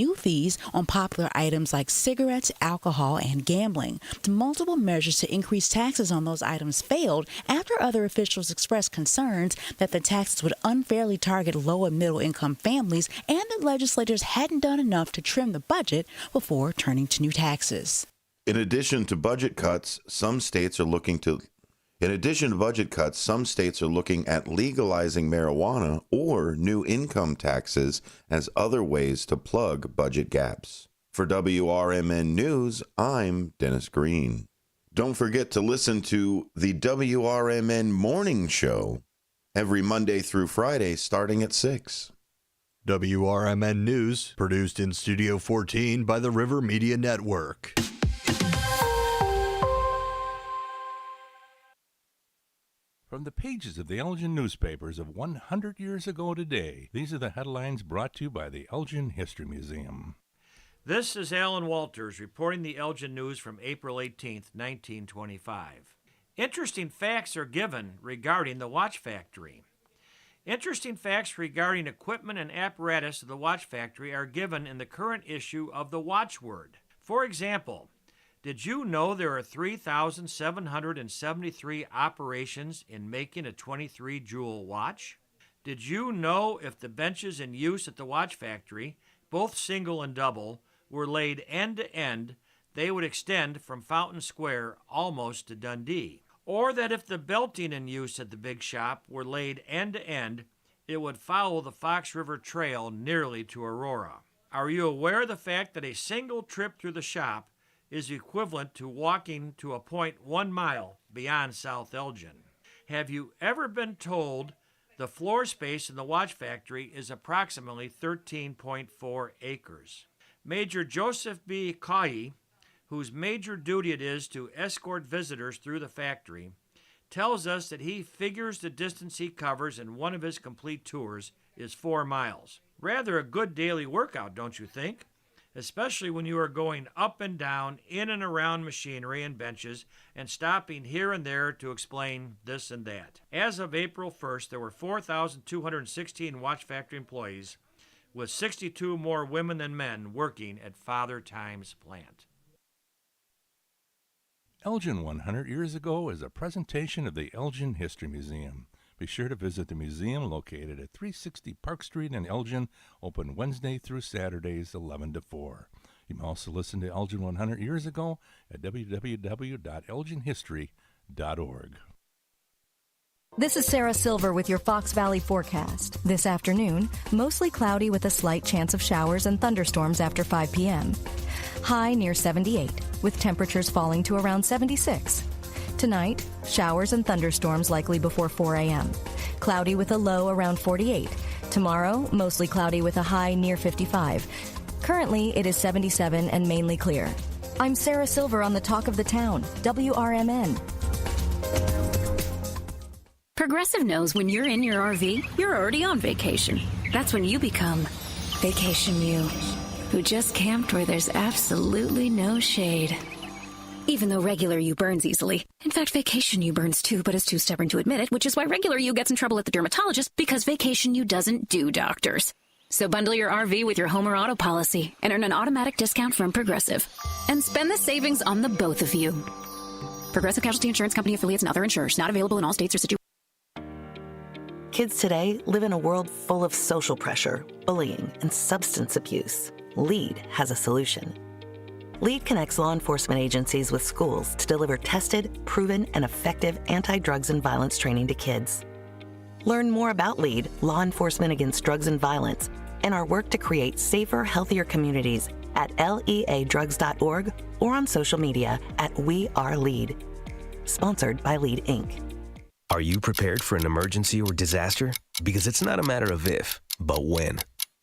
new fees on popular items like cigarettes, alcohol, and gambling. Multiple measures to increase taxes on those items failed after other officials expressed concerns that the taxes would unfairly target low and middle income families and that legislators hadn't done enough to trim the budget before turning to new taxes. In addition to budget cuts, some states are looking at legalizing marijuana or new income taxes as other ways to plug budget gaps. For WRMN News, I'm Dennis Green. Don't forget to listen to the WRMN Morning Show every Monday through Friday starting at 6. WRMN News, produced in Studio 14 by the River Media Network. From the pages of the Elgin newspapers of 100 years ago today, these are the headlines brought to you by the Elgin History Museum. This is Alan Walters reporting the Elgin News from April 18th, 1925. Interesting facts are given regarding the watch factory. Interesting facts regarding equipment and apparatus of the watch factory are given in the current issue of the Watchword. For example, did you know there are 3,773 operations in making a 23-jewel watch? Did you know if the benches in use at the watch factory, both single and double, were laid end to end, they would extend from Fountain Square almost to Dundee? Or that if the belting in use at the big shop were laid end to end, it would follow the Fox River Trail nearly to Aurora? Are you aware of the fact that a single trip through the shop is equivalent to walking to a point 1 mile beyond South Elgin? Have you ever been told the floor space in the watch factory is approximately 13.4 acres? Major Joseph B. Caughey, whose major duty it is to escort visitors through the factory, tells us that he figures the distance he covers in one of his complete tours is 4 miles. Rather a good daily workout, don't you think? Especially when you are going up and down, in and around machinery and benches, and stopping here and there to explain this and that. As of April 1st, there were 4,216 watch factory employees, with 62 more women than men working at Father Time's plant. Elgin 100 Years Ago is a presentation of the Elgin History Museum. Be sure to visit the museum located at 360 Park Street in Elgin, open Wednesday through Saturdays 11 to 4. You can also listen to Elgin 100 Years Ago at www.elginhistory.org. This is Sarah Silver with your Fox Valley forecast. This afternoon, mostly cloudy with a slight chance of showers and thunderstorms after 5 p.m. High near 78, with temperatures falling to around 76. Tonight, showers and thunderstorms likely before 4 a.m. Cloudy with a low around 48. Tomorrow, mostly cloudy with a high near 55. Currently, it is 77 and mainly clear. I'm Sarah Silver on the Talk of the Town, WRMN. Progressive knows when you're in your RV, you're already on vacation. That's when you become Vacation You, who just camped where there's absolutely no shade. Even though regular you burns easily. In fact, Vacation You burns too, but is too stubborn to admit it, which is why regular you gets in trouble at the dermatologist, because Vacation You doesn't do doctors. So bundle your RV with your home or auto policy and earn an automatic discount from Progressive. And spend the savings on the both of you. Progressive Casualty Insurance Company affiliates and other insurers. Not available in all states or situations. Kids today live in a world full of social pressure, bullying, and substance abuse. LEAD has a solution. LEAD connects law enforcement agencies with schools to deliver tested, proven, and effective anti-drugs and violence training to kids. Learn more about LEAD, Law Enforcement Against Drugs and Violence, and our work to create safer, healthier communities at leadrugs.org or on social media at We Are LEAD. Sponsored by LEAD, Inc. Are you prepared for an emergency or disaster? Because it's not a matter of if, but when.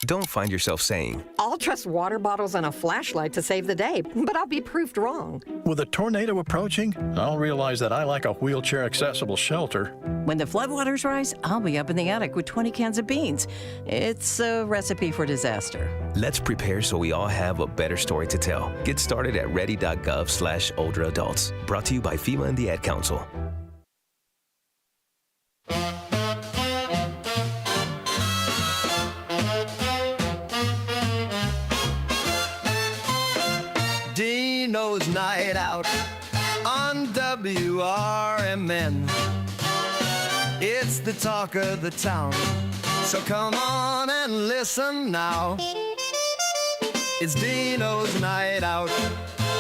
Don't find yourself saying, I'll trust water bottles and a flashlight to save the day, but I'll be proved wrong. With a tornado approaching, I'll realize that I lack a wheelchair-accessible shelter. When the floodwaters rise, I'll be up in the attic with 20 cans of beans. It's a recipe for disaster. Let's prepare so we all have a better story to tell. Get started at ready.gov/older adults. Brought to you by FEMA and the Ad Council. Dino's Night Out on WRMN. It's the talk of the town, so come on and listen now. It's Dino's Night Out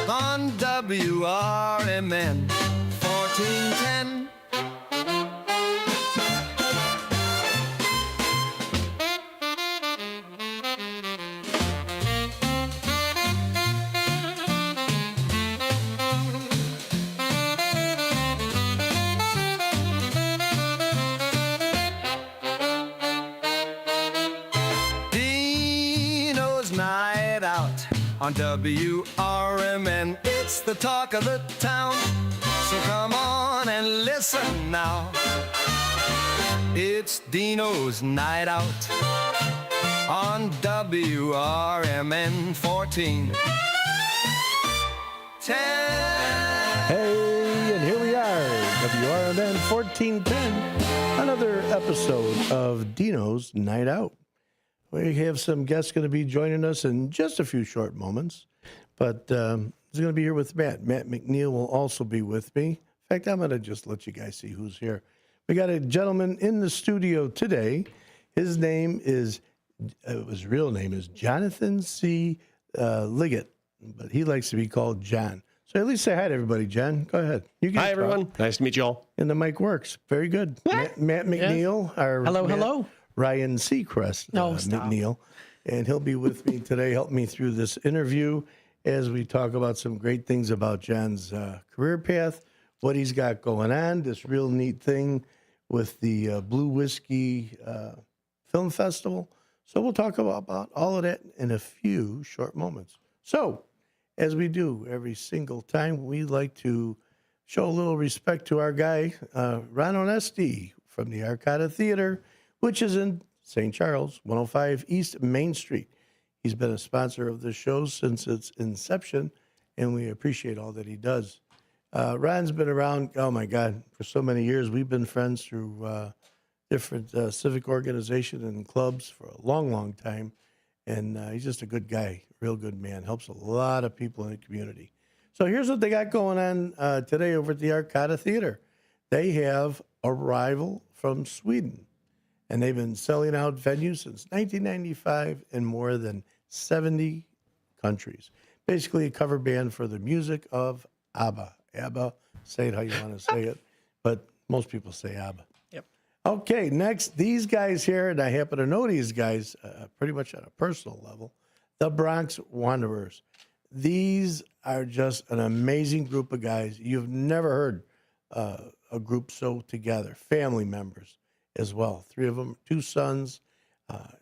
on WRMN 1410. On WRMN, it's the talk of the town, so come on and listen now. It's Dino's Night Out on WRMN 1410. Hey, and here we are, WRMN 1410, another episode of Dino's Night Out. We have some guests going to be joining us in just a few short moments, but he's going to be here with Matt. Matt McNeil will also be with me. In fact, I'm going to just let you guys see who's here. We got a gentleman in the studio today. His name is, his real name is Jonathan C. Liggett, but he likes to be called John. So at least say hi to everybody, John. Go ahead. You can hi, everyone. Talk. Nice to meet you all. And the mic works. Very good. Matt McNeil. Yes. Our Hello. Ryan Seacrest McNeil, and he'll be with me today, help me through this interview as we talk about some great things about John's career path, what he's got going on, this real neat thing with the Blue Whiskey Film Festival. So we'll talk about all of that in a few short moments. So, as we do every single time, we like to show a little respect to our guy, Ron Onesti from the Arcada Theater, which is in St. Charles, 105 East Main Street. He's been a sponsor of the show since its inception, and we appreciate all that he does. Ron's been around, oh my God, for so many years. We've been friends through different civic organizations and clubs for a long, long time, and he's just a good guy, real good man, helps a lot of people in the community. So here's what they got going on today over at the Arcada Theater. They have Arrival from Sweden. And they've been selling out venues since 1995 in more than 70 countries. Basically a cover band for the music of ABBA. ABBA, say it how you want to say it, but most people say ABBA. Yep. Okay, next, these guys here, and I happen to know these guys pretty much on a personal level, the Bronx Wanderers. These are just an amazing group of guys. You've never heard a group so together, family members as well. 3 of them, 2 sons,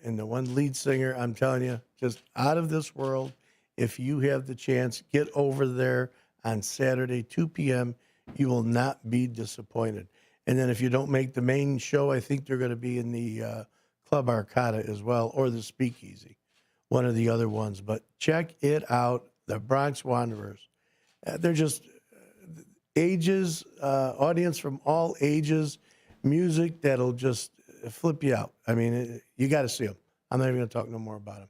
and the one lead singer, I'm telling you, just out of this world. If you have the chance, get over there on Saturday, 2 p.m. You will not be disappointed. And then if you don't make the main show, I think they're going to be in the Club Arcada as well, or the Speakeasy, one of the other ones. But check it out, the Bronx Wanderers. They're just ages, audience from all ages, music that'll just flip you out. I mean, you got to see them. I'm not even going to talk no more about them,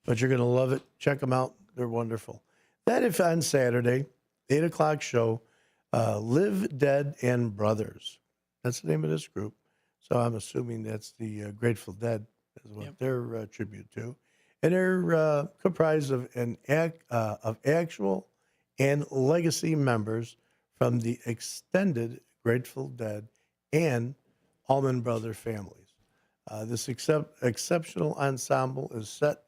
but you're going to love it. Check them out. They're wonderful. Then if on Saturday, 8 o'clock show, Live, Dead, and Brothers. That's the name of this group. So I'm assuming that's the Grateful Dead is what they're tribute to. And they're comprised of of actual and legacy members from the extended Grateful Dead and Allman Brother families. This exceptional ensemble is set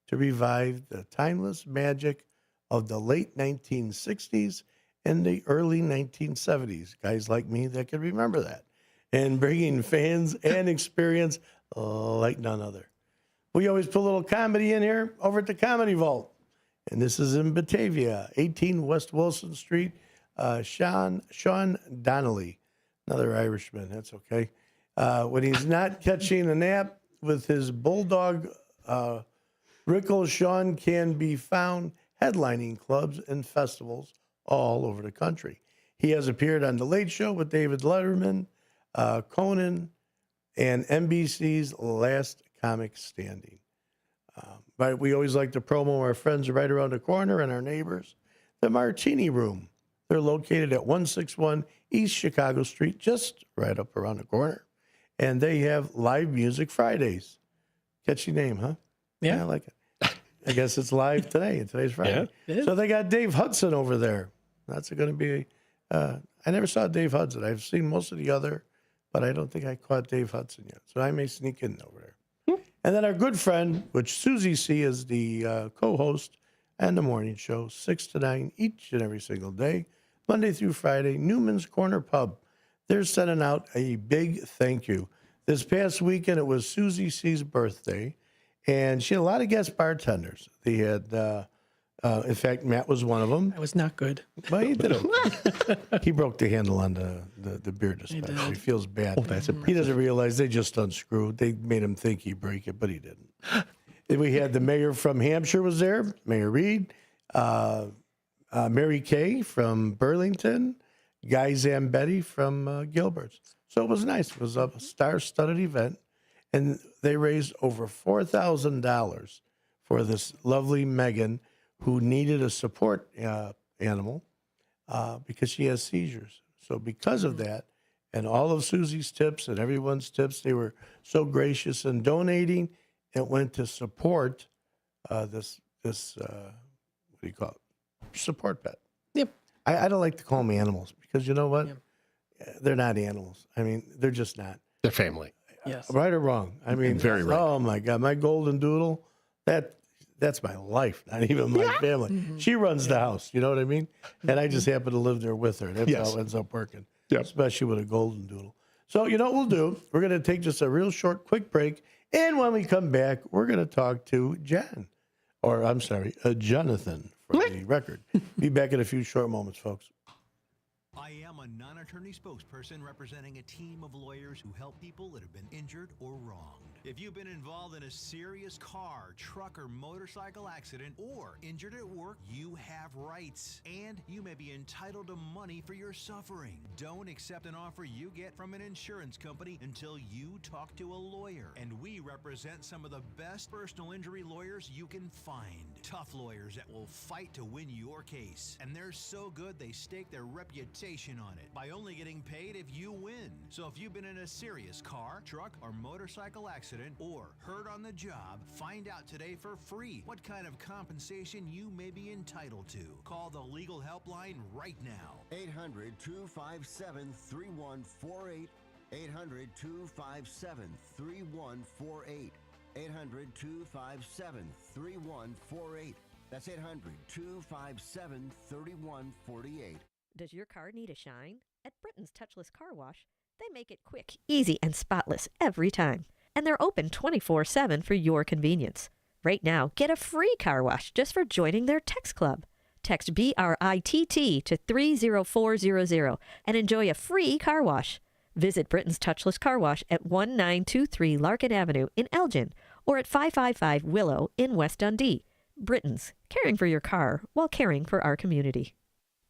to revive the timeless magic of the late 1960s and the early 1970s. Guys like me that can remember that. And bringing fans and experience like none other. We always put a little comedy in here over at the Comedy Vault. And this is in Batavia, 18 West Wilson Street. Sean Donnelly, another Irishman, that's okay. When he's not catching a nap with his bulldog, Rickle, Sean can be found headlining clubs and festivals all over the country. He has appeared on The Late Show with David Letterman, Conan, and NBC's Last Comic Standing. But we always like to promo our friends right around the corner and our neighbors. the Martini Room. They're located at 161 East Chicago Street, just right up around the corner. And they have live music Fridays. Catchy name, huh? Yeah. I like it. I guess it's live today. Today's Friday. Yeah, it is. So they got Dave Hudson over there. That's going to be, I never saw Dave Hudson. I've seen most of the other, but I don't think I caught Dave Hudson yet. So I may sneak in over there. And then our good friend, which Susie C. is the co-host and the morning show, 6 to 9 each and every single day, Monday through Friday, Newman's Corner Pub. They're sending out a big thank you. This past weekend, it was Susie C.'s birthday, and she had a lot of guest bartenders. They had, in fact, Matt was one of them. That was not good. Well, he did okay. He broke the handle on the beer dispenser. He feels bad. Oh, that's He doesn't realize they just unscrewed. They made him think he'd break it, but he didn't. Then we had the mayor from Hampshire was there, Mayor Reed, Mary Kay from Burlington, Guy Zambetti from Gilbert's. So it was nice. It was a star-studded event, and they raised over $4,000 for this lovely Megan who needed a support animal because she has seizures. So because of that, and all of Susie's tips and everyone's tips, they were so gracious in donating. It went to support this what do you call it? Support pet. Yep. I don't like to call them animals because you know what? Yep. They're not animals. I mean, they're just not. They're family. Yes. Right or wrong? I mean, very right. Oh my God, my golden doodle, that's my life, not even my family. Mm-hmm. She runs the house, you know what I mean? And I just happen to live there with her. That's how it ends up working, especially with a golden doodle. So you know what we'll do? We're going to take just a real short, quick break. And when we come back, we're going to talk to Jonathan, for the record. Be back in a few short moments, folks. I am a non-attorney spokesperson representing a team of lawyers who help people that have been injured or wronged. If you've been involved in a serious car, truck, or motorcycle accident or injured at work, you have rights, and you may be entitled to money for your suffering. Don't accept an offer you get from an insurance company until you talk to a lawyer. And we represent some of the best personal injury lawyers you can find. Tough lawyers that will fight to win your case. And they're so good they stake their reputation on it by only getting paid if you win. So if you've been in a serious car, truck, or motorcycle accident or hurt on the job, find out today for free what kind of compensation you may be entitled to. Call the legal helpline right now. 800-257-3148. 800-257-3148. 800-257-3148. That's 800-257-3148. Does your car need a shine? At Britain's Touchless Car Wash, they make it quick, easy, and spotless every time. And they're open 24/7 for your convenience. Right now, get a free car wash just for joining their text club. Text BRITT to 30400 and enjoy a free car wash. Visit Britain's Touchless Car Wash at 1923 Larkin Avenue in Elgin or at 555 Willow in West Dundee. Britain's, caring for your car while caring for our community.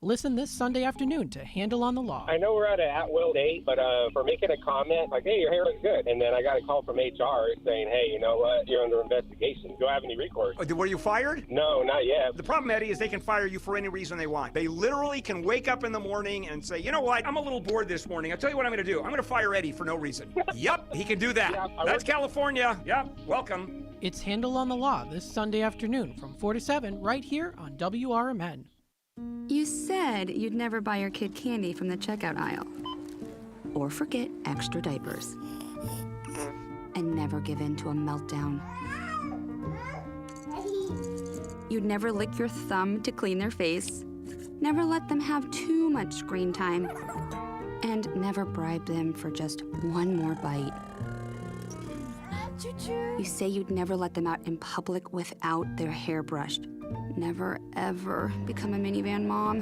Listen this Sunday afternoon to Handle on the Law. I know we're at an at-will date, but for making a comment, like, hey, your hair looks good. And then I got a call from HR saying, hey, you know what, you're under investigation. Do I have any recourse? Were you fired? No, not yet. The problem, Eddie, is they can fire you for any reason they want. They literally can wake up in the morning and say, you know what, I'm a little bored this morning. I'll tell you what I'm going to do. I'm going to fire Eddie for no reason. Yep, he can do that. Yeah, that's California. Yep, welcome. It's Handle on the Law this Sunday afternoon from 4 to 7 right here on WRMN. You said you'd never buy your kid candy from the checkout aisle. Or forget extra diapers. And never give in to a meltdown. You'd never lick your thumb to clean their face. Never let them have too much screen time. And never bribe them for just one more bite. You say you'd never let them out in public without their hair brushed. Never, ever become a minivan mom.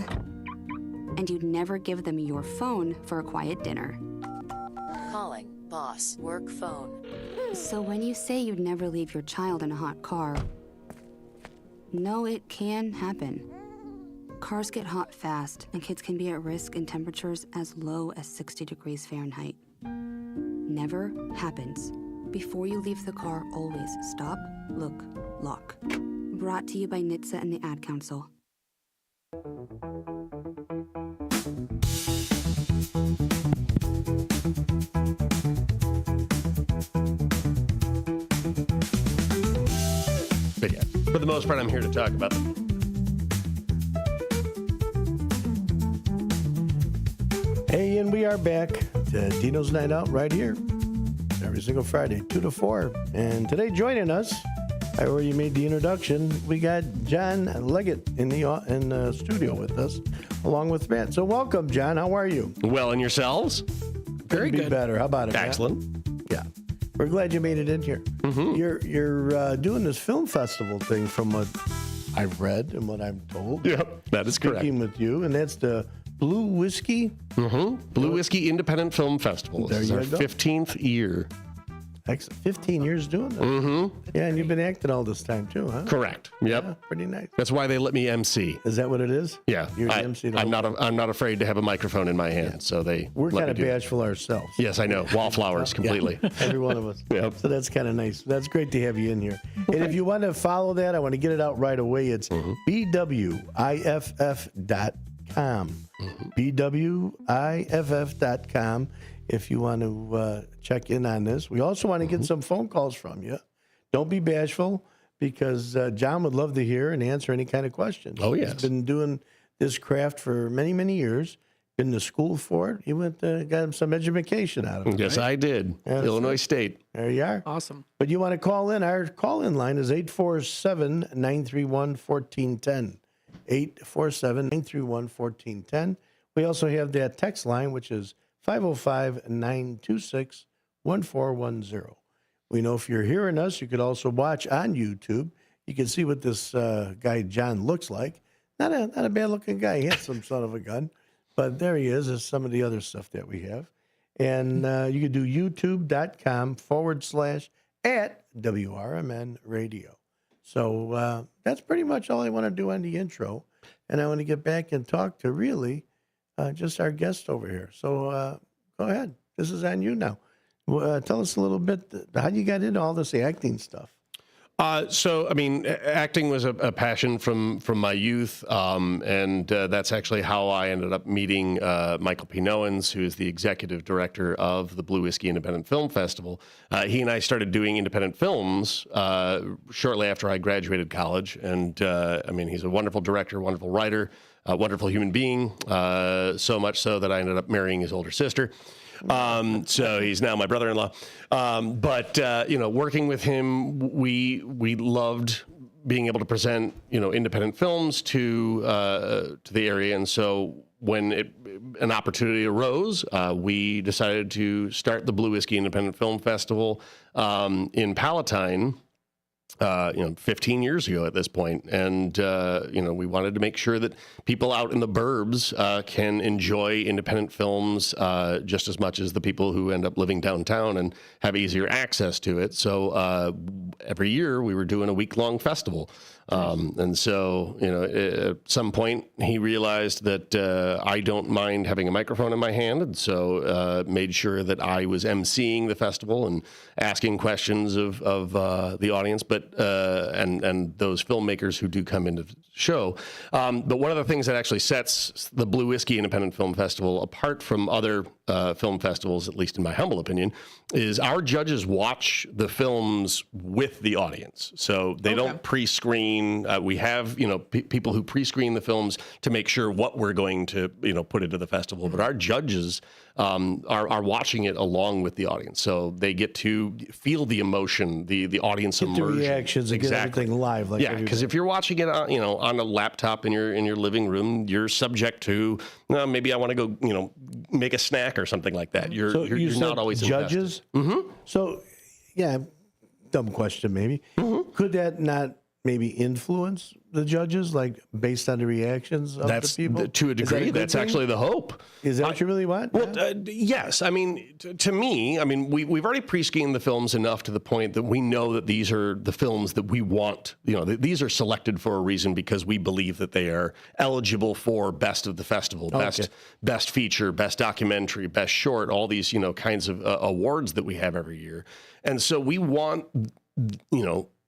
And you'd never give them your phone for a quiet dinner. Calling boss work phone. So when you say you'd never leave your child in a hot car, no, it can happen. Cars get hot fast, and kids can be at risk in temperatures as low as 60 degrees Fahrenheit. Never happens. Before you leave the car, always stop, look, lock. Brought to you by NHTSA and the Ad Council. But yeah, for the most part, I'm here to talk about them. Hey, and we are back to Dino's Night Out right here every single Friday, 2 to 4. And today joining us, I already made the introduction, we got John Leggett in the studio with us, along with Matt. So welcome, John. How are you? Well, and yourselves? Very good. Be better. How about it, Matt? Excellent. Yeah. We're glad you made it in here. Mm-hmm. You're doing this film festival thing from what I've read and what I'm told. Yep, that is correct. Speaking with you, and that's the Blue Whiskey? Mm-hmm. Blue Whiskey Independent Film Festival. This is our 15th year. 15 years doing that. Mm-hmm. Yeah, and you've been acting all this time too, huh? Correct. Yep. Yeah, pretty nice. That's why they let me MC. Is that what it is? Yeah. You're the MC. I'm not afraid to have a microphone in my hand, so We're let kind of me do bashful ourselves. Yes, I know. Wallflowers completely. Yeah, every one of us. Yep. So that's kind of nice. That's great to have you in here. And if you want to follow that, I want to get it out right away. It's BWIFF.com. BWIFF.com. If you want to check in on this. We also want to get some phone calls from you. Don't be bashful, because John would love to hear and answer any kind of questions. Oh, yes. He's been doing this craft for many, many years. Been to school for it. He got him some education out of it. Yes, right? I did. Yeah, Illinois State. There you are. Awesome. But you want to call in. Our call-in line is 847-931-1410. 847-931-1410. We also have that text line, which is 505-926-1410. We know if you're hearing us, you could also watch on YouTube. You can see what this guy John looks like. Not a bad-looking guy. He has some son of a gun. But there he is. There's some of the other stuff that we have. And you can do youtube.com/@WRMN Radio. So that's pretty much all I want to do on the intro. And I want to get back and talk to really just our guest over here. So go ahead. This is on you now. Tell us a little bit how you got into all this acting stuff. So, I mean, acting was a passion from my youth, and that's actually how I ended up meeting Michael P. Nowens, who is the executive director of the Blue Whiskey Independent Film Festival. He and I started doing independent films shortly after I graduated college, and I mean, he's a wonderful director, wonderful writer, wonderful human being, so much so that I ended up marrying his older sister. So he's now my brother-in-law. But working with him, we loved being able to present, independent films to the area. And so when an opportunity arose, we decided to start the Blue Whiskey Independent Film Festival, in Palatine, 15 years ago at this point. And, we wanted to make sure that people out in the burbs can enjoy independent films just as much as the people who end up living downtown and have easier access to it. So every year we were doing a week-long festival. And so, at some point he realized that I don't mind having a microphone in my hand, and so made sure that I was emceeing the festival and asking questions of the audience, but and those filmmakers who do come into the show. But one of the things that actually sets the Blue Whiskey Independent Film Festival apart from other film festivals, at least in my humble opinion, is our judges watch the films with the audience. So they don't pre-screen. We have, people who pre-screen the films to make sure what we're going to, put into the festival. But our judges are watching it along with the audience. So they get to feel the emotion, the audience immersion. Get the reactions and get everything live. Like because if you're watching it, on a laptop in your living room, you're subject to, maybe I want to go, make a snack or something like that. You're not always judges. Mm-hmm. So, dumb question maybe. Mm-hmm. Could that not maybe influence the judges, like based on the reactions of the people? To a degree, that's actually the hope. Is that what you really want? Well, yes. I mean, to me, we've already pre-screened the films enough to the point that we know that these are the films that we want. These are selected for a reason because we believe that they are eligible for best of the festival, best feature, best documentary, best short, all these, kinds of awards that we have every year. And so we want,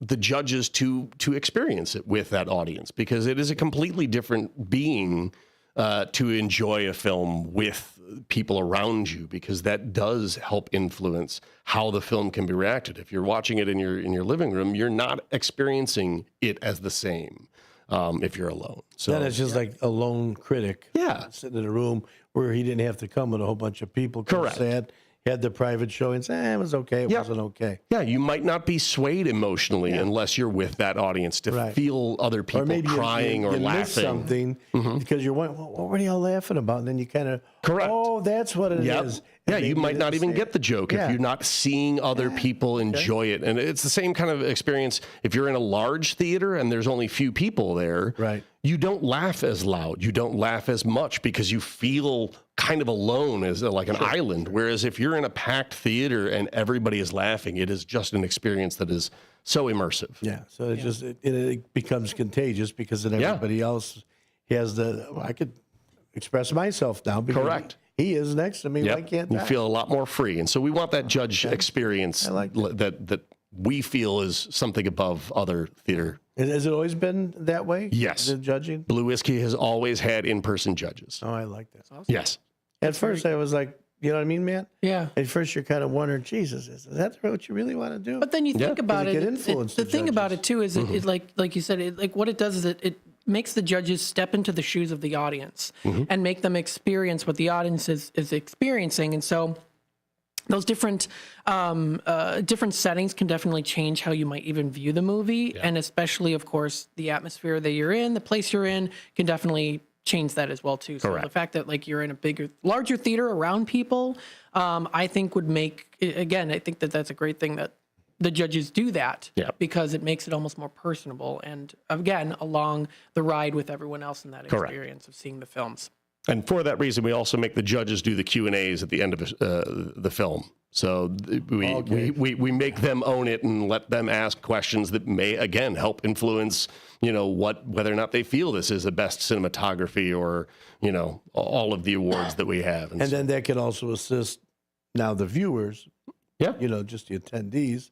the judges to experience it with that audience, because it is a completely different being to enjoy a film with people around you, because that does help influence how the film can be reacted. If you're watching it in your living room, you're not experiencing it as the same if you're alone. So then it's just like a lone critic, sitting in a room where he didn't have to come with a whole bunch of people. Correct. Sad. Had the private showing, say, it was okay, it wasn't okay. Yeah, you might not be swayed emotionally unless you're with that audience to feel other people crying or you laughing. Miss something because you're wondering, well, what were y'all laughing about? And then you kind of, oh, that's what it is. Yeah, you might not even get the joke if you're not seeing other people enjoy it. And it's the same kind of experience if you're in a large theater and there's only few people there. Right. You don't laugh as loud. You don't laugh as much because you feel kind of alone as like an island. Whereas if you're in a packed theater and everybody is laughing, it is just an experience that is so immersive. Yeah. So it just it becomes contagious because then everybody else has I could express myself now because Correct. He is next to me. Why can't you I? feel a lot more free? And so we want that judge experience that we feel is something above other theater. Has it always been that way? Yes. The judging? Blue Whiskey has always had in-person judges. Oh, I like that. Awesome. Yes. At first, I was like, you know what I mean, man? Yeah. At first, you're kind of wondering, Jesus, is that what you really want to do? But then you think about it. The thing about it too is, it like you said, what it does is it makes the judges step into the shoes of the audience and make them experience what the audience is experiencing, and so those different settings can definitely change how you might even view the movie, and especially, of course, the atmosphere that you're in, the place you're in, can definitely change that as well too. So the fact that like you're in a larger theater around people, I think would make, again, I think that's a great thing that the judges do that because it makes it almost more personable and again along the ride with everyone else in that experience of seeing the films. And for that reason, we also make the judges do the Q&As at the end of the film. So we make them own it and let them ask questions that may, again, help influence, whether or not they feel this is the best cinematography or, all of the awards that we have. And then that can also assist now the viewers, just the attendees,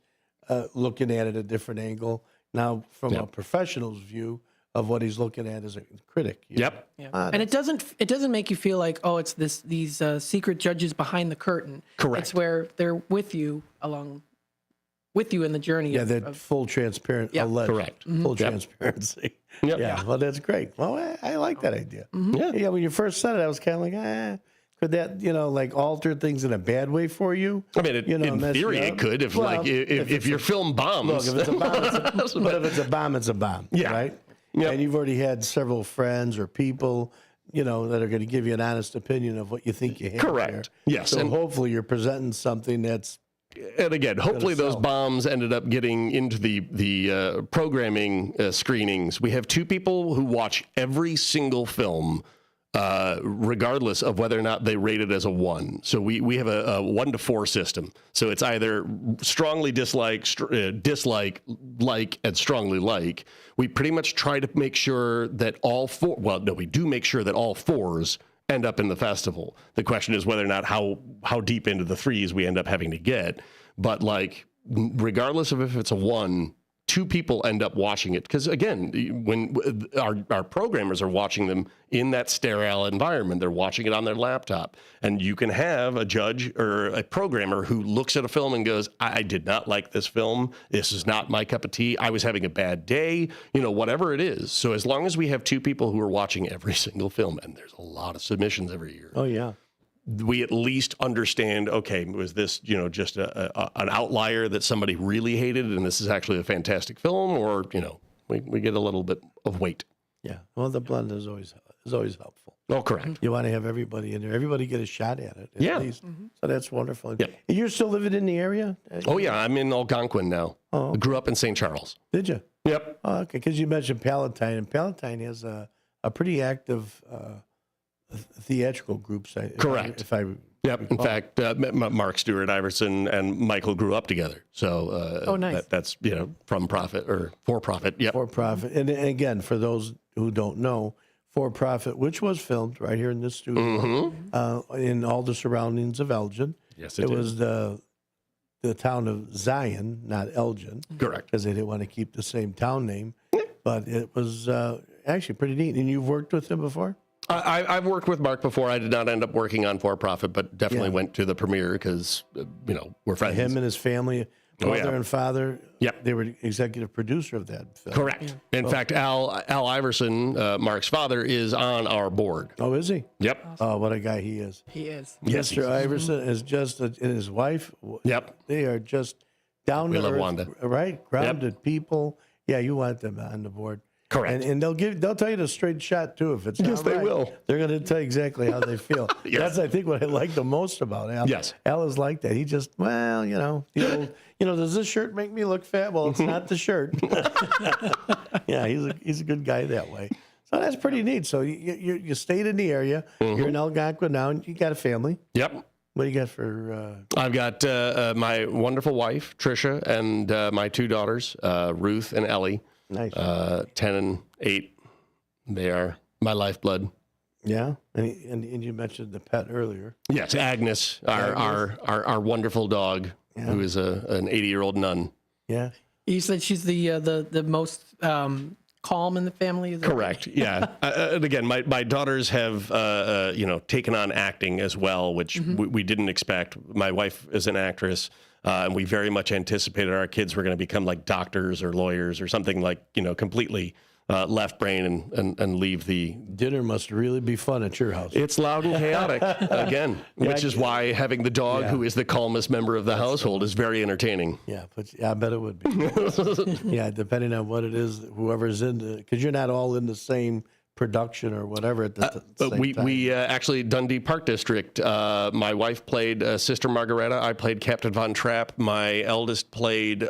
looking at it a different angle. Now, from a professional's view, of what he's looking at as a critic. Yeah. And it doesn't make you feel like, oh, it's these secret judges behind the curtain. Correct. It's where they're with you along with you in the journey. Yeah, that full transparent. Correct. Full transparency. Yeah. Well, that's great. Well, I like that idea. Yeah. When you first said it, I was kind of like, could that, like alter things in a bad way for you? I mean, in theory, it could. If your film bombs. Look, if it's a bomb, but if it's a bomb, it's a bomb. Yeah. Right? Yep. And you've already had several friends or people, that are going to give you an honest opinion of what you think you have. Correct. There. Yes. So hopefully you're presenting something that's. And again, hopefully those bombs ended up getting into the programming screenings. We have 2 people who watch every single film, regardless of whether or not they rate it as a 1. So we have a 1 to 4 system. So it's either strongly dislike, like, and strongly like. We pretty much try to make sure that we do make sure that all 4s end up in the festival. The question is whether or not how deep into the 3s we end up having to get. But regardless of if it's a 1, 2 people end up watching it. Because again, when our programmers are watching them in that sterile environment, they're watching it on their laptop. And you can have a judge or a programmer who looks at a film and goes, I did not like this film. This is not my cup of tea. I was having a bad day, whatever it is. So as long as we have 2 people who are watching every single film, and there's a lot of submissions every year. Oh, yeah. We at least understand, okay, was this, just an outlier that somebody really hated and this is actually a fantastic film, or, we get a little bit of weight. Yeah. Well, the blend is always helpful. Oh, correct. You want to have everybody in there. Everybody get a shot at it. At least. So that's wonderful. Yeah. You're still living in the area? Oh, yeah. I'm in Algonquin now. Oh. I grew up in St. Charles. Did you? Yep. Oh, okay. Because you mentioned Palatine, and Palatine has a pretty active theatrical groups. Correct. Yep. In fact, Mark Stewart Iverson and Michael grew up together. So nice. That's from profit or for profit. Yep. For profit. And again, for those who don't know, For Profit, which was filmed right here in this studio, in all the surroundings of Elgin. Yes, it was the town of Zion, not Elgin. Correct. Because they didn't want to keep the same town name. But it was actually pretty neat. And you've worked with him before? I've worked with Mark before. I did not end up working on for-profit, but definitely went to the premiere because, we're friends. Him and his family, mother and father, Yep. they were executive producer of that film. Correct. In fact, Al Iverson, Mark's father, is on our board. Oh, is he? Yep. Oh, what a guy he is. He is. Yes, Mr. Iverson is just, and his wife, Yep. they are just down We to love earth, Wanda. right? Grounded people. Yeah, you want them on the board. Correct. And they'll tell you the straight shot too if it's not Yes, they right. will. They're going to tell you exactly how they feel. Yes. That's I think what I like the most about Al. Yes. Al is like that. He just the old, does this shirt make me look fat? Well, it's not the shirt. Yeah, he's a good guy that way. So that's pretty neat. So you stayed in the area. You're in Algonquin now, and you got a family. Yep. What do you got for? I've got my wonderful wife, Tricia, and my two daughters, Ruth and Ellie. Nice. 10 and 8. They are my lifeblood. Yeah, and you mentioned the pet earlier. Yes, Agnes, our wonderful dog, who is an 80-year-old nun. Yeah. You said she's the most calm in the family. Is that Correct. Yeah. And again, my daughters have taken on acting as well, which we didn't expect. My wife is an actress. And we very much anticipated our kids were going to become like doctors or lawyers or something like, completely left brain and leave the... Dinner must really be fun at your house. It's loud and chaotic, again, which is why having the dog, who is the calmest member of the household, is very entertaining. Yeah, but I bet it would be. Yeah, depending on what it is, whoever's in the... Because you're not all in the same production or whatever at the same time. We actually, Dundee Park District, my wife played Sister Margareta. I played Captain Von Trapp. My eldest played,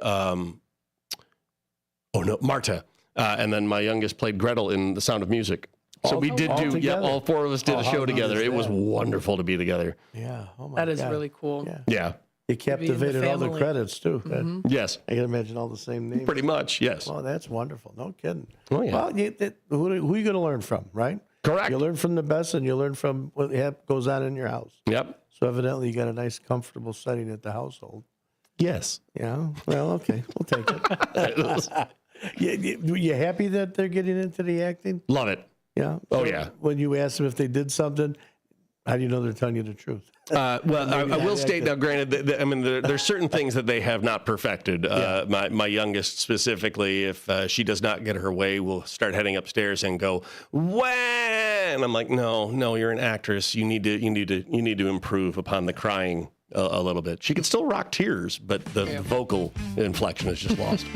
Marta. And then my youngest played Gretel in The Sound of Music. So we did all four of us did a show together. It was wonderful to be together. Yeah. Oh my That is God. really cool. Yeah. You captivated all the credits, too. Yes. I can imagine all the same names. Pretty much, yes. Well, that's wonderful. No kidding. Oh, yeah. Well, who are you going to learn from, right? Correct. You learn from the best, and you learn from what goes on in your house. Yep. So evidently, you got a nice, comfortable setting at the household. Yes. Yeah. Well, okay. We'll take it. You happy that they're getting into the acting? Love it. Yeah. Oh, So yeah. When you ask them if they did something, how do you know they're telling you the truth? I will state now, granted, there's certain things that they have not perfected. My youngest specifically, if she does not get her way, will start heading upstairs and go, "Wah!" And I'm like, no, you're an actress. You need to improve upon the crying a little bit. She can still rock tears, but the vocal inflection is just lost.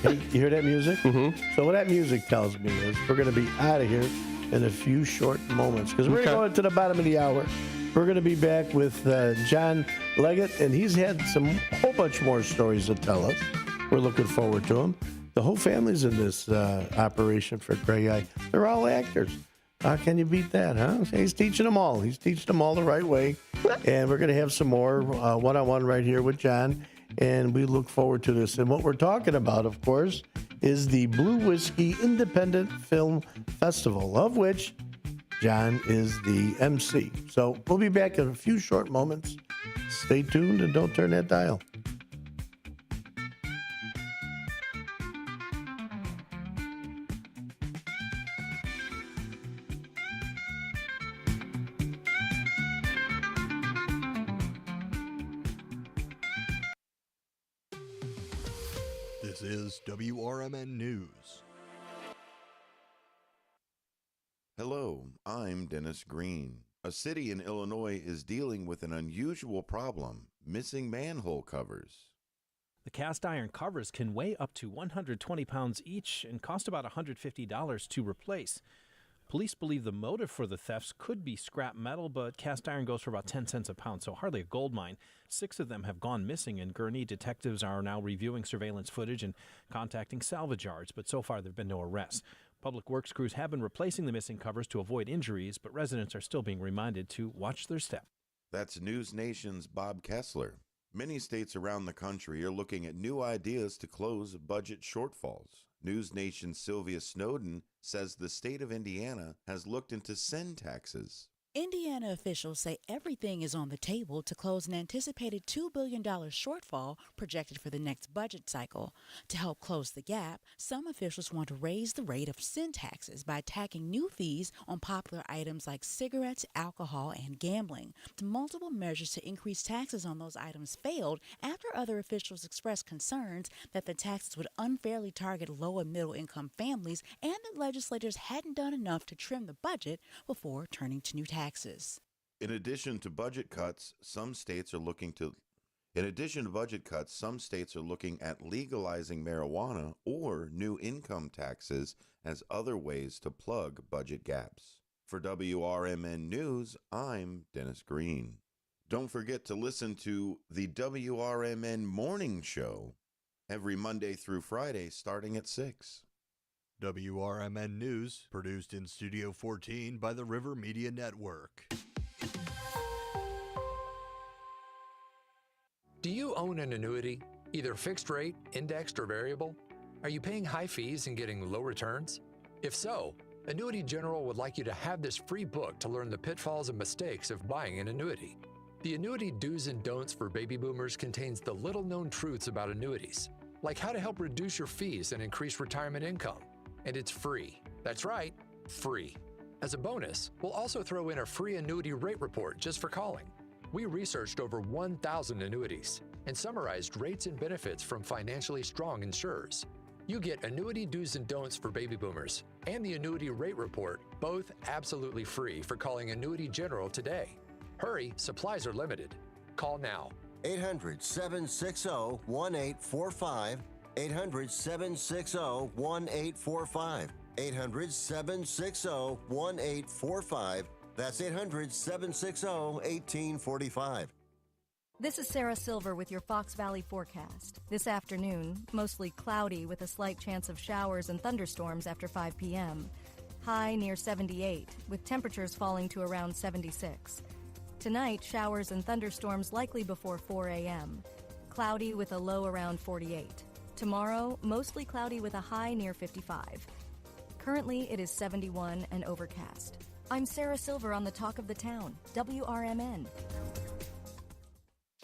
Hey, you hear that music? Mm-hmm. So what that music tells me is we're going to be out of here in a few short moments because we're going to the bottom of the hour. We're going to be back with John Leggett, and he's had whole bunch more stories to tell us. We're looking forward to them. The whole family's in this operation for Grey Eye. They're all actors. How can you beat that, huh? He's teaching them all. He's teaching them all the right way. And we're going to have some more one-on-one right here with John. And we look forward to this. And what we're talking about, of course, is the Blue Whiskey Independent Film Festival, of which John is the MC. So we'll be back in a few short moments. Stay tuned and don't turn that dial. This is WRMN News. Hello, I'm Dennis Green. A city in Illinois is dealing with an unusual problem, missing manhole covers. The cast iron covers can weigh up to 120 pounds each and cost about $150 to replace. Police believe the motive for the thefts could be scrap metal, but cast iron goes for about 10 cents a pound, so hardly a gold mine. 6 of them have gone missing in Gurnee. Detectives are now reviewing surveillance footage and contacting salvage yards, but so far there have been no arrests. Public Works crews have been replacing the missing covers to avoid injuries, but residents are still being reminded to watch their step. That's News Nation's Bob Kessler. Many states around the country are looking at new ideas to close budget shortfalls. News Nation's Sylvia Snowden says the state of Indiana has looked into send taxes. Indiana officials say everything is on the table to close an anticipated $2 billion shortfall projected for the next budget cycle. To help close the gap, some officials want to raise the rate of sin taxes by tacking new fees on popular items like cigarettes, alcohol, and gambling. The multiple measures to increase taxes on those items failed after other officials expressed concerns that the taxes would unfairly target low and middle income families and that legislators hadn't done enough to trim the budget before turning to new taxes. In addition to budget cuts, some states are looking at legalizing marijuana or new income taxes as other ways to plug budget gaps. For WRMN News, I'm Dennis Green. Don't forget to listen to the WRMN Morning Show every Monday through Friday starting at 6. WRMN News, produced in Studio 14 by the River Media Network. Do you own an annuity, either fixed rate, indexed, or variable? Are you paying high fees and getting low returns? If so, Annuity General would like you to have this free book to learn the pitfalls and mistakes of buying an annuity. The Annuity Do's and Don'ts for Baby Boomers contains the little-known truths about annuities, like how to help reduce your fees and increase retirement income. And it's free. That's right, free. As a bonus, we'll also throw in a free annuity rate report just for calling. We researched over 1,000 annuities and summarized rates and benefits from financially strong insurers. You get Annuity Do's and Don'ts for Baby Boomers and the Annuity Rate Report, both absolutely free for calling Annuity General today. Hurry, supplies are limited. Call now. 800-760-1845. 800-760-1845. 800-760-1845. That's 800-760-1845. This is Sarah Silver with your Fox Valley forecast. This afternoon, mostly cloudy with a slight chance of showers and thunderstorms after 5 p.m. High near 78, with temperatures falling to around 76. Tonight, showers and thunderstorms likely before 4 a.m. Cloudy with a low around 48. Tomorrow, mostly cloudy with a high near 55. Currently, it is 71 and overcast. I'm Sarah Silver on the Talk of the Town, WRMN.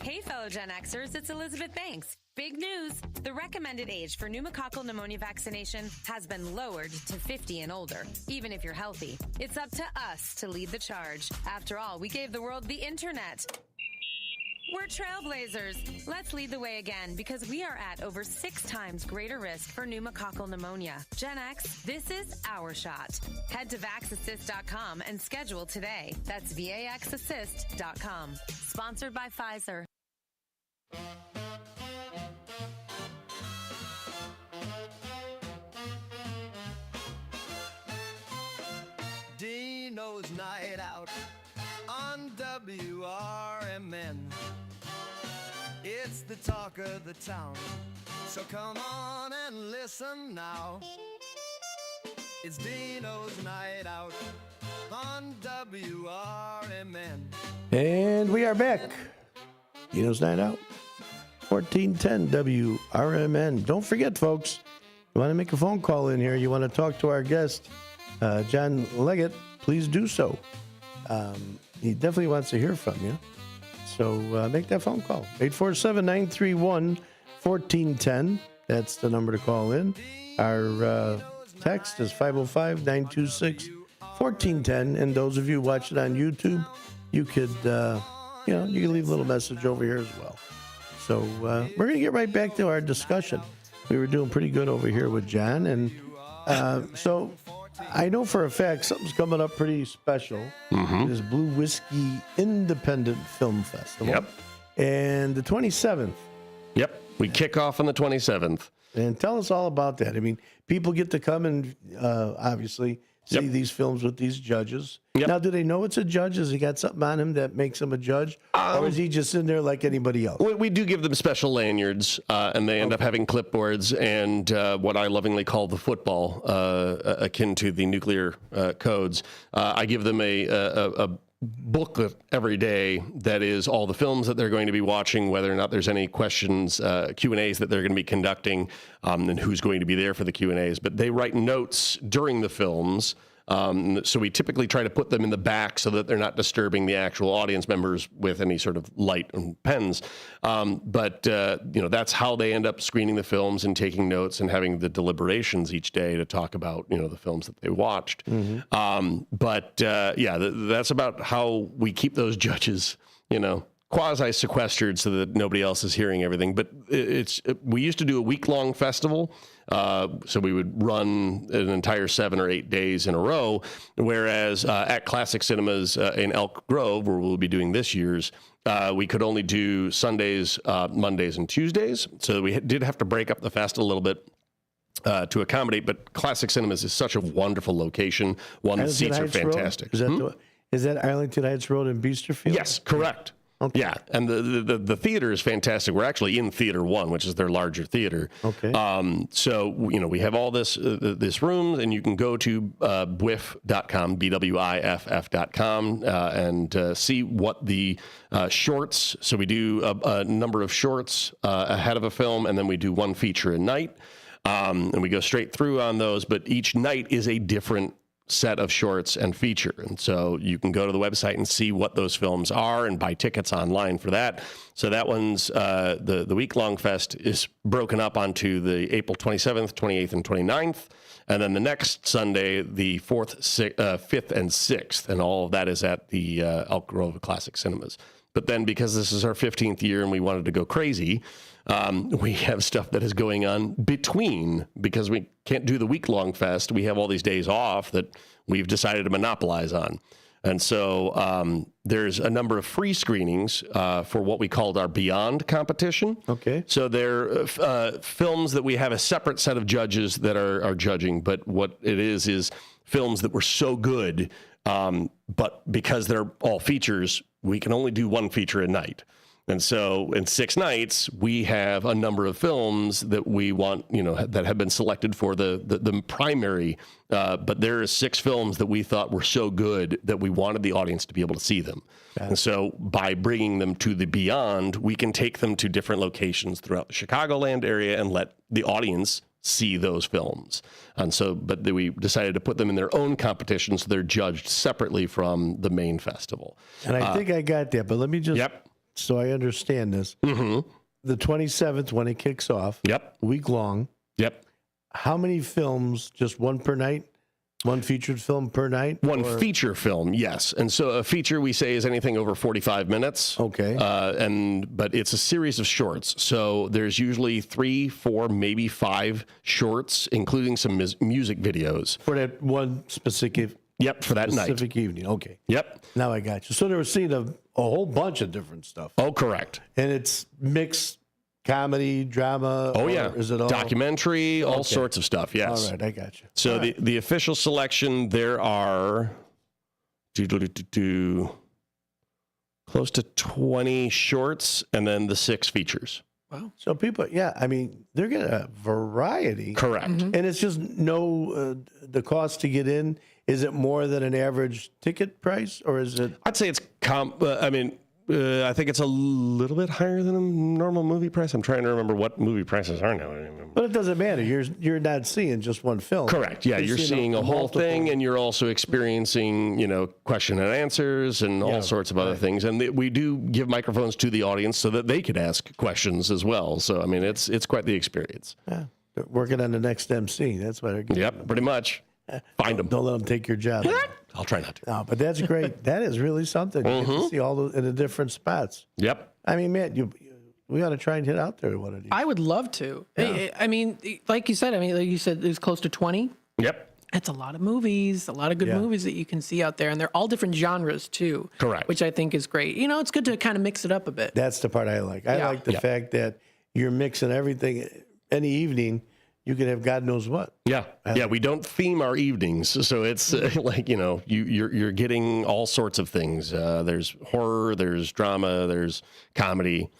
Hey, fellow Gen Xers, it's Elizabeth Banks. Big news! The recommended age for pneumococcal pneumonia vaccination has been lowered to 50 and older, even if you're healthy. It's up to us to lead the charge. After all, we gave the world the internet. We're trailblazers. Let's lead the way again because we are at over 6 times greater risk for pneumococcal pneumonia. Gen X, this is our shot. Head to VaxAssist.com and schedule today. That's VaxAssist.com. Sponsored by Pfizer. Dino's Night Out on WRMN. It's the talk of the town, so come on and listen now. It's Dino's Night Out on WRMN. And we are back. Dino's Night Out, 1410 WRMN. Don't forget, folks, you want to make a phone call in here, you want to talk to our guest, John Leggett, please do so. He definitely wants to hear from you. So make that phone call. 847-931-1410. That's the number to call in. Our text is 505-926-1410. And those of you watching on YouTube, you could, you can leave a little message over here as well. So we're going to get right back to our discussion. We were doing pretty good over here with John. And so I know for a fact something's coming up pretty special. Mm-hmm. This Blue Whiskey Independent Film Festival. Yep. And the 27th. Yep. We kick off on the 27th. And tell us all about that. I mean, people get to come and obviously see these films with these judges. Yep. Now, do they know it's a judge? Has he got something on him that makes him a judge? Or is he just in there like anybody else? We do give them special lanyards, and they end up having clipboards and what I lovingly call the football, akin to the nuclear codes. I give them a booklet every day that is all the films that they're going to be watching, whether or not there's any questions, Q&As that they're going to be conducting, and who's going to be there for the Q&As. But they write notes during the films So we typically try to put them in the back so that they're not disturbing the actual audience members with any sort of light and pens. But that's how they end up screening the films and taking notes and having the deliberations each day to talk about, the films that they watched. That's about how we keep those judges, quasi-sequestered so that nobody else is hearing everything. But we used to do a week-long festival, so we would run an entire 7 or 8 days in a row, whereas at Classic Cinemas in Elk Grove, where we'll be doing this year's, we could only do Sundays, Mondays, and Tuesdays. So we did have to break up the fest a little bit to accommodate, but Classic Cinemas is such a wonderful location. The seats are fantastic. Is that Arlington Heights Road in Biesterfield? Yes, correct. Okay. Yeah, and the theater is fantastic. We're actually in Theater 1, which is their larger theater. Okay. So, we have all this room, and you can go to bwiff.com, BWIFF.com, and see what the shorts, so we do a number of shorts ahead of a film, and then we do one feature a night, and we go straight through on those, but each night is a different set of shorts and feature. And so you can go to the website and see what those films are and buy tickets online for that. So that one's, the week-long fest is broken up onto the April 27th, 28th, and 29th. And then the next Sunday, the 4th, 5th, and 6th. And all of that is at the Elk Grove Classic Cinemas. But then because this is our 15th year and we wanted to go crazy, we have stuff that is going on between, because we can't do the week-long fest. We have all these days off that we've decided to monopolize on. And so there's a number of free screenings for what we called our Beyond competition. Okay. So they're films that we have a separate set of judges that are judging, but what it is films that were so good, but because they're all features, we can only do one feature a night. And so in 6 nights, we have a number of films that we want, that have been selected for the primary. But there are 6 films that we thought were so good that we wanted the audience to be able to see them. And so by bringing them to the Beyond, we can take them to different locations throughout the Chicagoland area and let the audience see those films. And so, but we decided to put them in their own competition, so they're judged separately from the main festival. And I think I got that, but let me just... Yep. So I understand this. Mm-hmm. The 27th, when it kicks off, week long. Yep. How many films? Just one per night? One featured film per night? One feature film, yes. And so a feature we say is anything over 45 minutes. Okay. But it's a series of shorts. So there's usually 3, 4, maybe 5 shorts, including some music videos. For that one specific... Yep, for that specific evening. Okay. Yep. Now I got you. So they were seeing a whole bunch of different stuff. Oh, correct. And it's mixed comedy, drama. Oh, yeah. Is it all documentary, all sorts of stuff, yes. All right, I got you. So the official selection, there are close to 20 shorts and then the 6 features. Wow. So people, they're getting a variety. Correct. Mm-hmm. And it's just the cost to get in. Is it more than an average ticket price, or is it? I'd say it's I think it's a little bit higher than a normal movie price. I'm trying to remember what movie prices are now. But it doesn't matter. You're not seeing just one film. Correct. Yeah, you're seeing a whole thing, and you're also experiencing, question and answers and all sorts of other things. And we do give microphones to the audience so that they could ask questions as well. So it's quite the experience. Yeah, they're working on the next MC. That's why they're getting. Yep, pretty much. Find them. Don't let them take your job. I'll try not to. No, but that's great. That is really something. You get to see all those in the different spots. Yep. Matt, we ought to try and hit out there one of these. I would love to. Yeah. Like you said, there's close to 20. Yep. That's a lot of movies, a lot of good movies that you can see out there. And they're all different genres, too. Correct. Which I think is great. It's good to kind of mix it up a bit. That's the part I like. I like the fact that you're mixing everything. Any evening, you can have God knows what. Yeah. Yeah. We don't theme our evenings. So it's you're getting all sorts of things. There's horror, there's drama, there's comedy,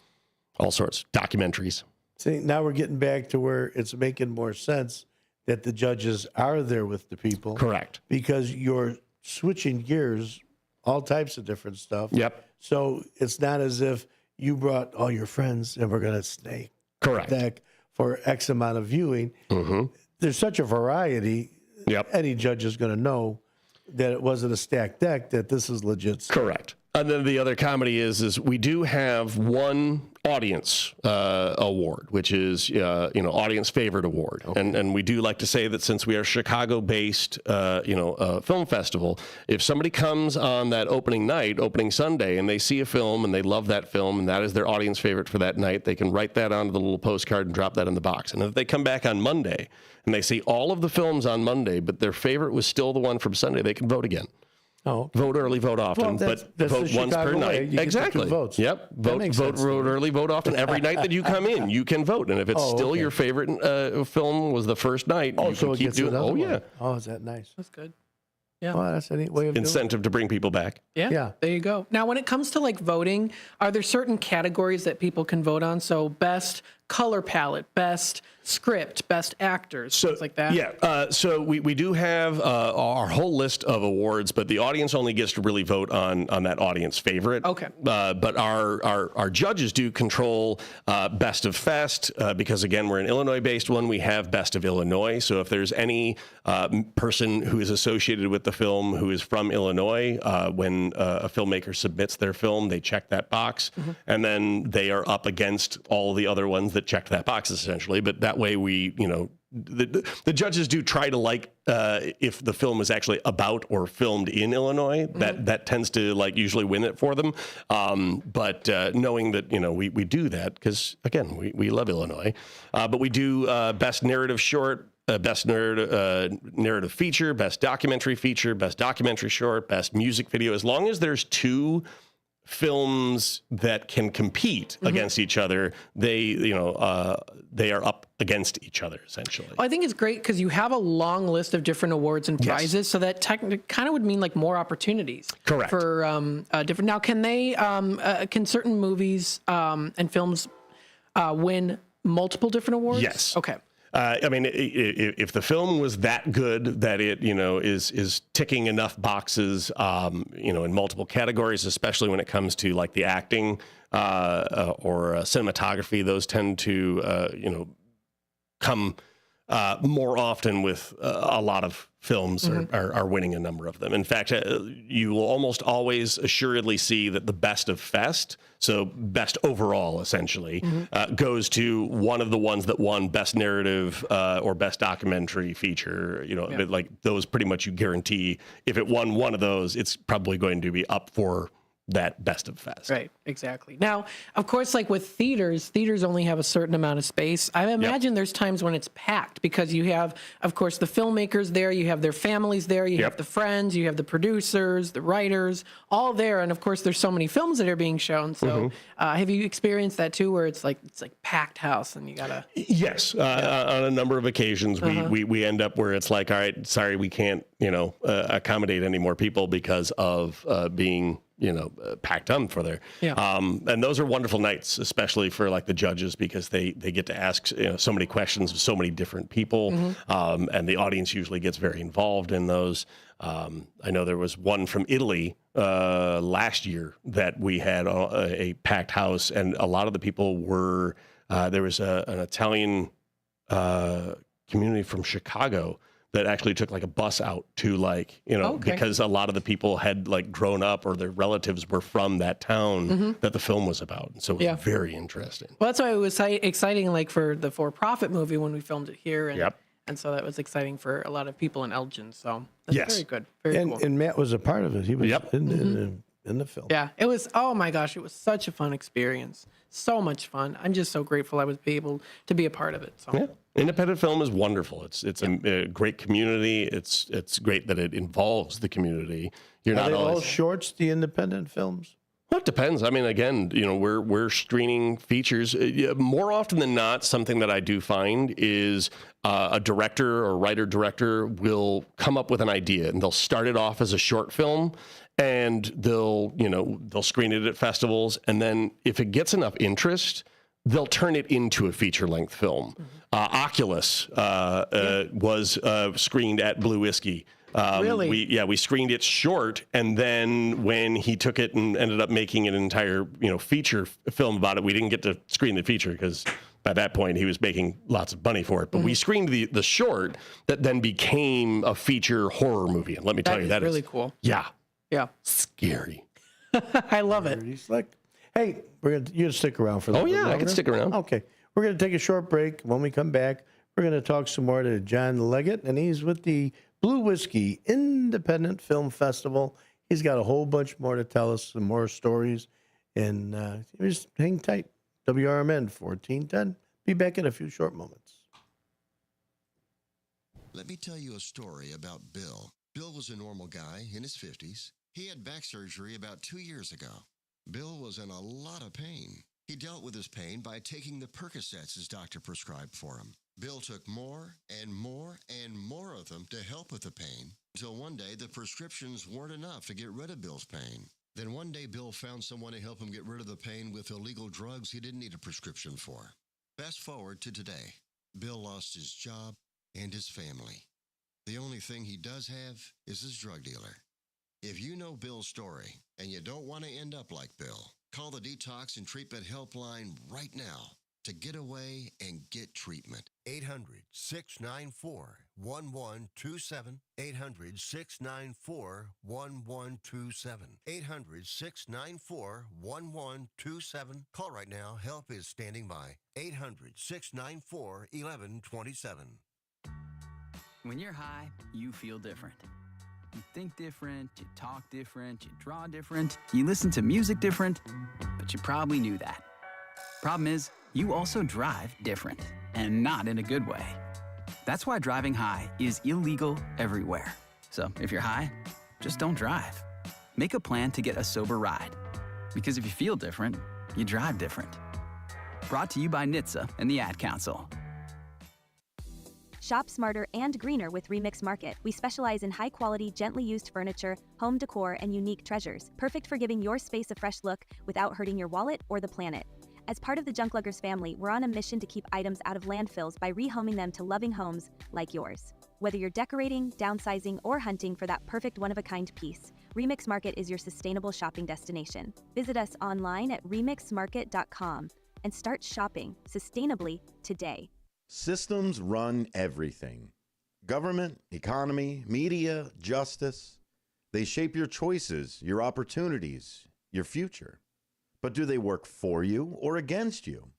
all sorts, documentaries. See, now we're getting back to where it's making more sense that the judges are there with the people. Correct. Because you're switching gears, all types of different stuff. Yep. So it's not as if you brought all your friends and we're going to stay. Correct. For X amount of viewing. Mm-hmm. There's such a variety. Yep. Any judge is going to know that it wasn't a stacked deck, that this is legit stuff. Correct. And then the other comedy is we do have one audience award, which is audience favorite award, and we do like to say that since we are Chicago-based film festival, if somebody comes on that opening night, opening Sunday, and they see a film and they love that film and that is their audience favorite for that night, they can write that onto the little postcard and drop that in the box. And if they come back on Monday and they see all of the films on Monday, but their favorite was still the one from Sunday, they can vote again. Oh, vote early, vote often, that's but vote the once per Chicago way. night. You Exactly. Get 2 votes. Yep. Vote early, vote often. Every night that you come in, you can vote, and if it's still your favorite film was the first night, you so can it keep gets doing. another Oh one. yeah. Oh, is that nice? That's good. Yeah. Well, that's a neat way of doing Incentive to bring people back. Yeah. There you go. Now, when it comes to like voting, are there certain categories that people can vote on? So best color palette, best script, best actors, things like that? Yeah. So we do have our whole list of awards, but the audience only gets to really vote on that audience favorite. Okay. But our judges do control Best of Fest because, again, we're an Illinois-based one. We have Best of Illinois. So if there's any person who is associated with the film who is from Illinois, when a filmmaker submits their film, they check that box, and then they are up against all the other ones that checked that box, essentially. But that way the judges do try to if the film is actually about or filmed in Illinois, that tends to usually win it for them. But knowing that, we do that because, again, we love Illinois. But we do Best Narrative Short, Best Narrative Feature, Best Documentary Feature, Best Documentary Short, Best Music Video. As long as there's 2 films that can compete against each other, they are up against each other, essentially. Well, I think it's great because you have a long list of different awards and prizes, so that kind of would mean more opportunities. Correct. For different. Now, can certain movies and films win multiple different awards? Yes. Okay. I mean, if the film was that good that it, is ticking enough boxes, in multiple categories, especially when it comes to the acting or cinematography, those tend to, come more often with a lot of films are winning a number of them. In fact, you will almost always assuredly see that the Best of Fest, so best overall, essentially, goes to one of the ones that won Best Narrative or Best Documentary Feature. Those pretty much you guarantee if it won one of those, it's probably going to be up for that Best of Fest. Right, exactly. Now, of course, with theaters only have a certain amount of space. I imagine there's times when it's packed because you have, of course, the filmmakers there, you have their families there, you have the friends, you have the producers, the writers, all there. And of course, there's so many films that are being shown. So have you experienced that too, where it's packed house and you gotta... Yes, on a number of occasions, we end up where it's all right, sorry, we can't, accommodate any more people because of being... packed on for there. And those are wonderful nights, especially for the judges, because they get to ask so many questions of so many different people. And the audience usually gets very involved in those. I know there was one from Italy last year that we had a packed house, and a lot of the people were, there was an Italian community from Chicago that actually took a bus out to because a lot of the people had grown up or their relatives were from that town that the film was about. And so it was very interesting. Well, that's why it was exciting for the For-Profit movie when we filmed it here. And, and so that was exciting for a lot of people in Elgin. So that's very good. Very cool. And Matt was a part of it. He was in the film. Yeah, it was, oh my gosh, it was such a fun experience. So much fun. I'm just so grateful I was able to be a part of it. So. Yeah. Independent film is wonderful. It's a great community. It's great that it involves the community. Are they all shorts, the independent films? Well, it depends. I mean, again, we're screening features more often than not. Something that I do find is a director or writer-director will come up with an idea and they'll start it off as a short film. And they'll screen it at festivals, and then if it gets enough interest, they'll turn it into a feature-length film. Oculus was screened at Blue Whiskey. Really? We screened it short, and then when he took it and ended up making an entire feature film about it, we didn't get to screen the feature because By that point, he was making lots of money for it. But we screened the short that then became a feature horror movie. And let me tell you, that is really cool. Yeah. Yeah. Scary. I love it. Pretty slick. Hey, you're gonna stick around for that. Oh, yeah, I can Governor? stick around. Okay. We're gonna take a short break. When we come back, we're gonna talk some more to John Leggett, and he's with the Blue Whiskey Independent Film Festival. He's got a whole bunch more to tell us, some more stories, and just hang tight. WRMN 1410. Be back in a few short moments. Let me tell you a story about Bill. Bill was a normal guy in his 50s. He had back surgery about 2 years ago. Bill was in a lot of pain. He dealt with his pain by taking the Percocets his doctor prescribed for him. Bill took more and more and more of them to help with the pain, until one day the prescriptions weren't enough to get rid of Bill's pain. Then one day Bill found someone to help him get rid of the pain with illegal drugs he didn't need a prescription for. Fast forward to today. Bill lost his job and his family. The only thing he does have is his drug dealer. If you know Bill's story and you don't want to end up like Bill, call the Detox and Treatment Helpline right now to get away and get treatment. 800-694-1127. 800-694-1127. 800-694-1127. Call right now. Help is standing by. 800-694-1127. When you're high, you feel different. You think different, you talk different, you draw different, you listen to music different, but you probably knew that. Problem is, you also drive different, and not in a good way. That's why driving high is illegal everywhere. So if you're high, just don't drive. Make a plan to get a sober ride. Because if you feel different, you drive different. Brought to you by NHTSA and the Ad Council. Shop smarter and greener with Remix Market. We specialize in high-quality, gently used furniture, home decor, and unique treasures. Perfect for giving your space a fresh look without hurting your wallet or the planet. As part of the Junkluggers family, we're on a mission to keep items out of landfills by rehoming them to loving homes like yours. Whether you're decorating, downsizing, or hunting for that perfect one-of-a-kind piece, Remix Market is your sustainable shopping destination. Visit us online at remixmarket.com and start shopping sustainably today. Systems run everything. Government, economy, media, justice. They shape your choices, your opportunities, your future. But do they work for you or against you?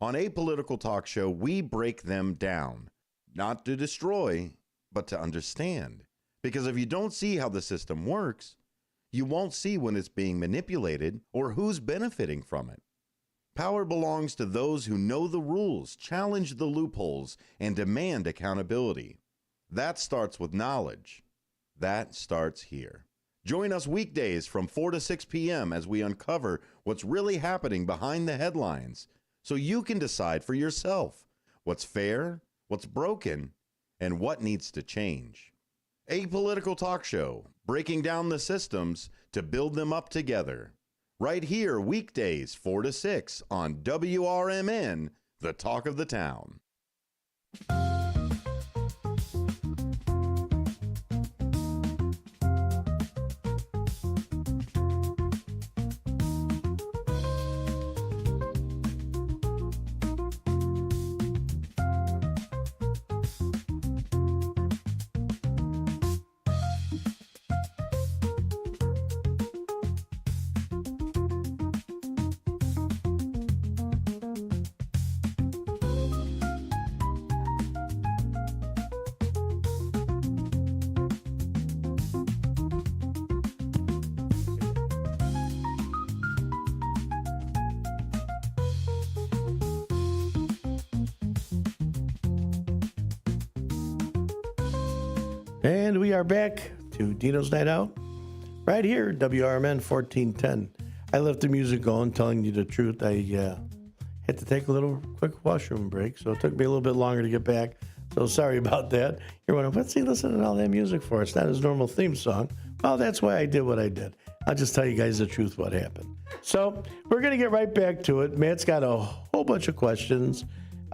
On Apolitical Talk Show, we break them down. Not to destroy, but to understand. Because if you don't see how the system works, you won't see when it's being manipulated or who's benefiting from it. Power belongs to those who know the rules, challenge the loopholes, and demand accountability. That starts with knowledge. That starts here. Join us weekdays from 4 to 6 p.m. as we uncover what's really happening behind the headlines so you can decide for yourself what's fair, what's broken, and what needs to change. Apolitical Talk Show, breaking down the systems to build them up together. Right here, weekdays, 4 to 6 on WRMN, the talk of the town. And we are back to Dino's Night Out, right here, WRMN 1410. I left the music going, telling you the truth. I had to take a little quick washroom break, so it took me a little bit longer to get back. So sorry about that. You're wondering, what's he listening to all that music for? It's not his normal theme song. Well, that's why I did what I did. I'll just tell you guys the truth what happened. So we're going to get right back to it. Matt's got a whole bunch of questions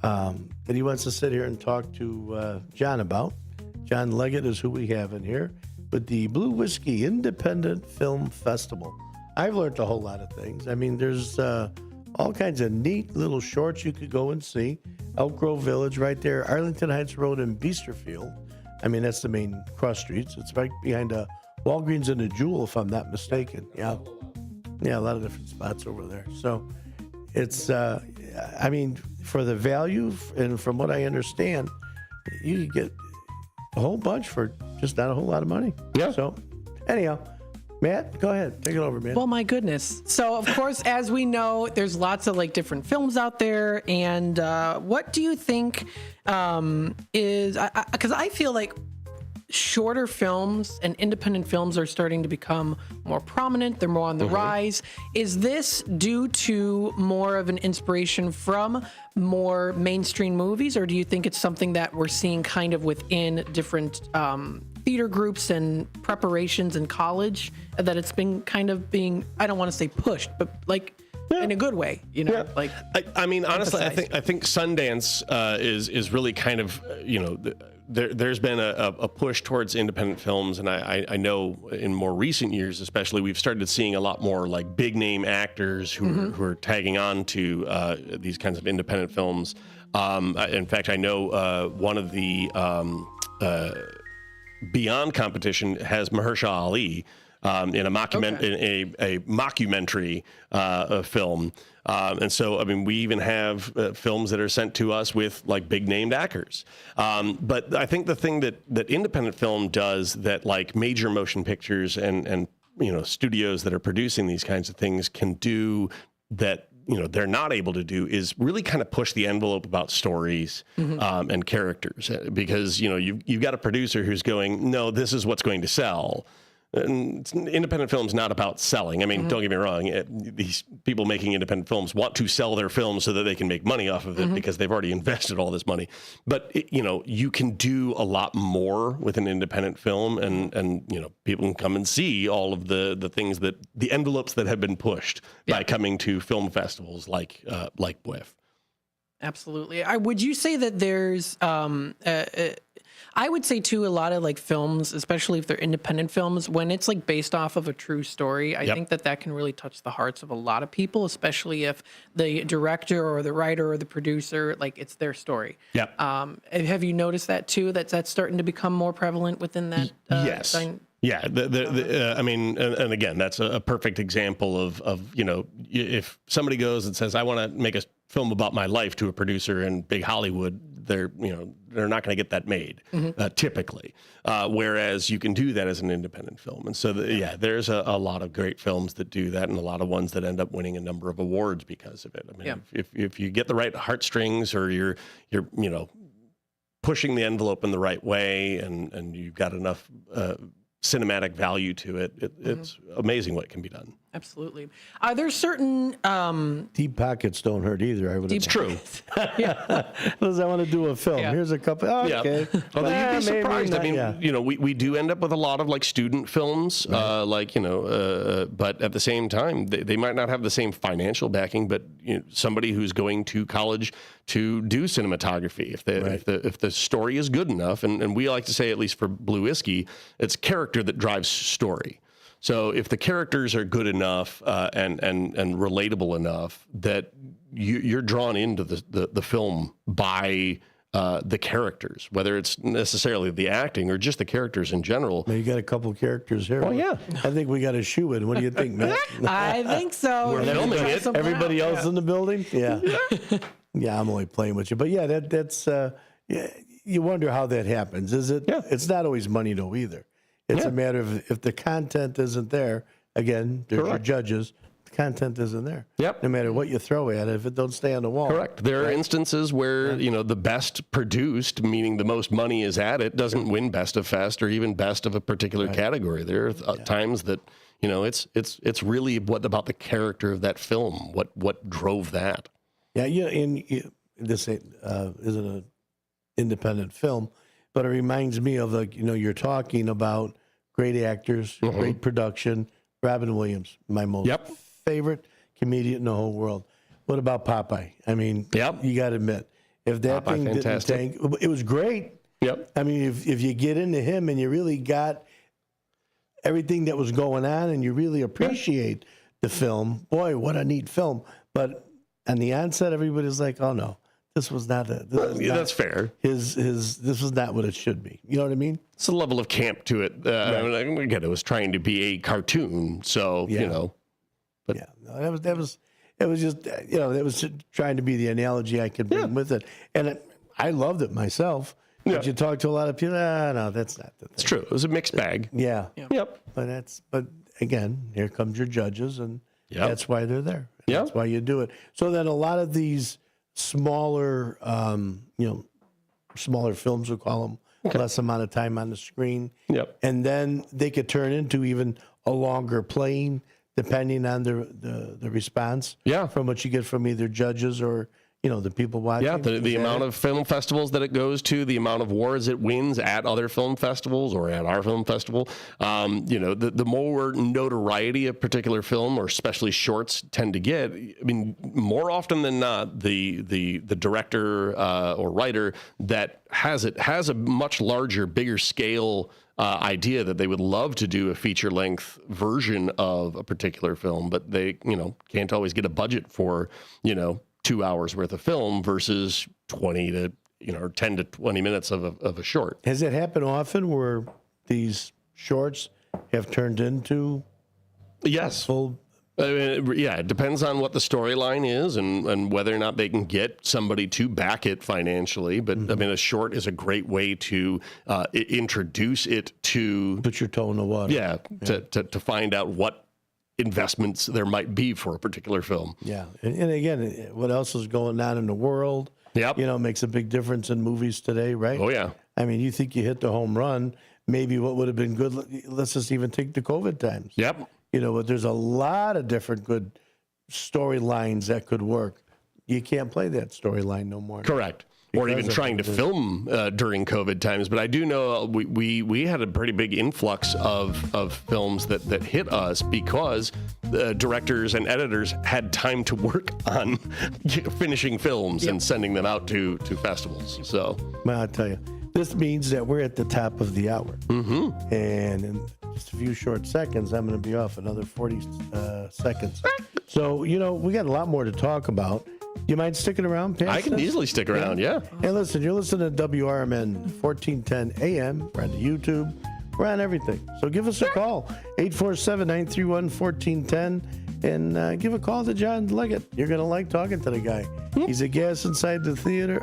that he wants to sit here and talk to John about. John Leggett is who we have in here with the Blue Whiskey Independent Film Festival. I've learned a whole lot of things. I mean, there's a all kinds of neat little shorts you could go and see. Elk Grove Village right there, Arlington Heights Road in Beesterfield. I mean, that's the main cross streets. It's right behind Walgreens and the Jewel, if I'm not mistaken. Yeah, a lot of different spots over there. So it's, I mean, for the value and from what I understand, you could get a whole bunch for just not a whole lot of money. Yeah. So anyhow, Matt, go ahead. Take it over, man. Well, my goodness. So, of course, as we know, there's lots of like different films out there. And what do you think is, because I feel like shorter films and independent films are starting to become more prominent. They're more on the rise. Is this due to more of an inspiration from more mainstream movies, or do you think it's something that we're seeing kind of within different theater groups and preparations in college, that it's been kind of being, I don't want to say pushed, but like in a good way, you know? Yeah. Like, I mean, honestly, I think Sundance is really kind of, you know, there's been a push towards independent films, and I know in more recent years, especially, we've started seeing a lot more like big name actors who are tagging on to these kinds of independent films. In fact, I know one of the Beyond competition has Mahershala Ali in a mockumentary film. And so, I mean, we even have films that are sent to us with like big named actors. But I think the thing that independent film does that like major motion pictures and you know, studios that are producing these kinds of things can do that, you know, they're not able to do is really kind of push the envelope about stories and characters, because, you know, you've got a producer who's going, no, this is what's going to sell. And independent film's not about selling. I mean, don't get me wrong. These people making independent films want to sell their films so that they can make money off of it because they've already invested all this money. But, you know, you can do a lot more with an independent film, and you know, people can come and see all of the things that the envelopes that have been pushed by coming to film festivals like BWIF. Absolutely. Would you say that there's, I would say too, a lot of like films, especially if they're independent films, when it's like based off of a true story, I think that can really touch the hearts of a lot of people, especially if the director or the writer or the producer, like it's their story. Yep. Have you noticed that too? That's starting to become more prevalent within that? Yes. Yeah, I mean, and again, that's a perfect example of, you know, if somebody goes and says, I want to make a film about my life to a producer in big Hollywood, they're not going to get that made typically. Whereas you can do that as an independent film. And so, there's a lot of great films that do that, and a lot of ones that end up winning a number of awards because of it. I mean, if you get the right heartstrings, or you're you know, pushing the envelope in the right way, and you've got enough cinematic value to it, it's amazing what can be done. Absolutely. Are there certain deep pockets don't hurt either? I would. It's true. Does I want to do a film? Here's a couple. Okay. Although you'd be surprised. I mean, you know, we do end up with a lot of like student films, like, you know, but at the same time, they might not have the same financial backing, but you know, somebody who's going to college to do cinematography, if the story is good enough, and we like to say, at least for Blue Whiskey, it's character that drives story. So if the characters are good enough and relatable enough that you're drawn into the film by the characters, whether it's necessarily the acting or just the characters in general. You got a couple characers here. Oh, yeah. I think we got a shoe in. What do you think, Matt? I think so. We're filming it. Everybody else in the building? Yeah. Yeah, I'm only playing with you. But yeah, that's you wonder how that happens. Is it? Yeah. It's not always money though either. It's a matter of if the content isn't there. Again, there's your judges. The content isn't there. Yep. No matter what you throw at it, if it don't stay on the wall. Correct. There are instances where you know, the best produced, meaning the most money is at it, doesn't win best of fest or even best of a particular category. There are times that, you know, it's really what about the character of that film? What drove that? Yeah. This isn't an independent film. But it reminds me of, like, you know, you're talking about great actors, great production. Robin Williams, my most favorite comedian in the whole world. What about Popeye? I mean, you got to admit, if that thing didn't tank, it was great. Yep. I mean, if you get into him and you really got everything that was going on and you really appreciate the film, boy, what a neat film. But on the onset, everybody's like, "Oh no, this was not a." That's fair. This was not what it should be. You know what I mean? It's a level of camp to it. Again, it was trying to be a cartoon, so you know. But no, that was just that was trying to be the analogy I could bring with it, and I loved it myself. But you talk to a lot of people, no, that's not the thing. It's true. It was a mixed bag. Yeah. Yep. But again, here comes your judges, and that's why they're there. That's why you do it. So then a lot of these smaller, smaller films, we'll call them, less amount of time on the screen. Yep. And then they could turn into even a longer playing, depending on the response. Yeah. From what you get from either judges or the people watching. Yeah, the amount of film festivals that it goes to, the amount of awards it wins at other film festivals or at our film festival. The more notoriety a particular film or especially shorts tend to get, I mean, more often than not, the director or writer that has a much larger, bigger scale idea that they would love to do a feature-length version of a particular film, but they, can't always get a budget for, 2 hours worth of film versus 20 to 10 to 20 minutes of a short. Has it happened often where these shorts have turned into full? It depends on what the storyline is and whether or not they can get somebody to back it financially. But I mean, a short is a great way to introduce it to put your toe in the water. Yeah. To find out what investments there might be for a particular film. Yeah. And again, what else is going on in the world? Yep. Makes a big difference in movies today, right? Oh, yeah. I mean, you think you hit the home run, maybe what would have been good, let's just even take the COVID times. Yep. But there's a lot of different good storylines that could work. You can't play that storyline no more. Correct. Or even trying to film during COVID times. But I do know we had a pretty big influx of films that hit us because the directors and editors had time to work on finishing films and sending them out to festivals. So, well, I'll tell you, this means that we're at the top of the hour. Mm-hmm. And in just a few short seconds, I'm going to be off another 40 seconds. So, we got a lot more to talk about. You mind sticking around, Pat? I can easily stick around, yeah. Hey, listen, you're listening to WRMN 1410 AM. We're on the YouTube. We're on everything. So give us a call, 847-931-1410, and give a call to John Leggett. You're going to like talking to the guy. He's a guest inside the theater,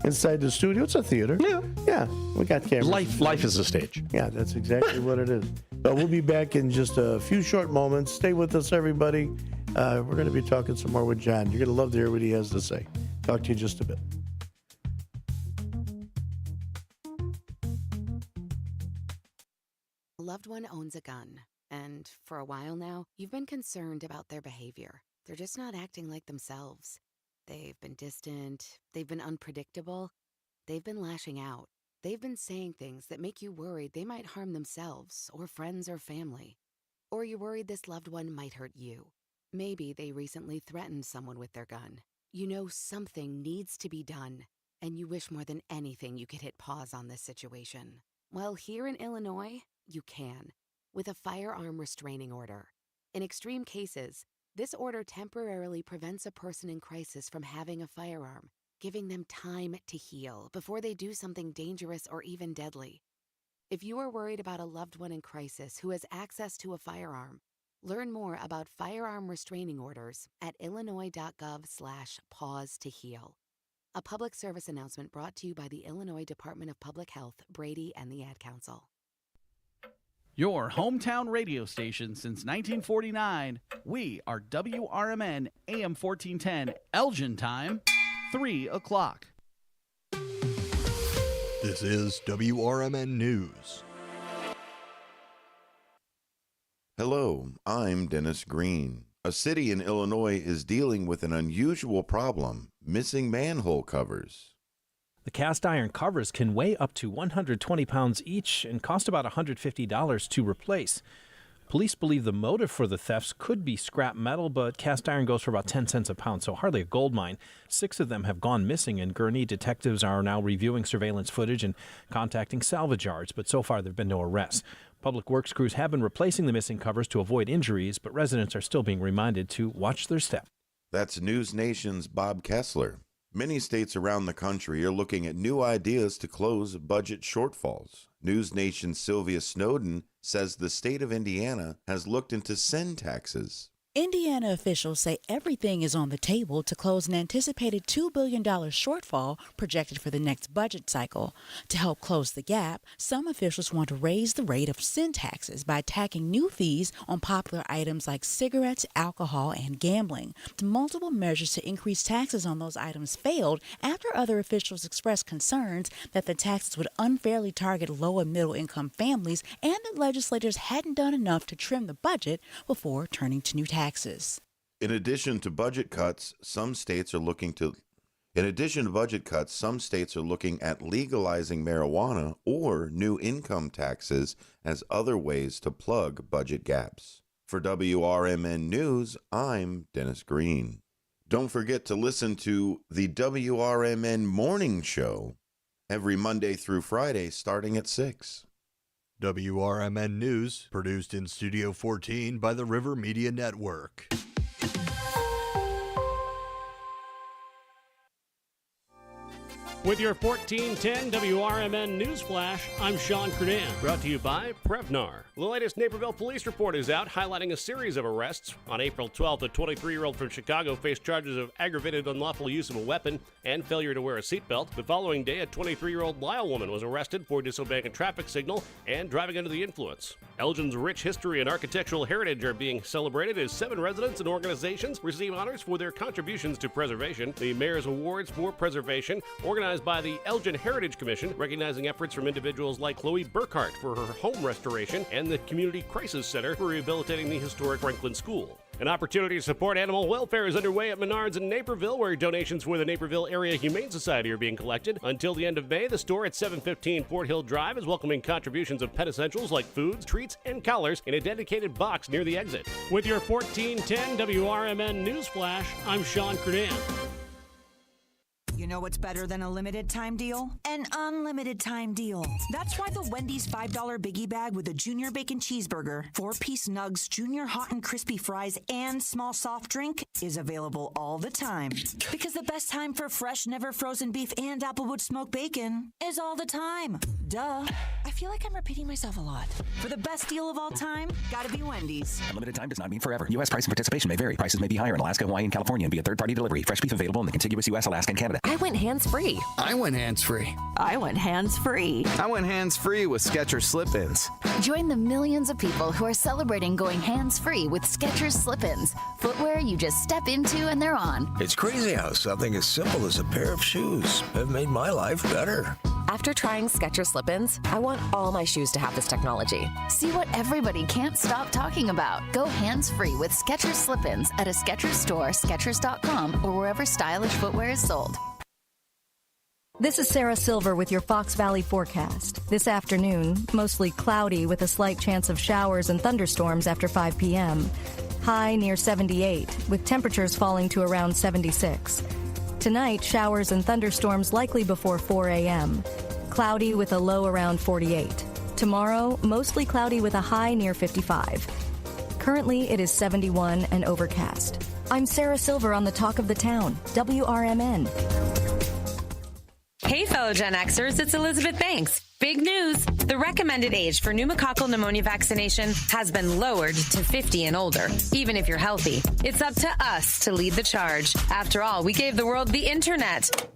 inside the studio. It's a theater. Yeah. We got cameras. Life is a stage. Yeah, that's exactly what it is. But we'll be back in just a few short moments. Stay with us, everybody. We're going to be talking some more with John. You're going to love to hear what he has to say. Talk to you in just a bit. A loved one owns a gun, and for a while now, you've been concerned about their behavior. They're just not acting like themselves. They've been distant, they've been unpredictable, they've been lashing out. They've been saying things that make you worried they might harm themselves or friends or family. Or you're worried this loved one might hurt you. Maybe they recently threatened someone with their gun. You know something needs to be done, and you wish more than anything you could hit pause on this situation. Well, here in Illinois, you can, with a firearm restraining order. In extreme cases, this order temporarily prevents a person in crisis from having a firearm, giving them time to heal before they do something dangerous or even deadly. If you are worried about a loved one in crisis who has access to a firearm, learn more about firearm restraining orders at illinois.gov/pause to heal. A public service announcement brought to you by the Illinois Department of Public Health, Brady, and the Ad Council. Your hometown radio station since 1949. We are WRMN AM 1410, Elgin time, 3 o'clock. This is WRMN News. Hello, I'm Dennis Green. A city in Illinois is dealing with an unusual problem, missing manhole covers. The cast iron covers can weigh up to 120 pounds each and cost about $150 to replace. Police believe the motive for the thefts could be scrap metal, but cast iron goes for about 10 cents a pound, so hardly a gold mine. 6 of them have gone missing in Gurnee. Detectives are now reviewing surveillance footage and contacting salvage yards, but so far there have been no arrests. Public Works crews have been replacing the missing covers to avoid injuries, but residents are still being reminded to watch their step. That's News Nation's Bob Kessler. Many states around the country are looking at new ideas to close budget shortfalls. News Nation's Sylvia Snowden says the state of Indiana has looked into sin taxes. Indiana officials say everything is on the table to close an anticipated $2 billion shortfall projected for the next budget cycle. To help close the gap, some officials want to raise the rate of sin taxes by tacking new fees on popular items like cigarettes, alcohol, and gambling. Multiple measures to increase taxes on those items failed after other officials expressed concerns that the taxes would unfairly target low and middle income families and that legislators hadn't done enough to trim the budget before turning to new taxes. In addition to budget cuts, some states are looking at legalizing marijuana or new income taxes as other ways to plug budget gaps. For WRMN News, I'm Dennis Green. Don't forget to listen to the WRMN Morning Show every Monday through Friday starting at 6. WRMN News, produced in Studio 14 by the River Media Network. With your 1410 WRMN News Flash, I'm Sean Credan. Brought to you by Prevnar. The latest Naperville police report is out, highlighting a series of arrests. On April 12th, a 23-year-old from Chicago faced charges of aggravated unlawful use of a weapon and failure to wear a seatbelt. The following day, a 23-year-old Lyle woman was arrested for disobeying a traffic signal and driving under the influence. Elgin's rich history and architectural heritage are being celebrated as 7 residents and organizations receive honors for their contributions to preservation. The Mayor's Awards for Preservation, organized by the Elgin Heritage Commission, recognizing efforts from individuals like Chloe Burkhart for her home restoration and the Community Crisis Center for rehabilitating the historic Franklin School. An opportunity to support animal welfare is underway at Menards in Naperville, where donations for the Naperville Area Humane Society are being collected. Until the end of May, the store at 715 Fort Hill Drive is welcoming contributions of pet essentials like foods, treats, and collars in a dedicated box near the exit. With your 1410 WRMN News Flash, I'm Sean Credan. You know what's better than a limited time deal? An unlimited time deal. That's why the Wendy's $5 biggie bag with a junior bacon cheeseburger, 4-piece nugs, junior hot and crispy fries, and small soft drink is available all the time. Because the best time for fresh, never frozen beef and Applewood smoked bacon is all the time. Duh. I feel like I'm repeating myself a lot. For the best deal of all time, gotta be Wendy's. Unlimited time does not mean forever. U.S. price and participation may vary. Prices may be higher in Alaska, Hawaii, and California and via third-party delivery. Fresh beef available in the contiguous U.S., Alaska, and Canada. I went hands-free. I went hands-free. I went hands-free. I went hands-free with Skechers Slip-ins. Join the millions of people who are celebrating going hands-free with Skechers Slip-ins. Footwear you just step into and they're on. It's crazy how something as simple as a pair of shoes have made my life better. After trying Skechers Slip-ins, I want all my shoes to have this technology. See what everybody can't stop talking about. Go hands-free with Skechers Slip-ins at a Skechers store, Skechers.com, or wherever stylish footwear is sold. This is Sarah Silver with your Fox Valley forecast. This afternoon, mostly cloudy with a slight chance of showers and thunderstorms after 5 p.m. High near 78, with temperatures falling to around 76. Tonight, showers and thunderstorms likely before 4 a.m. Cloudy with a low around 48. Tomorrow, mostly cloudy with a high near 55. Currently, it is 71 and overcast. I'm Sarah Silver on the Talk of the Town, WRMN. Hey, fellow Gen Xers, it's Elizabeth Banks. Big news. The recommended age for pneumococcal pneumonia vaccination has been lowered to 50 and older, even if you're healthy. It's up to us to lead the charge. After all, we gave the world the internet.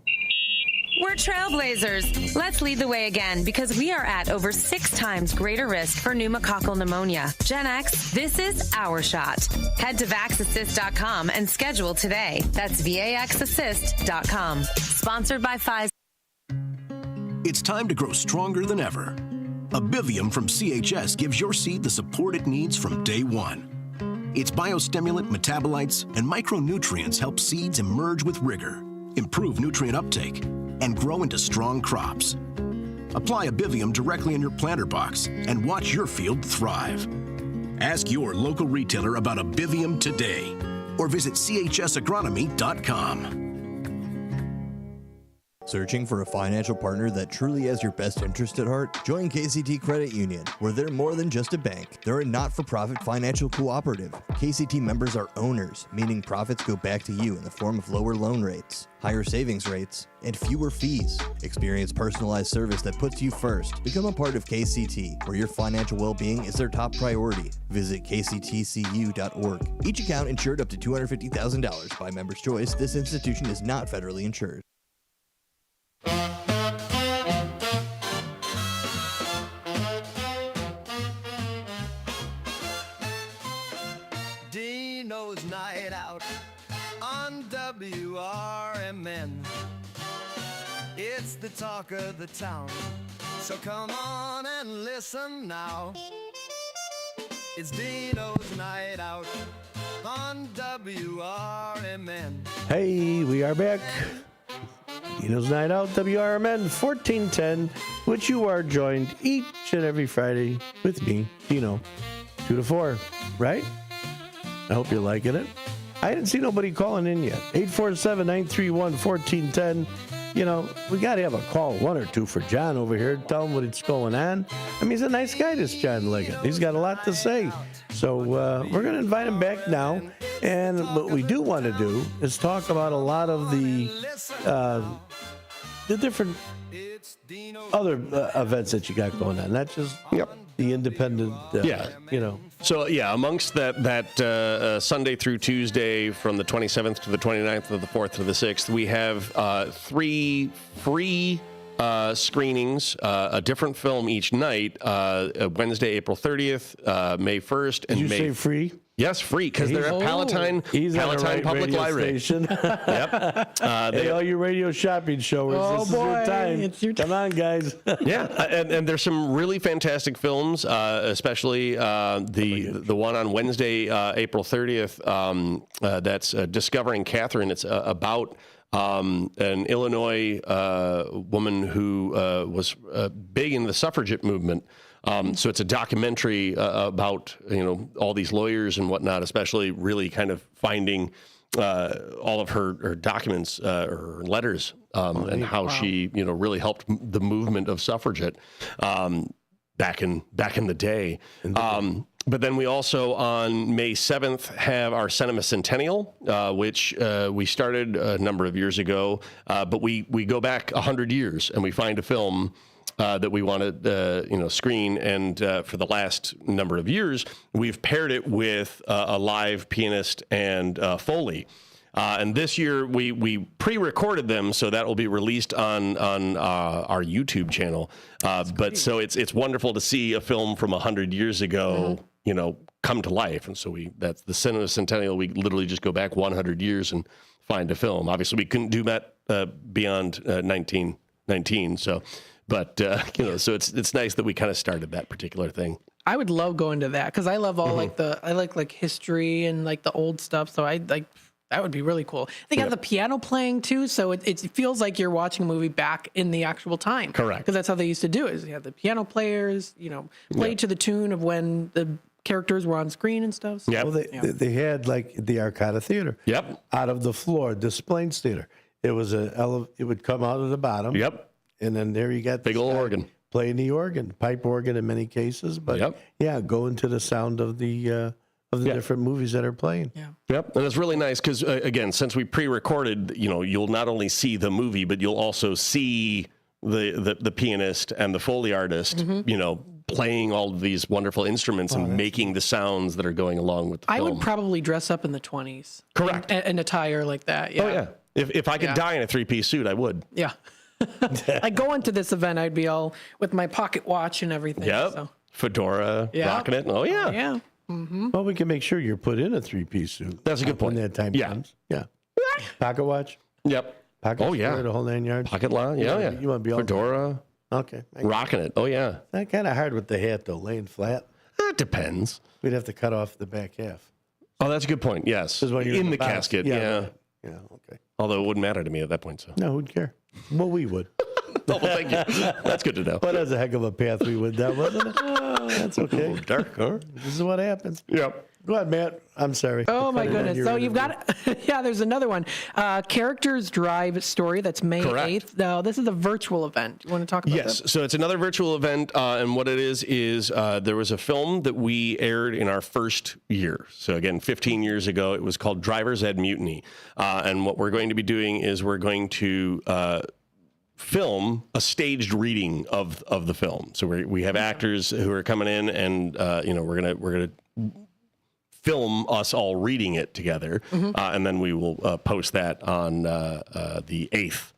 We're trailblazers. Let's lead the way again because we are at over 6 times greater risk for pneumococcal pneumonia. Gen X, this is our shot. Head to VaxAssist.com and schedule today. That's VaxAssist.com. Sponsored by Pfizer. It's time to grow stronger than ever. Abivium from CHS gives your seed the support it needs from day one. Its biostimulant, metabolites, and micronutrients help seeds emerge with rigor, improve nutrient uptake, and grow into strong crops. Apply Abivium directly in your planter box and watch your field thrive. Ask your local retailer about Abivium today or visit chsagronomy.com. Searching for a financial partner that truly has your best interest at heart? Join KCT Credit Union, where they're more than just a bank. They're a not-for-profit financial cooperative. KCT members are owners, meaning profits go back to you in the form of lower loan rates, higher savings rates, and fewer fees. Experience personalized service that puts you first. Become a part of KCT, where your financial well-being is their top priority. Visit kctcu.org. Each account insured up to $250,000 by Member's Choice. This institution is not federally insured. Dino's Night Out on WRMN. It's the talk of the town, so come on and listen now. It's Dino's Night Out on WRMN. Hey, we are back. Dino's Night Out, WRMN 1410, which you are joined each and every Friday with me, Dino, 2 to 4, right? I hope you're liking it. I didn't see nobody calling in yet. 847-931-1410. You know, we got to have a call, 1 or 2 for John over here. Tell him what's going on. I mean, he's a nice guy, this John Liggett. He's got a lot to say. So we're going to invite him back now. And what we do want to do is talk about a lot of the different other events that you got going on, not just the independent, you know. So, yeah, amongst that Sunday through Tuesday from the 27th to the 29th of the 4th to the 6th, we have 3 free screenings, a different film each night, Wednesday, April 30th, May 1st, and Did you say free? Yes, free, because they're at Palatine Public Library. Yep. Hey, all you radio shopping showers, this is your time. It's your time. Come on, guys. Yeah, and there's some really fantastic films, especially the one on Wednesday, April 30th, that's Discovering Catherine. It's about an Illinois woman who was big in the suffragette movement. So it's a documentary about, you know, all these lawyers and whatnot, especially really kind of finding all of her documents, her letters, and how she, you know, really helped the movement of suffragette back in the day. But then we also, on May 7th, have our Cinema Centennial, which we started a number of years ago. But we go back 100 years, and we find a film that we want to screen. And for the last number of years, we've paired it with a live pianist and Foley. And this year, we pre-recorded them, so that will be released on our YouTube channel. But so it's wonderful to see a film from 100 years ago, you know, come to life. And so that's the Cinema Centennial. We literally just go back 100 years and find a film. Obviously, we couldn't do that beyond 1919. So. But, you know, so it's nice that we kind of started that particular thing. I would love going to that because I love all I like history and like the old stuff. So that would be really cool. They got the piano playing too. So it feels like you're watching a movie back in the actual time. Correct. Because that's how they used to do it. Is you have the piano players, you know, play to the tune of when the characters were on screen and stuff. So, well, they had like the Arcata Theater. Yep. Out of the floor, Des Plaines Theater. It was it would come out of the bottom. Yep. And then there you got big old organ, playing the organ, pipe organ in many cases. But go into the sound of the different movies that are playing. Yeah. Yep. And it's really nice because again, since we pre-recorded, you know, you'll not only see the movie, but you'll also see the pianist and the Foley artist, you know, playing all of these wonderful instruments and making the sounds that are going along with the film. I would probably dress up in the 20s. Correct. And attire like that. Yeah. Oh yeah. If I could die in a 3-piece suit, I would. Yeah. Like going to this event, I'd be all with my pocket watch and everything. Yep. So. Fedora, rocking it. Oh, yeah. Yeah. Mm-hmm. Well, we can make sure you're put in a 3-piece suit. That's a good point. When that time comes. Yeah. Pocket watch. Yep. Pocket the whole 9 yards. Pocket law. Yeah. You want to be all Fedora. Okay. Rocking it. Oh, yeah. That kind of hard with the hat, though, laying flat. It depends. We'd have to cut off the back half. Oh, that's a good point. Yes. When you're in the box. casket. Yeah. Okay. Although it wouldn't matter to me at that point. So. No, who'd care? Well, we would. Oh, well, thank you. That's good to know. But that's a heck of a path we went down, wasn't it? That's okay. Dark, huh? This is what happens. Yep. Go ahead, Matt. I'm sorry. Oh, my goodness. So you've got, yeah, there's another one. Characters Drive Story. That's May Correct. 8th. Now, this is a virtual event. You want to talk about Yes, that? so it's another virtual event, and what it is there was a film that we aired in our first year. So again, 15 years ago, it was called Driver's Ed Mutiny. And what we're going to be doing is we're going to film a staged reading of the film. So we have actors who are coming in, and we're gonna film us all reading it together, and then we will post that on the 8th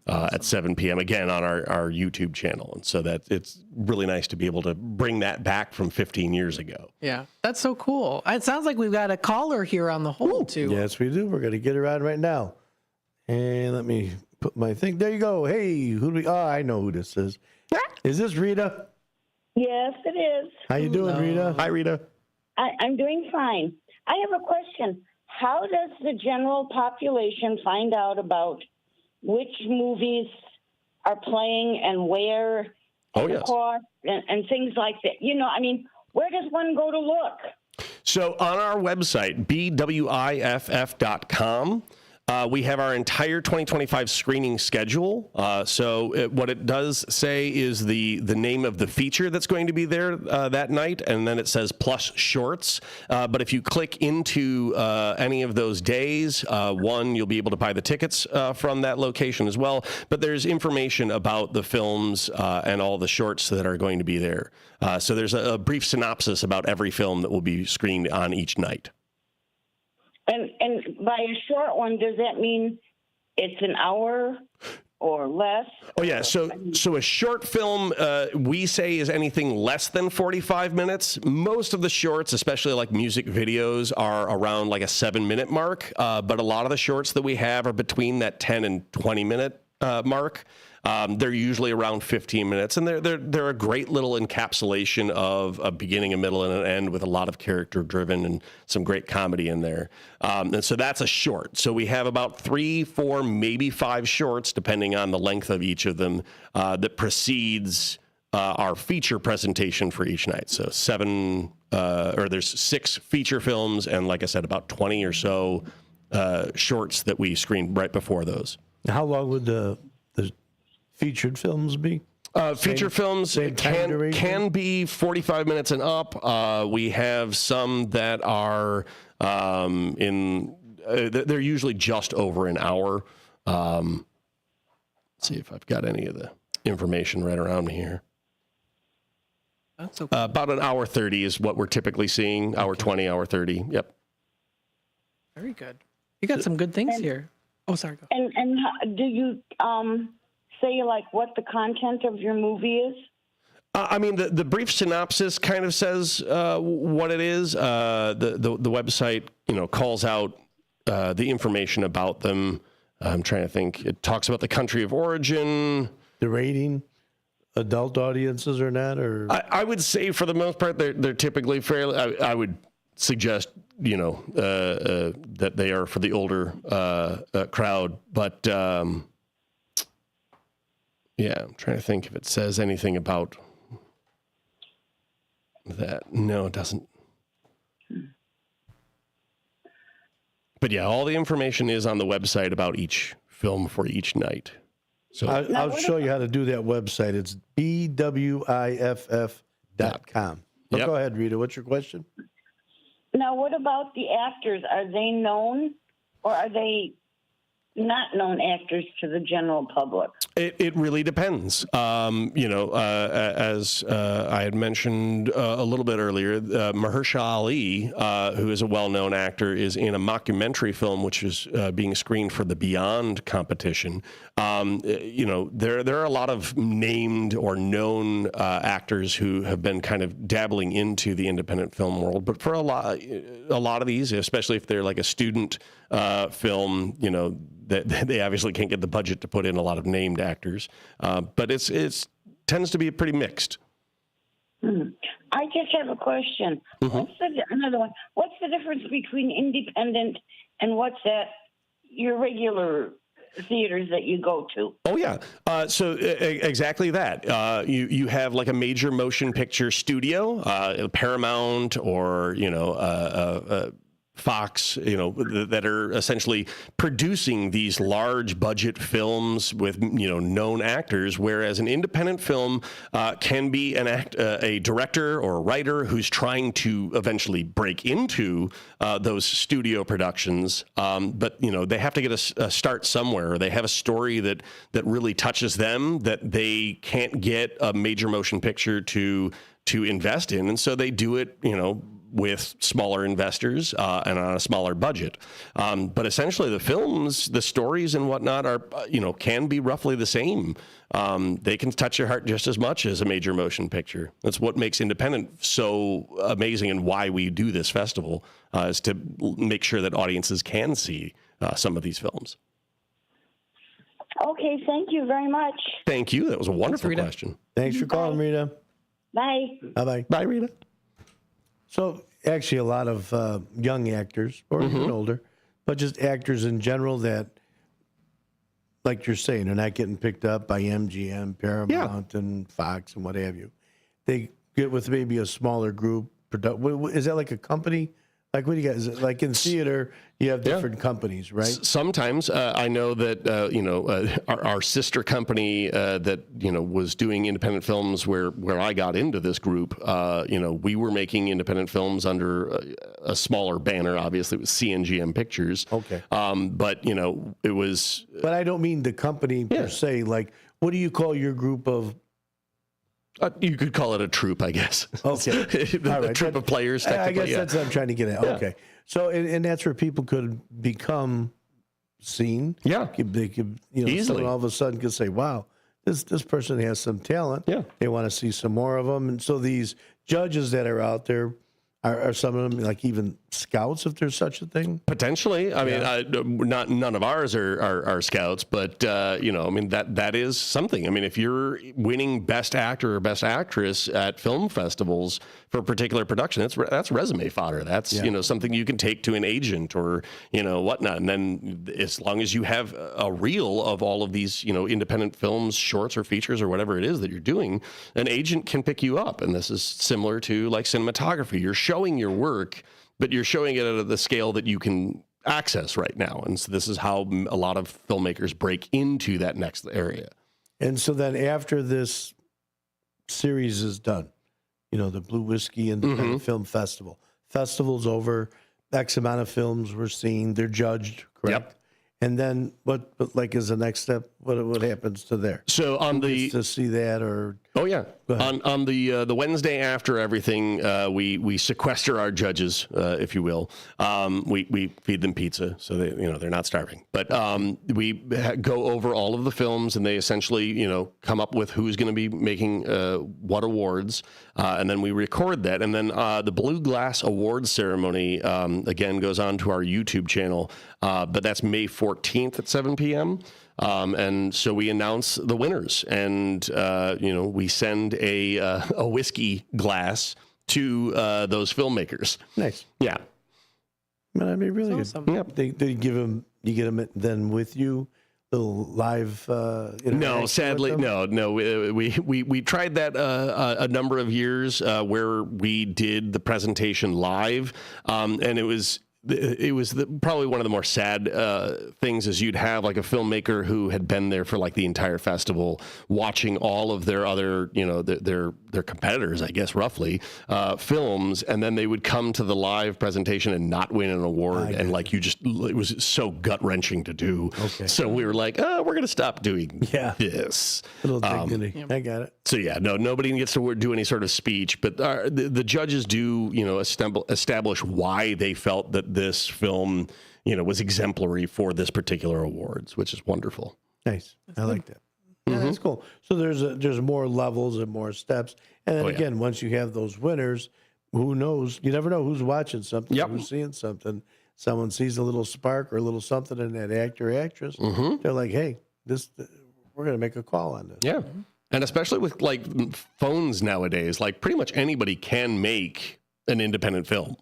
at 7 p.m. again on our YouTube channel. And so that it's really nice to be able to bring that back from 15 years ago. Yeah, that's so cool. It sounds like we've got a caller here on the hold, too. Yes, we do. We're going to get her on right now. And let me put my thing. There you go. Hey, who do we? Oh, I know who this is. Is this Rita? Yes, it is. How you doing, Rita? Hi, Rita. I'm doing fine. I have a question. How does the general population find out about which movies are playing and where, and the cost, and things like that? Where does one go to look? So on our website, bwiff.com, we have our entire 2025 screening schedule. What it does say is the name of the feature that's going to be there that night, and then it says plus shorts. But if you click into any of those days, you'll be able to buy the tickets from that location as well. But there's information about the films and all the shorts that are going to be there. So there's a brief synopsis about every film that will be screened on each night. And by a short one, does that mean it's an hour or less? Oh, yeah. So a short film, we say, is anything less than 45 minutes. Most of the shorts, especially like music videos, are around like a 7-minute mark. But a lot of the shorts that we have are between that 10 and 20-minute mark. They're usually around 15 minutes, and they're a great little encapsulation of a beginning, a middle, and an end with a lot of character-driven and some great comedy in there. And so that's a short. So we have about 3, 4, maybe 5 shorts, depending on the length of each of them, that precedes our feature presentation for each night. So there's 6 feature films, and like I said, about 20 or so shorts that we screen right before those. How long would the featured films be? Feature films can be 45 minutes and up. We have some that are they're usually just over an hour. Let's see if I've got any of the information right around me here. That's okay. About an hour 30 is what we're typically seeing. Hour 20, hour 30. Yep. Very good. You got some good things here. Oh, sorry. Go. And how, do you say like what the content of your movie is? The brief synopsis kind of says what it is. The website, calls out the information about them. I'm trying to think. It talks about the country of origin, the rating, adult audiences or not, or I would say for the most part they're typically fairly. I would suggest that they are for the older crowd, but yeah, I'm trying to think if it says anything about that. No, it doesn't. But yeah, all the information is on the website about each film for each night. So I'll show you how to do that website. It's bwiff.com. Yep. Go ahead, Rita. What's your question? Now, what about the actors? Are they known, or are they not known actors to the general public? It really depends. As I had mentioned a little bit earlier, Mahershala Ali, who is a well-known actor, is in a mockumentary film which is being screened for the Beyond competition. There are a lot of named or known actors who have been kind of dabbling into the independent film world. But for a lot of these, especially if they're like a student film, that they obviously can't get the budget to put in a lot of named actors, but it's tends to be pretty mixed. I just have a question. Another one. What's the difference between independent and what's that your regular theaters that you go to? Oh, yeah. Exactly that. You have like a major motion picture studio, Paramount or, Fox, that are essentially producing these large budget films with, known actors, whereas an independent film can be a director or a writer who's trying to eventually break into those studio productions. But, they have to get a start somewhere. They have a story that really touches them that they can't get a major motion picture to invest in. And so they do it, with smaller investors and on a smaller budget. But essentially the films, the stories and whatnot are, can be roughly the same. They can touch your heart just as much as a major motion picture. That's what makes independent so amazing and why we do this festival, is to make sure that audiences can see some of these films. Okay, thank you very much. Thank you. That was a wonderful question. Thanks for calling, Rita. Bye. Bye-bye. Bye, Rita. So actually a lot of young actors, or even older, but just actors in general that, like you're saying, are not getting picked up by MGM, Paramount, and Fox, and what have you. They get with maybe a smaller group. Is that like a company? Like, what do you got? Is it like in theater, you have different companies, right? Sometimes I know that, our sister company that, was doing independent films where I got into this group, we were making independent films under a smaller banner. Obviously, it was CNGM Pictures. Okay. But, it was... But I don't mean the company per se. Like, what do you call your group of... you could call it a troupe, I guess. Okay. A troupe of players, I technically. guess that's what I'm trying to get at. Yeah. Okay. So, and that's where people could become seen. Yeah. They could, Easily. someone all of a sudden could say, wow, this person has some talent. Yeah. They want to see some more of them. And so these judges that are out there, are some of them like even scouts, if there's such a thing? Potentially. I mean, none of ours are scouts, but that is something. I mean, if you're winning Best Actor or Best Actress at film festivals for a particular production, that's resume fodder. That's something you can take to an agent or whatnot. And then as long as you have a reel of all of these independent films, shorts or features or whatever it is that you're doing, an agent can pick you up. And this is similar to like cinematography. You're showing your work, but you're showing it at the scale that you can access right now. And so this is how a lot of filmmakers break into that next area. And so then after this series is done, the Blue Whiskey Independent Film Festival. Festival's over, X amount of films we're seeing, they're judged, correct? Yep. And then what like is the next step? What happens to there? So on Who gets to see that or... Oh, yeah. On the Wednesday after everything, we sequester our judges, if you will. We feed them pizza, so they're not starving. But we go over all of the films, and they essentially come up with who's going to be making what awards, and then we record that. And then the Blue Glass Awards ceremony again goes on to our YouTube channel, but that's May 14th at 7 p.m. And so we announce the winners, and we send a whiskey glass to those filmmakers. Nice. Yeah. But I mean, really good. Awesome. Yep. They give them. You get them then with you. Little live. No, sadly, no. We tried that a number of years where we did the presentation live, and it was probably one of the more sad things is you'd have like a filmmaker who had been there for like the entire festival watching all of their other, their competitors, I guess, roughly, films. And then they would come to the live presentation and not win an award. And like it was so gut wrenching to do. Okay. So we were like, we're going to stop doing this. A little dignity. I got it. So yeah, nobody gets to do any sort of speech, but the judges do, establish why they felt that this film, was exemplary for this particular awards, which is wonderful. Nice. I like that. Yeah, that's cool. So there's more levels and more steps. And then again, once you have those winners, who knows? You never know who's watching something, who's seeing something. Someone sees a little spark or a little something in that actor or actress. They're like, hey, we're going to make a call on this. Yeah. And especially with like phones nowadays, like pretty much anybody can make an independent film.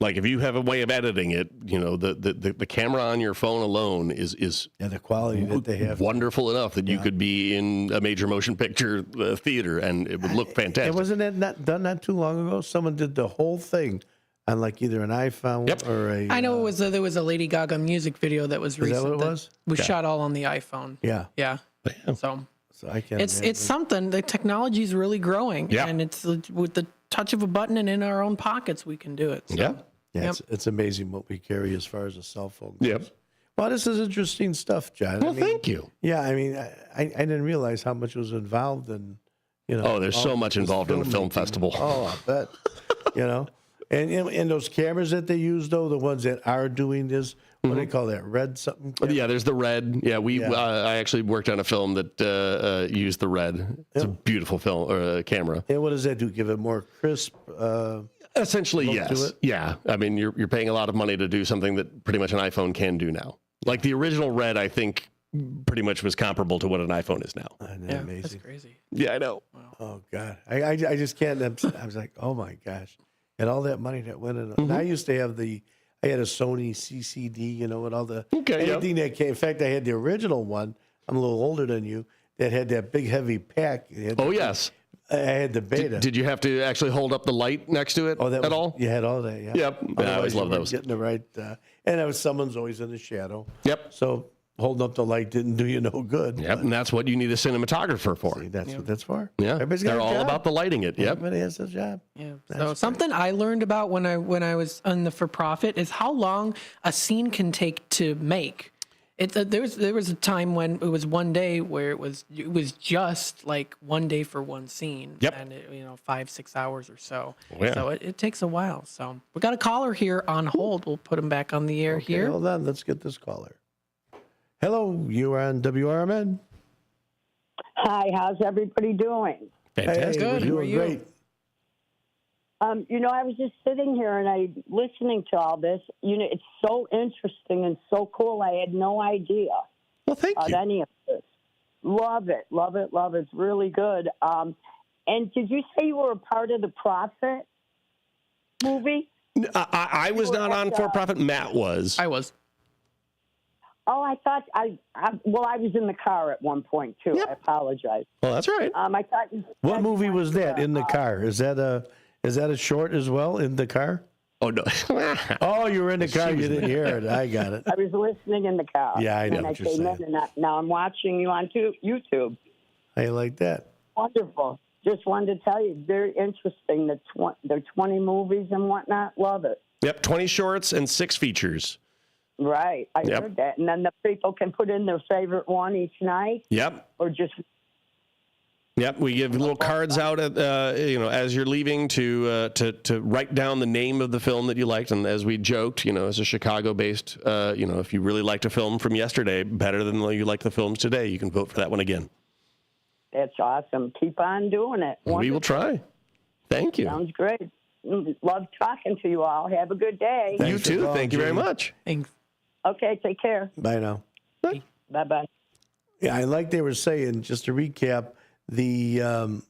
Like if you have a way of editing it, the camera on your phone alone is the quality that they have wonderful enough that you could be in a major motion picture theater and it would look fantastic. And wasn't that done not too long ago? Someone did the whole thing on like either an iPhone or a. I know there was a Lady Gaga music video that was recent. Is that what it was? Was shot all on the iPhone. Yeah. Yeah. So I can't. It's something. The technology is really growing, and it's with the touch of a button and in our own pockets we can do it. So. Yeah, it's amazing what we carry as far as a cell phone goes. Yep. Well, this is interesting stuff, John. Well, thank you. Yeah, I mean, I didn't realize how much was involved in, there's so much involved in a film festival. Oh, I bet. And those cameras that they use, though, the ones that are doing this, what do they call that? Red something? Camera? Yeah, there's the red. Yeah, I actually worked on a film that used the red. It's a beautiful film camera. And what does that do? Give it more crisp? Essentially, yes. Yeah. I mean, you're paying a lot of money to do something that pretty much an iPhone can do now. Like the original red, I think, pretty much was comparable to what an iPhone is now. Amazing. That's crazy. Yeah, I know. Wow. Oh, God. I just can't. I was like, oh, my gosh. And all that money that went in. And I used to have I had a Sony CCD, with all the anything that came. In fact, I had the original one. I'm a little older than you. That had that big, heavy pack. Yes. I had the beta. Did you have to actually hold up the light next to it at all? You had all that, yeah. Yep. I always love those. Getting the right, and someone's always in the shadow. Yep. So holding up the light didn't do you no good. Yep, and that's what you need a cinematographer for. See, that's what that's for. Yeah, they're all about the lighting it. Yep. Everybody has a job. Yeah. So something I learned about when I was on the for-profit is how long a scene can take to make. There was a time when it was one day where it was just like one day for one scene. Yep. And 5-6 hours or so. Yeah. So it takes a while. So we got a caller here on hold. We'll put him back on the air here. Hold on. Let's get this caller. Hello, you are on WRMN. Hi, how's everybody doing? Fantastic. Hey, we're doing great. I was just sitting here and listening to all this. It's so interesting and so cool. I had no idea about any of this. Love it, love it, love it. It's really good. And did you say you were a part of the Prophet movie? I was not on For Profit. Matt was. I was. Oh, I thought I was in the car at one point too. Yep. I apologize. Well, that's right. I thought. What movie was that? In the car? Is that a short as well? In the car? Oh no! Oh, you were in the car. You didn't hear it. I got it. I was listening in the car. Yeah, I know and what I you're came saying. in and now I'm watching you on YouTube. How you like that? Wonderful. Just wanted to tell you, very interesting. There are 20 movies and whatnot. Love it. Yep, 20 shorts and 6 features. Right, I heard that. And then the people can put in their favorite one each night. Yep. Or just. Yep, we give little cards out at as you're leaving to write down the name of the film that you liked, and as we joked, as a Chicago-based, if you really liked a film from yesterday better than you like the films today, you can vote for that one again. That's awesome. Keep on doing it. Wonderful. We will try. Thank you. Sounds great. Love talking to you all. Have a good day. You too. Thank you very much. Thanks. Okay, take care. Bye now. Bye-bye. Yeah, and like they were saying, just to recap, the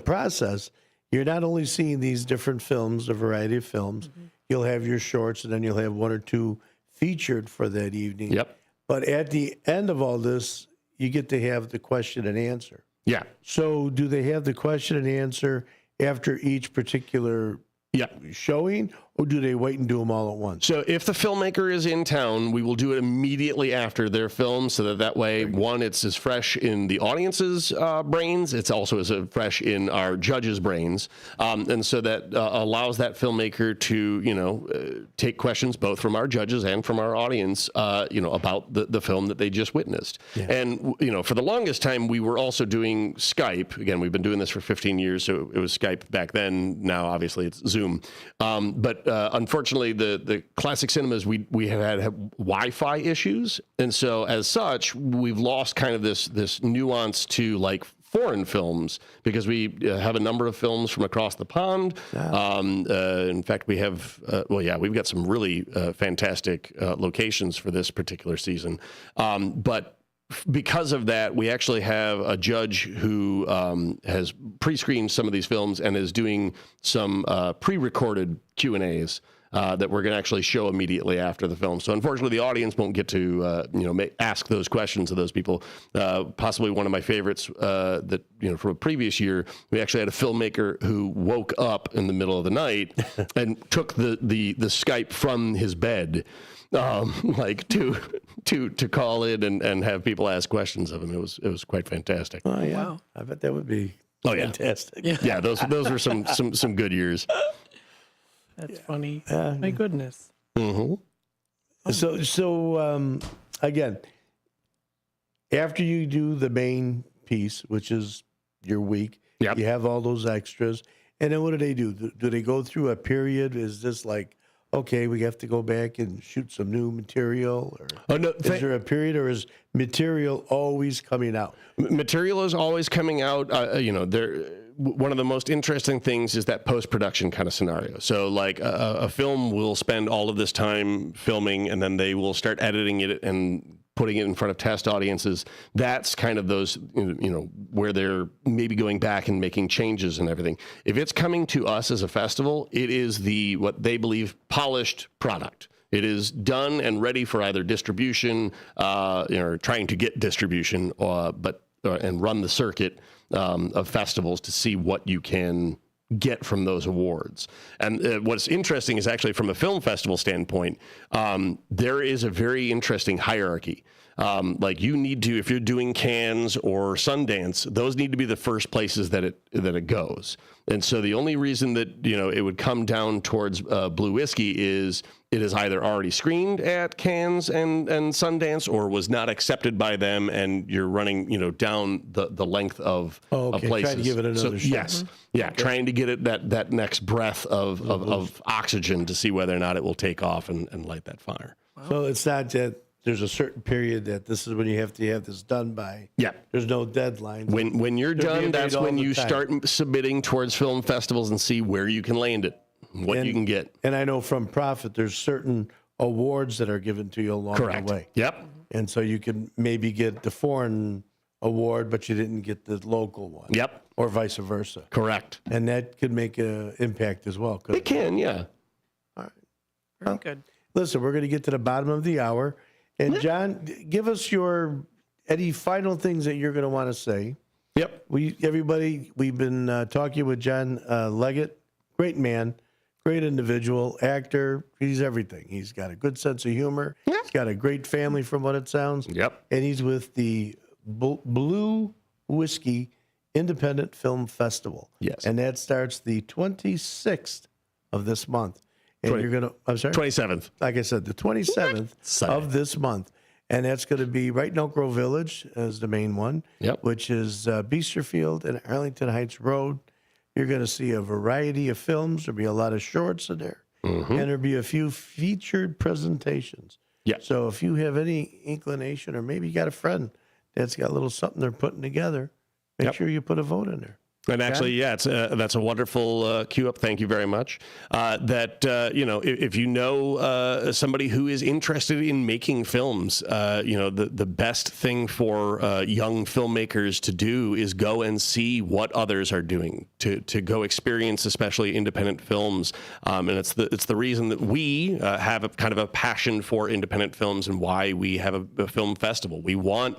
process, you're not only seeing these different films, a variety of films, you'll have your shorts, and then you'll have 1 or 2 featured for that evening. Yep. But at the end of all this, you get to have the question and answer. Yeah. So do they have the question and answer after each particular showing, or do they wait and do them all at once? So if the filmmaker is in town, we will do it immediately after their film, so that way, one, it's as fresh in the audience's brains, it's also as fresh in our judges' brains, and so that allows that filmmaker to, take questions both from our judges and from our audience, about the film that they just witnessed. Yeah. And, for the longest time, we were also doing Skype. Again, we've been doing this for 15 years, so it was Skype back then. Now, obviously, it's Zoom. But unfortunately, the classic cinemas, we have had Wi-Fi issues. And so as such, we've lost kind of this nuance to like foreign films, because we have a number of films from across the pond. In fact, we have, we've got some really fantastic locations for this particular season. But because of that, we actually have a judge who has pre-screened some of these films and is doing some pre-recorded Q&As that we're going to actually show immediately after the film. So unfortunately, the audience won't get to ask those questions of those people. Possibly one of my favorites that from a previous year, we actually had a filmmaker who woke up in the middle of the night and took the Skype from his bed. To call in and have people ask questions of him. It was quite fantastic. Oh yeah, wow. I bet that would be fantastic. Yeah, those were some good years. That's funny. My goodness. Mm-hmm. So again, after you do the main piece, which is your week, you have all those extras, and then what do they do? Do they go through a period? Is this like, okay, we have to go back and shoot some new material? Or is there a period, or is material always coming out? Material is always coming out. One of the most interesting things is that post-production kind of scenario. So like a film will spend all of this time filming, and then they will start editing it and putting it in front of test audiences. That's kind of those, where they're maybe going back and making changes and everything. If it's coming to us as a festival, it is what they believe polished product. It is done and ready for either distribution, or trying to get distribution, and run the circuit of festivals to see what you can get from those awards. And what's interesting is actually from a film festival standpoint, there is a very interesting hierarchy. Like you need to, if you're doing Cannes or Sundance, those need to be the first places that it goes. And so the only reason that, it would come down towards Blue Whiskey is it is either already screened at Cannes and Sundance, or was not accepted by them, and you're running, down the length of places. Trying to give it another shot. Yes. Yeah, trying to get it that next breath of oxygen to see whether or not it will take off and light that fire. Wow. So it's not that there's a certain period that this is when you have to have this done by. Yeah. There's no deadline. When you're done, that's when you start submitting towards film festivals and see where you can land it, what you can get. And I know from Profit, there's certain awards that are given to you along the way. Yep. And so you can maybe get the foreign award, but you didn't get the local one. Yep. Or vice versa. Correct. And that could make an impact as well. It can, yeah. All right. Very good. Listen, we're going to get to the bottom of the hour. And John, give us any final things that you're going to want to say. Yep. We've been talking with John Leggett, great man, great individual, actor. He's everything. He's got a good sense of humor. Yeah. He's got a great family from what it sounds. Yep. And he's with the Blue Whiskey Independent Film Festival. Yes. And that starts the 26th of this month. And you're going to, I'm sorry? 27th. Like I said, the 27th of this month. And that's going to be right in Oak Grove Village as the main one, which is Biesterfield and Arlington Heights Road. You're going to see a variety of films. There'll be a lot of shorts in there. And there'll be a few featured presentations. Yeah. So if you have any inclination, or maybe you got a friend that's got a little something they're putting together, make sure you put a vote in there. And actually, that's a wonderful cue up. Thank you very much. If you know somebody who is interested in making films, the best thing for young filmmakers to do is go and see what others are doing, to go experience, especially independent films. And it's the reason that we have a kind of a passion for independent films and why we have a film festival. We want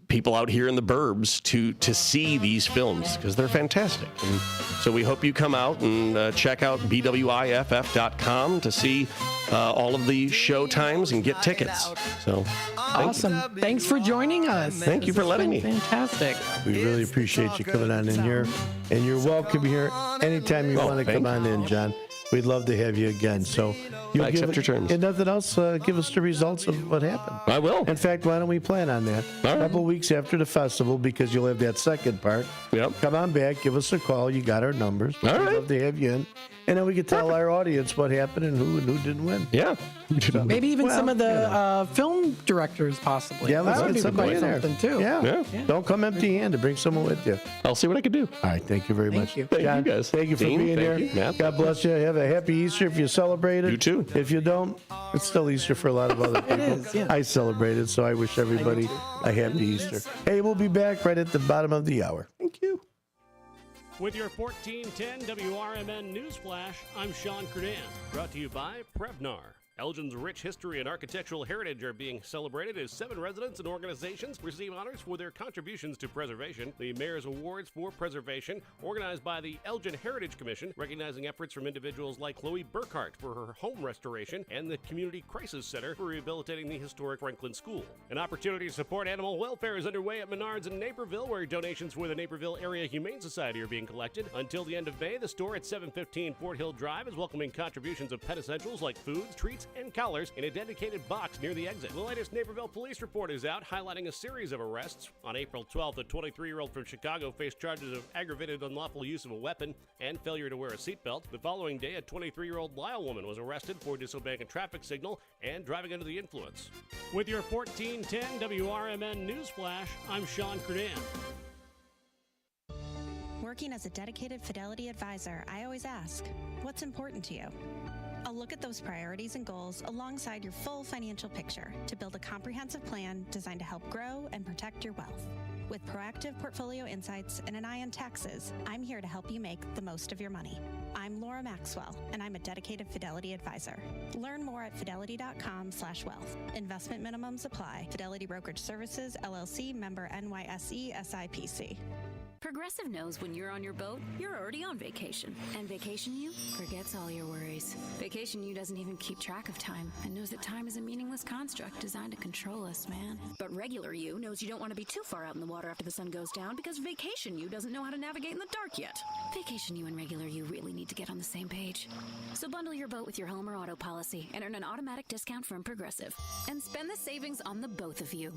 people out here in the burbs to see these films because they're fantastic. And so we hope you come out and check out bwiff.com to see all of the show times and get tickets. So awesome. Thanks for joining us. Thank you for letting me. Fantastic. We really appreciate you coming on in here. And you're welcome here anytime you want to come on in, John. We'd love to have you again. So I accept your terms. And nothing else, give us the results of what happened. I will. In fact, why don't we plan on that? A couple of weeks after the festival, because you'll have that second part. Yep. Come on back, give us a call. You got our numbers. All right. We'd love to have you in. And then we could tell our audience what happened and who didn't win. Yeah. So, maybe even some of the film directors, possibly. Yeah, let's get somebody in there. Too. Yeah. Don't come empty-handed. Bring someone with you. I'll see what I can do. All right. Thank you very much. Thank you. Thank John, you, guys. Thank you for Dean, being here. you. God bless you. Have a happy Easter if you celebrate it. You too. If you don't, it's still Easter for a lot of other people. It is, yeah. I celebrate it, so I wish everybody a happy Easter. Hey, we'll be back right at the bottom of the hour. Thank you. With your 1410 WRMN News Flash, I'm Sean Credan. Brought to you by Prevnar. Elgin's rich history and architectural heritage are being celebrated as 7 residents and organizations receive honors for their contributions to preservation. The Mayor's Awards for Preservation, organized by the Elgin Heritage Commission, recognizing efforts from individuals like Chloe Burkhart for her home restoration and the Community Crisis Center for rehabilitating the historic Franklin School. An opportunity to support animal welfare is underway at Menards in Naperville, where donations for the Naperville Area Humane Society are being collected. Until the end of May, the store at 715 Fort Hill Drive is welcoming contributions of pet essentials like foods, treats, and collars in a dedicated box near the exit. The latest Naperville police report is out, highlighting a series of arrests. On April 12th, a 23-year-old from Chicago faced charges of aggravated unlawful use of a weapon and failure to wear a seatbelt. The following day, a 23-year-old Lyle woman was arrested for disobeying a traffic signal and driving under the influence. With your 1410 WRMN News Flash, I'm Sean Credan. Working as a dedicated Fidelity advisor, I always ask, what's important to you? I'll look at those priorities and goals alongside your full financial picture to build a comprehensive plan designed to help grow and protect your wealth. With proactive portfolio insights and an eye on taxes, I'm here to help you make the most of your money. I'm Laura Maxwell, and I'm a dedicated Fidelity advisor. Learn more at fidelity.com/wealth. Investment minimums apply. Fidelity Brokerage Services, LLC, member NYSE, SIPC. Progressive knows when you're on your boat, you're already on vacation. And Vacation You forgets all your worries. Vacation You doesn't even keep track of time and knows that time is a meaningless construct designed to control us, man. But Regular You knows you don't want to be too far out in the water after the sun goes down because Vacation You doesn't know how to navigate in the dark yet. Vacation You and Regular You really need to get on the same page. So bundle your boat with your home or auto policy and earn an automatic discount from Progressive. And spend the savings on the both of you.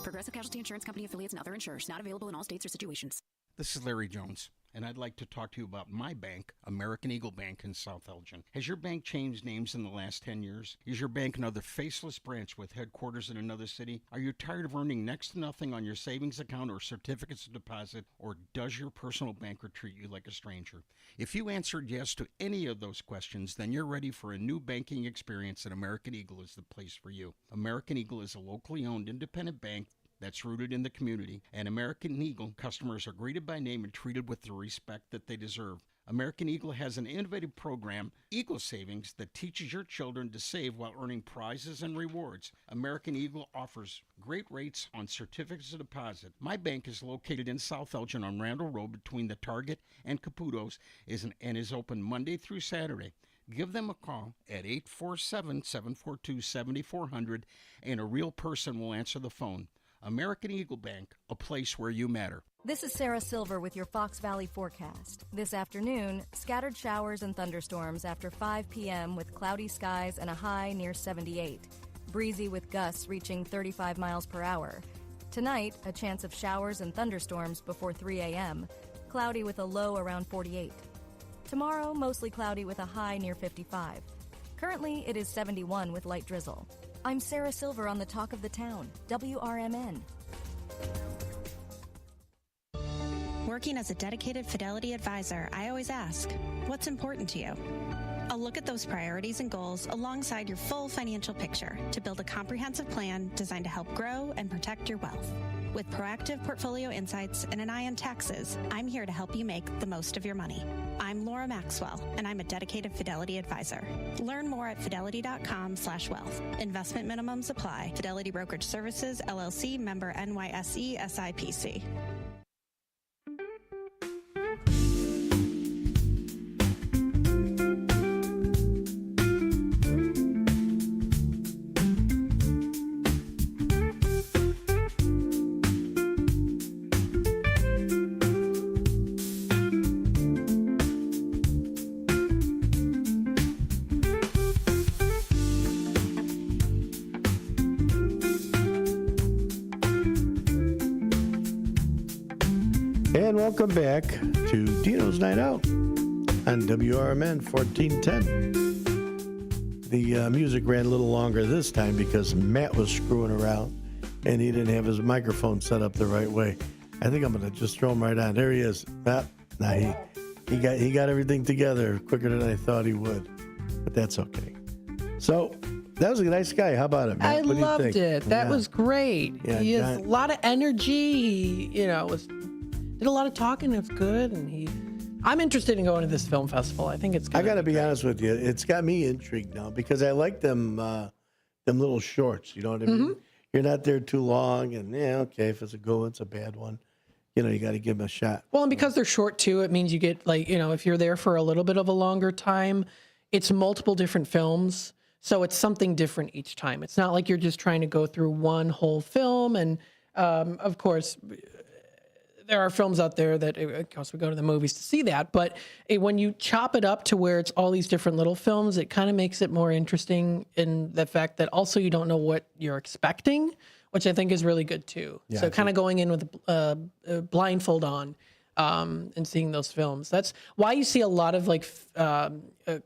Progressive Casualty Insurance Company affiliates and other insurers. Not available in all states or situations. This is Larry Jones, and I'd like to talk to you about my bank, American Eagle Bank in South Elgin. Has your bank changed names in the last 10 years? Is your bank another faceless branch with headquarters in another city? Are you tired of earning next to nothing on your savings account or certificates of deposit, or does your personal banker treat you like a stranger? If you answered yes to any of those questions, then you're ready for a new banking experience, and American Eagle is the place for you. American Eagle is a locally owned independent bank that's rooted in the community, and American Eagle customers are greeted by name and treated with the respect that they deserve. American Eagle has an innovative program, Eagle Savings, that teaches your children to save while earning prizes and rewards. American Eagle offers great rates on certificates of deposit. My bank is located in South Elgin on Randall Road between the Target and Caputo's and is open Monday through Saturday. Give them a call at 847-742-7400, and a real person will answer the phone. American Eagle Bank, a place where you matter. This is Sarah Silver with your Fox Valley forecast. This afternoon, scattered showers and thunderstorms after 5 p.m. with cloudy skies and a high near 78. Breezy with gusts reaching 35 miles per hour. Tonight, a chance of showers and thunderstorms before 3 a.m. Cloudy with a low around 48. Tomorrow, mostly cloudy with a high near 55. Currently, it is 71 with light drizzle. I'm Sarah Silver on the Talk of the Town, WRMN. Working as a dedicated Fidelity advisor, I always ask, what's important to you? I'll look at those priorities and goals alongside your full financial picture to build a comprehensive plan designed to help grow and protect your wealth. With proactive portfolio insights and an eye on taxes, I'm here to help you make the most of your money. I'm Laura Maxwell, and I'm a dedicated Fidelity advisor. Learn more at fidelity.com/wealth. Investment minimums apply. Fidelity Brokerage Services, LLC, member NYSE, SIPC. And welcome back to Dino's Night Out on WRMN 1410. The music ran a little longer this time because Matt was screwing around and he didn't have his microphone set up the right way. I think I'm going to just throw him right on. There he is. He got everything together quicker than I thought he would, but that's okay. So that was a nice guy. How about it, Matt? I What do you loved think? it. That Yeah. was great. Yeah, He has a lot of energy. He, was did a lot of talking. It's good, and I'm interested in going to this film festival. I think it's. I got to be honest with you. It's got me intrigued now because I like them little shorts. You know what I mean? You're not there too long, and okay, if it's a good one, it's a bad one. You got to give them a shot. Well, and because they're short too, it means you get if you're there for a little bit of a longer time, it's multiple different films. So it's something different each time. It's not like you're just trying to go through one whole film. And of course, there are films out there that, of course, we go to the movies to see that. But when you chop it up to where it's all these different little films, it kind of makes it more interesting in the fact that also you don't know what you're expecting, which I think is really good too. Yeah, so kind of going in with a blindfold on and seeing those films. That's why you see a lot of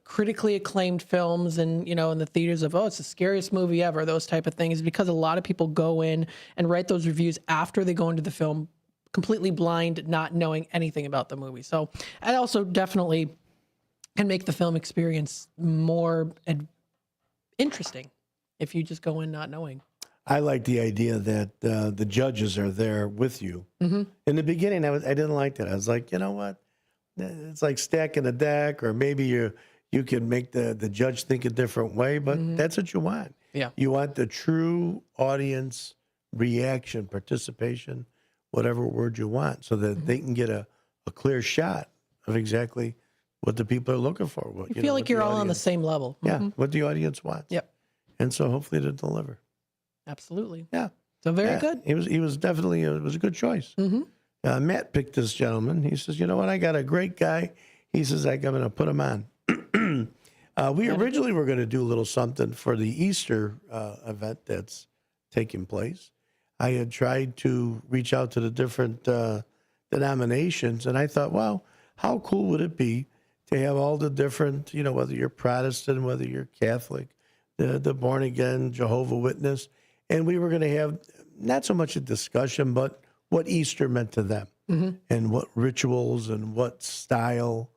critically acclaimed films and, in the theaters of, it's the scariest movie ever, those type of things, because a lot of people go in and write those reviews after they go into the film completely blind, not knowing anything about the movie. So it also definitely can make the film experience more interesting if you just go in not knowing. I like the idea that the judges are there with you. Mm-hmm. In the beginning, I didn't like that. I was like, you know what? It's like stacking a deck, or maybe you can make the judge think a different way, but that's what you want. Yeah. You want the true audience reaction, participation, whatever word you want, so that they can get a clear shot of exactly what the people are looking for. You feel like you're all on the same level. Yeah, what the audience wants. Yep. And so hopefully to deliver. Absolutely. Yeah. So very good. He was definitely it was a good choice. Mm-hmm. Matt picked this gentleman. He says, you know what? I got a great guy. He says, I'm going to put him on. We originally were going to do a little something for the Easter event that's taking place. I had tried to reach out to the different denominations, and I thought, wow, how cool would it be to have all the different, whether you're Protestant, whether you're Catholic, the born again, Jehovah Witness, and we were going to have not so much a discussion, but what Easter meant to them, and what rituals and what style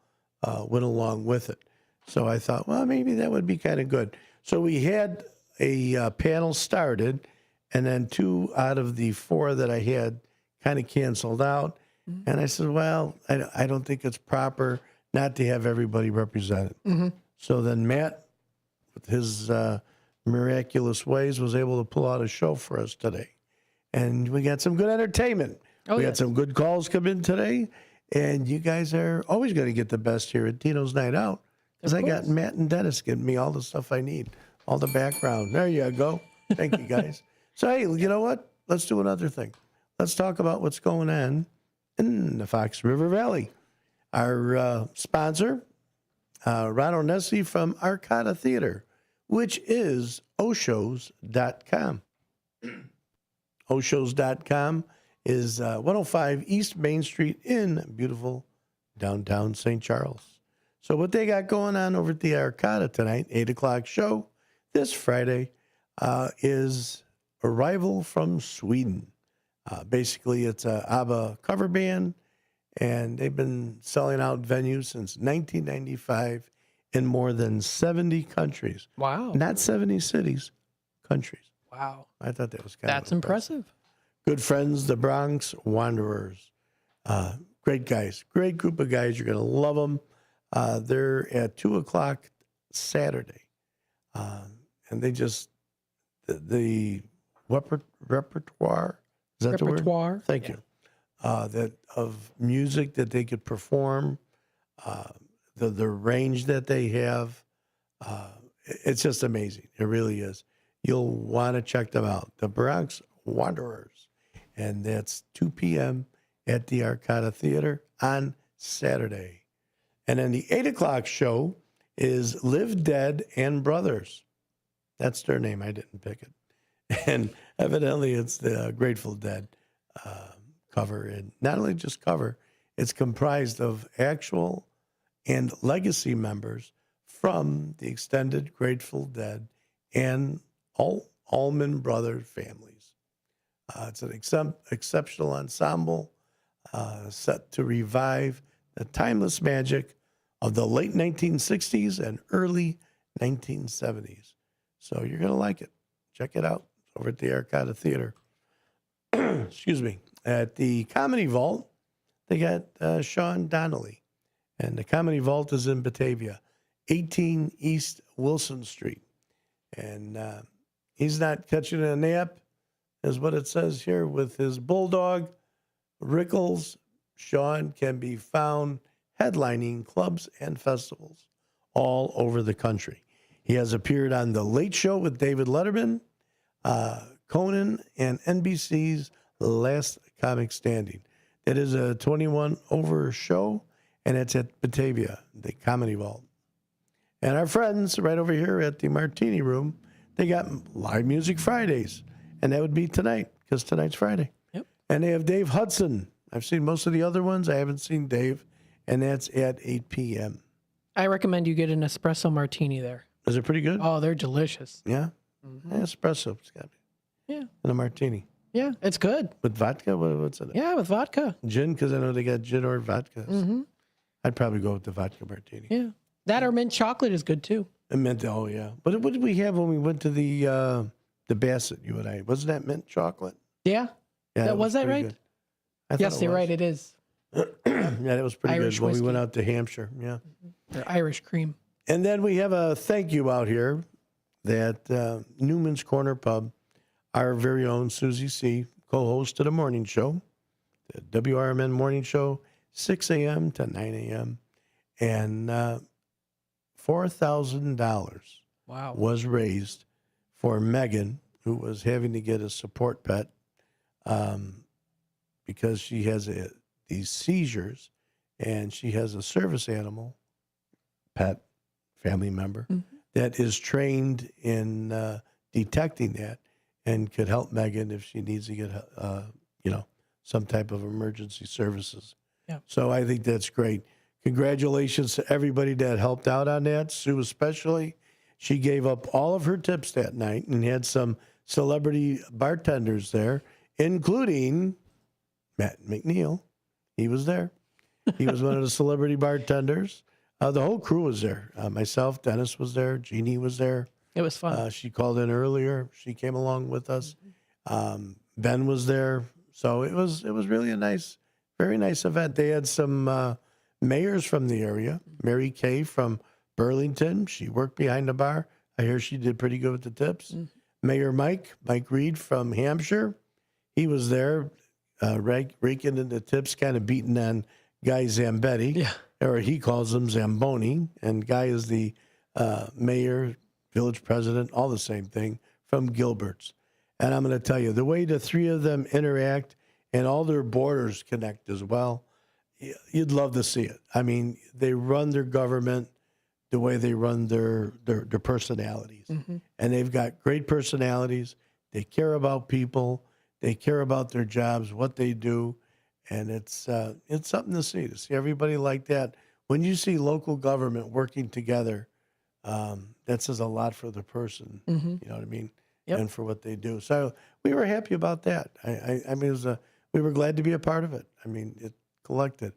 went along with it. So I thought, well, maybe that would be kind of good. So we had a panel started, and then 2 out of the 4 that I had kind of canceled out. And I said, well, I don't think it's proper not to have everybody represented. So then Matt, with his miraculous ways, was able to pull out a show for us today. And we got some good entertainment. We had some good calls come in today. And you guys are always going to get the best here at Dino's Night Out, because I got Matt and Dennis getting me all the stuff I need, all the background. There you go. Thank you, guys. So, hey, you know what? Let's do another thing. Let's talk about what's going on in the Fox River Valley. Our sponsor, Ron Onessi from Arcata Theater, which is Oshos.com. Oshos.com is 105 East Main Street in beautiful downtown St. Charles. So what they got going on over at the Arcata tonight, 8 o'clock show this Friday, is Arrival from Sweden. Basically, it's a ABBA cover band, and they've been selling out venues since 1995 in more than 70 countries. Wow. Not 70 cities, countries. Wow. I thought that was That's impressive. Good friends, the Bronx Wanderers. Great guys. Great group of guys. You're going to love them. They're at 2 o'clock Saturday. And they just, the repertoire, is that the word? Thank you. That of music that they could perform, the range that they have, it's just amazing. It really is. You'll want to check them out. The Bronx Wanderers. And that's 2 p.m. at the Arcata Theater on Saturday. And then the 8 o'clock show is Live Dead and Brothers. That's their name. I didn't pick it. And evidently it's the Grateful Dead cover. And not only just cover, it's comprised of actual and legacy members from the extended Grateful Dead and Allman Brothers families. It's an exceptional ensemble set to revive the timeless magic of the late 1960s and early 1970s. So you're going to like it. Check it out over at the Arcata Theater. Excuse me. At the Comedy Vault, they got Sean Donnelly. And the Comedy Vault is in Batavia, 18 East Wilson Street. And he's not catching a nap, is what it says here, with his bulldog, Rickles. Sean can be found headlining clubs and festivals all over the country. He has appeared on The Late Show with David Letterman, Conan, and NBC's Last Comic Standing. It is a 21 over show, and it's at Batavia, the Comedy Vault. And our friends right over here at the Martini Room, they got Live Music Fridays, and that would be tonight, because tonight's Friday. Yep. And they have Dave Hudson. I've seen most of the other ones. I haven't seen Dave, and that's at 8 p.m. I recommend you get an espresso martini there. Is it pretty good? Oh, they're delicious. Yeah? Yeah, espresso. It's got Yeah. And a martini. Yeah, it's good. With vodka? What's in it? Yeah, with vodka. Gin, because I know they got gin or vodka. Mm-hmm. I'd probably go with the vodka martini. Yeah. That or mint chocolate is good too. And mint, oh yeah. But what did we have when we went to the Bassett, you and I? Wasn't that mint chocolate? Yeah. Yeah, Was that pretty right? good. I thought Yes, you're right. It is. Yeah, that was pretty Irish good when we whiskey. went out to Hampshire. Yeah. Or Irish cream. And then we have a thank you out here that Newman's Corner Pub, our very own Susie C., co-host of the morning show, the WRMN morning show, 6 a.m. to 9 a.m. And $4,000 Wow. was raised for Megan, who was having to get a support pet because she has these seizures, and she has a service animal, pet, family member, that is trained in detecting that and could help Megan if she needs to get, some type of emergency services. Yeah. So I think that's great. Congratulations to everybody that helped out on that. Sue especially. She gave up all of her tips that night and had some celebrity bartenders there, including Matt McNeil. He was there. He was one of the celebrity bartenders. The whole crew was there. Myself, Dennis was there. Jeannie was there. It was fun. She called in earlier. She came along with us. Ben was there. So it was really a nice, very nice event. They had some mayors from the area. Mary Kay from Burlington. She worked behind the bar. I hear she did pretty good with the tips. Mayor Mike Reed from Hampshire. He was there raking in the tips, kind of beating on Guy Zambetti, or he calls him Zamboni. And Guy is the mayor, village president, all the same thing, from Gilbert's. And I'm going to tell you, the way the three of them interact and all their borders connect as well, you'd love to see it. I mean, they run their government the way they run their personalities. And they've got great personalities. They care about people. They care about their jobs, what they do. And it's something to see everybody like that. When you see local government working together, that says a lot for the person. You know what I mean? Yep. And for what they do. So we were happy about that. I mean, we were glad to be a part of it. I mean, it collected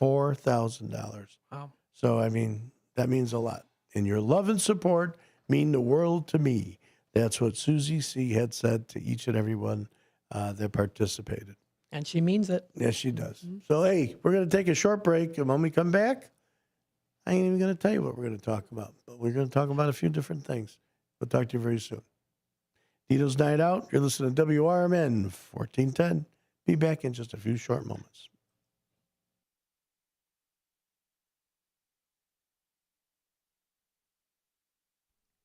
$4,000. Wow. So, I mean, that means a lot. And your love and support mean the world to me. That's what Susie C. had said to each and every one that participated. And she means it. Yes, she does. So, hey, we're going to take a short break. And when we come back, I ain't even going to tell you what we're going to talk about. But we're going to talk about a few different things. We'll talk to you very soon. Dito's Night Out. You're listening to WRMN 1410. Be back in just a few short moments.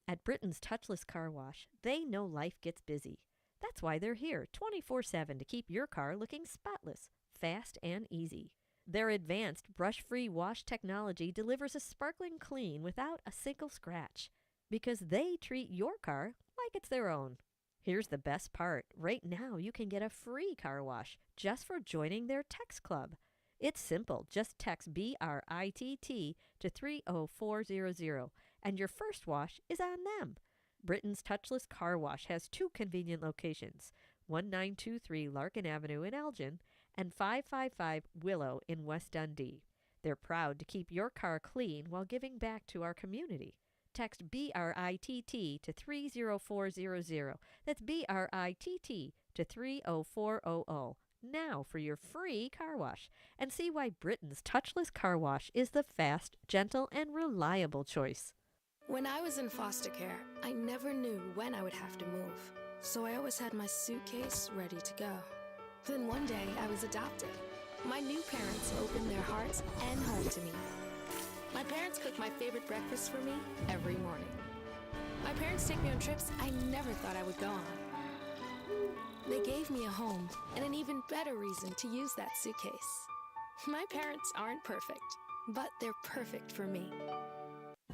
At Britain's Touchless Car Wash, they know life gets busy. That's why they're here 24/7 to keep your car looking spotless, fast, and easy. Their advanced brush-free wash technology delivers a sparkling clean without a single scratch, because they treat your car like it's their own. Here's the best part. Right now, you can get a free car wash just for joining their text club. It's simple. Just text BRITT to 30400, and your first wash is on them. Britain's Touchless Car Wash has two convenient locations, 1923 Larkin Avenue in Elgin and 555 Willow in West Dundee. They're proud to keep your car clean while giving back to our community. Text BRITT to 30400. That's BRITT to 30400. now for your free car wash and see why Britain's touchless car wash is the fast, gentle, and reliable choice. When I was in foster care, I never knew when I would have to move, so I always had my suitcase ready to go. Then one day, I was adopted. My new parents opened their hearts and home to me. My parents cook my favorite breakfast for me every morning. My parents take me on trips I never thought I would go on. They gave me a home and an even better reason to use that suitcase. My parents aren't perfect, but they're perfect for me.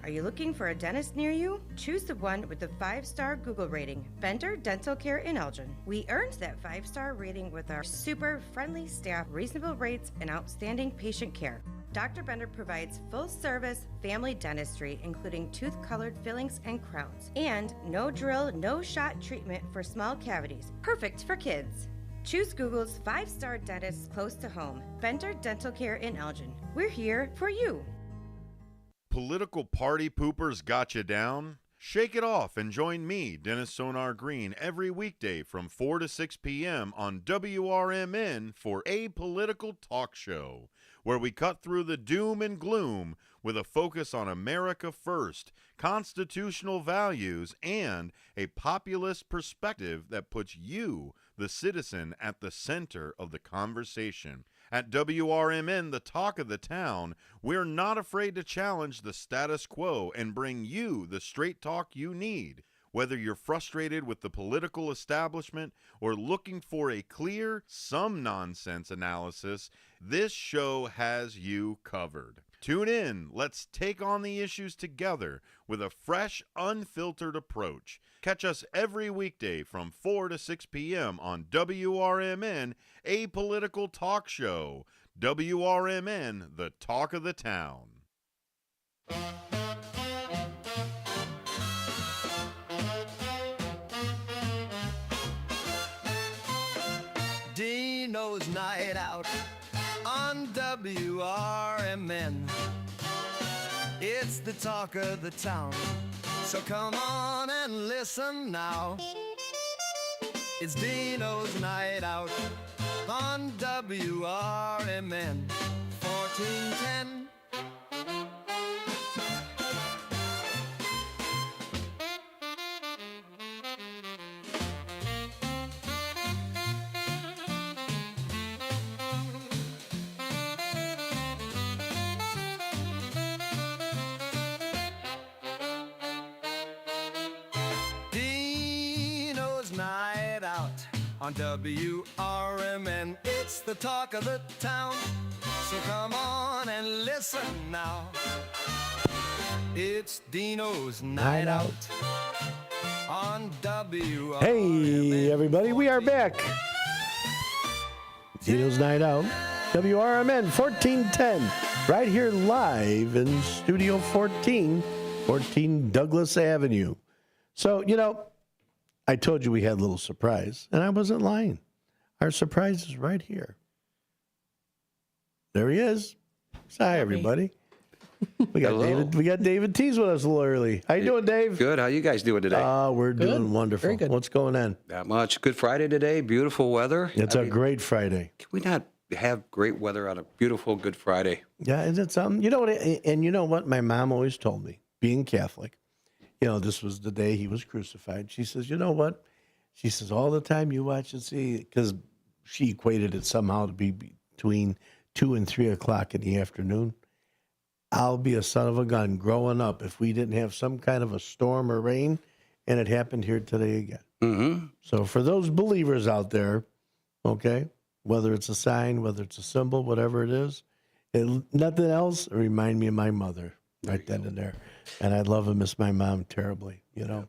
Are you looking for a dentist near you? Choose the one with the 5-star Google rating, Bender Dental Care in Elgin. We earned that 5-star rating with our super friendly staff, reasonable rates, and outstanding patient care. Dr. Bender provides full-service family dentistry, including tooth-colored fillings and crowns, and no drill, no shot treatment for small cavities, perfect for kids. Choose Google's 5-star dentist close to home, Bender Dental Care in Elgin. We're here for you. Political party poopers got you down? Shake it off and join me, Dennis Sonar Green, every weekday from 4 to 6 p.m. on WRMN for Apolitical Talk Show, where we cut through the doom and gloom with a focus on America first, constitutional values, and a populist perspective that puts you, the citizen, at the center of the conversation. At WRMN, the talk of the town, we're not afraid to challenge the status quo and bring you the straight talk you need. Whether you're frustrated with the political establishment or looking for a clear, some nonsense analysis, this show has you covered. Tune in. Let's take on the issues together with a fresh, unfiltered approach. Catch us every weekday from 4 to 6 p.m. on WRMN, Apolitical Talk Show. WRMN, the talk of the town. Dino's Night Out on WRMN. It's the talk of the town, so come on and listen now. It's Dino's Night Out on WRMN 1410. On WRMN, it's the talk of the town, so come on and listen now. It's Dino's Night Out on WRMN. Hey, everybody, we are back. Dino's Night Out, WRMN 1410, right here live in Studio 14, 14 Douglas Avenue. So, you know, I told you we had a little surprise, and I wasn't lying. Our surprise is right here. There he is. Hi, everybody. We got David. We got David Tees with us a little early. How you doing, Dave? Good. How you guys doing today? We're doing wonderful. Very good. What's going on? Not much. Good Friday today. Beautiful weather. It's a great Friday. Can we not have great weather on a beautiful Good Friday? Yeah, is it something? You know what? And you know what? My mom always told me, being Catholic, you know, this was the day he was crucified. She says, you know what? She says, all the time you watch and see, because she equated it somehow to be between 2 and 3 o'clock in the afternoon. I'll be a son of a gun growing up if we didn't have some kind of a storm or rain, and it happened here today again. Mm-hmm. So for those believers out there, okay, whether it's a sign, whether it's a symbol, whatever it is, nothing else, remind me of my mother right then and there. And I love and miss my mom terribly, you know.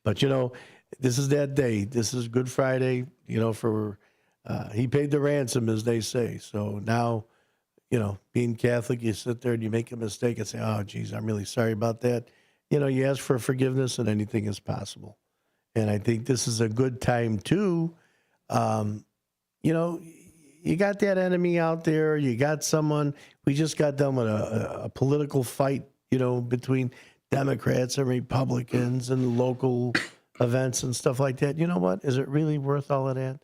But, you know, this is that day. This is Good Friday, you know, for he paid the ransom, as they say. So now, you know, being Catholic, you sit there and you make a mistake and say, oh, geez, I'm really sorry about that. You know, you ask for forgiveness and anything is possible. And I think this is a good time, too. You know, you got that enemy out there. You got someone. We just got done with a political fight, you know, between Democrats and Republicans and local events and stuff like that. You know what? Is it really worth all of that?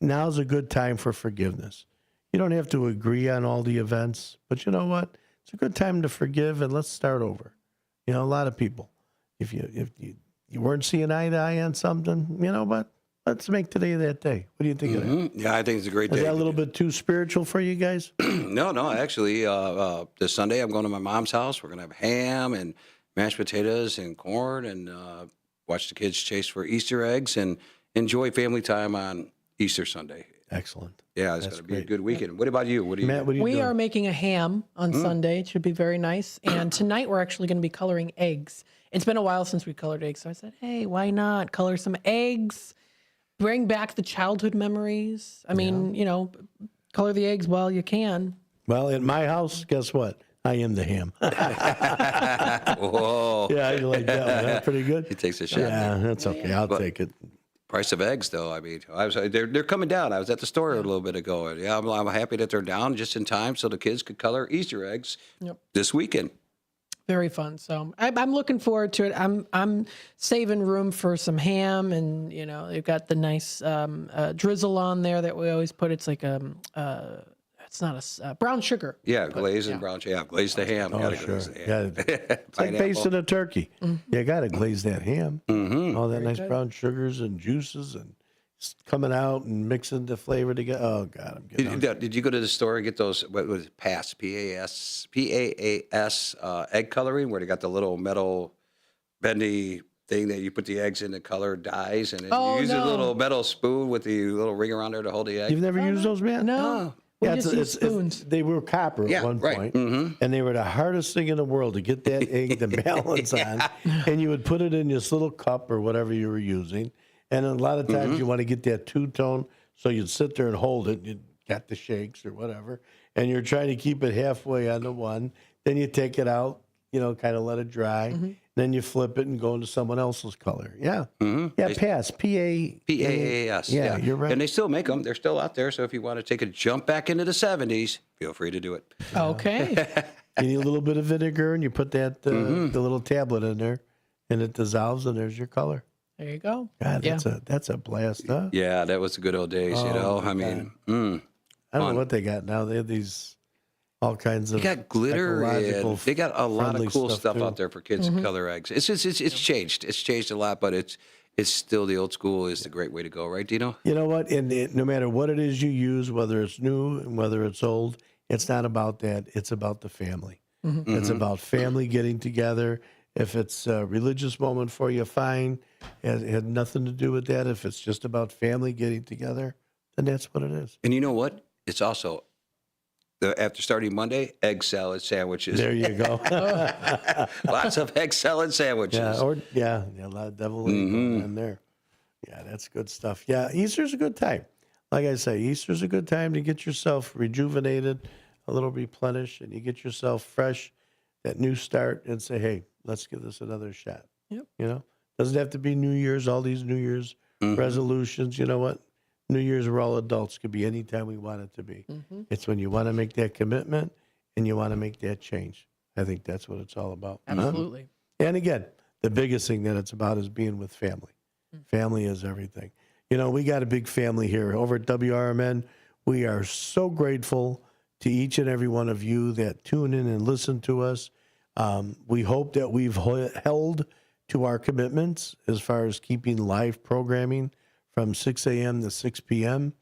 now's a good time for forgiveness. You don't have to agree on all the events, but you know what? It's a good time to forgive and let's start over. You know, a lot of people, if you weren't seeing eye to eye on something, you know what? Let's make today that day. What do you think of that? Yeah, I think it's a great day. Is that a little bit too spiritual for you guys? No, actually, this Sunday I'm going to my mom's house. We're going to have ham and mashed potatoes and corn and watch the kids chase for Easter eggs and enjoy family time on Easter Sunday. Excellent. Yeah, it's going to be a good weekend. What about you? Matt, what are you We doing? are making a ham on Sunday. It should be very nice. And tonight we're actually going to be coloring eggs. It's been a while since we colored eggs, so I said, hey, why not color some eggs? Bring back the childhood memories. I mean, you know, color the eggs while you can. Well, at my house, guess what? I am the ham. Whoa. Yeah, you like that one. That's pretty good. He takes a shot. Yeah, that's okay. I'll take it. Price of eggs, though. I mean, they're coming down. I was at the store a little bit ago, and yeah, I'm happy that they're down just in time so the kids could color Easter eggs this weekend. Very fun. So I'm looking forward to it. I'm saving room for some ham, and you know they've got the nice drizzle on there that we always put. It's like it's not a brown sugar. Yeah, glaze and brown sugar. Yeah, glaze the ham. Oh, sure. It's like basting a turkey. You got to glaze that ham. All that nice brown sugars and juices and coming out and mixing the flavor together. Oh, God, I'm getting Did you go to the store and get those, what was it, PAS, P-A-A-S egg coloring, where they got the little metal bendy thing that you put the eggs in, the color dyes, and then you use a little metal spoon with the little ring around there to hold the egg? You've never used those, man? No. Yeah, they were copper at one point, and they were the hardest thing in the world to get that egg to balance on. And you would put it in this little cup or whatever you were using. And a lot of times you want to get that two-tone, so you'd sit there and hold it. You got the shakes or whatever, and you're trying to keep it halfway on the one. Then you take it out, you know, kind of let it dry. Then you flip it and go into someone else's color. Yeah. Yeah, PAS. P-A-A-S. Yeah, you're right. And they still make them. They're still out there. So if you want to take a jump back into the 70s, feel free to do it. Okay. You need a little bit of vinegar, and you put that the little tablet in there, and it dissolves, and there's your color. There you go. God, that's a blast, huh? Yeah, that was the good old days, you know. I mean, I don't know what they got now. They have these all kinds of. They got glitter, and they got a lot of cool stuff out there for kids to color eggs. It's just it's changed. It's changed a lot, but it's still the old school is the great way to go, right, Dino? You know what? And no matter what it is you use, whether it's new and whether it's old, it's not about that. It's about the family. It's about family getting together. If it's a religious moment for you, fine. It had nothing to do with that. If it's just about family getting together, then that's what it is. And you know what? It's also, after starting Monday, egg salad sandwiches. There you go. Lots of egg salad sandwiches. Yeah, a lot of devil in there. Yeah, that's good stuff. Yeah, Easter's a good time. Like I say, Easter's a good time to get yourself rejuvenated, a little replenished, and you get yourself fresh, that new start, and say, hey, let's give this another shot. Yep. You know, doesn't have to be New Year's, all these New Year's resolutions. You know what? New Year's, we're all adults. Could be any time we want it to be. It's when you want to make that commitment and you want to make that change. I think that's what it's all about. Absolutely. And again, the biggest thing that it's about is being with family. Family is everything. You know, we got a big family here. Over at WRMN, we are so grateful to each and every one of you that tune in and listen to us. We hope that we've held to our commitments as far as keeping live programming from 6 a.m. to 6 p.m.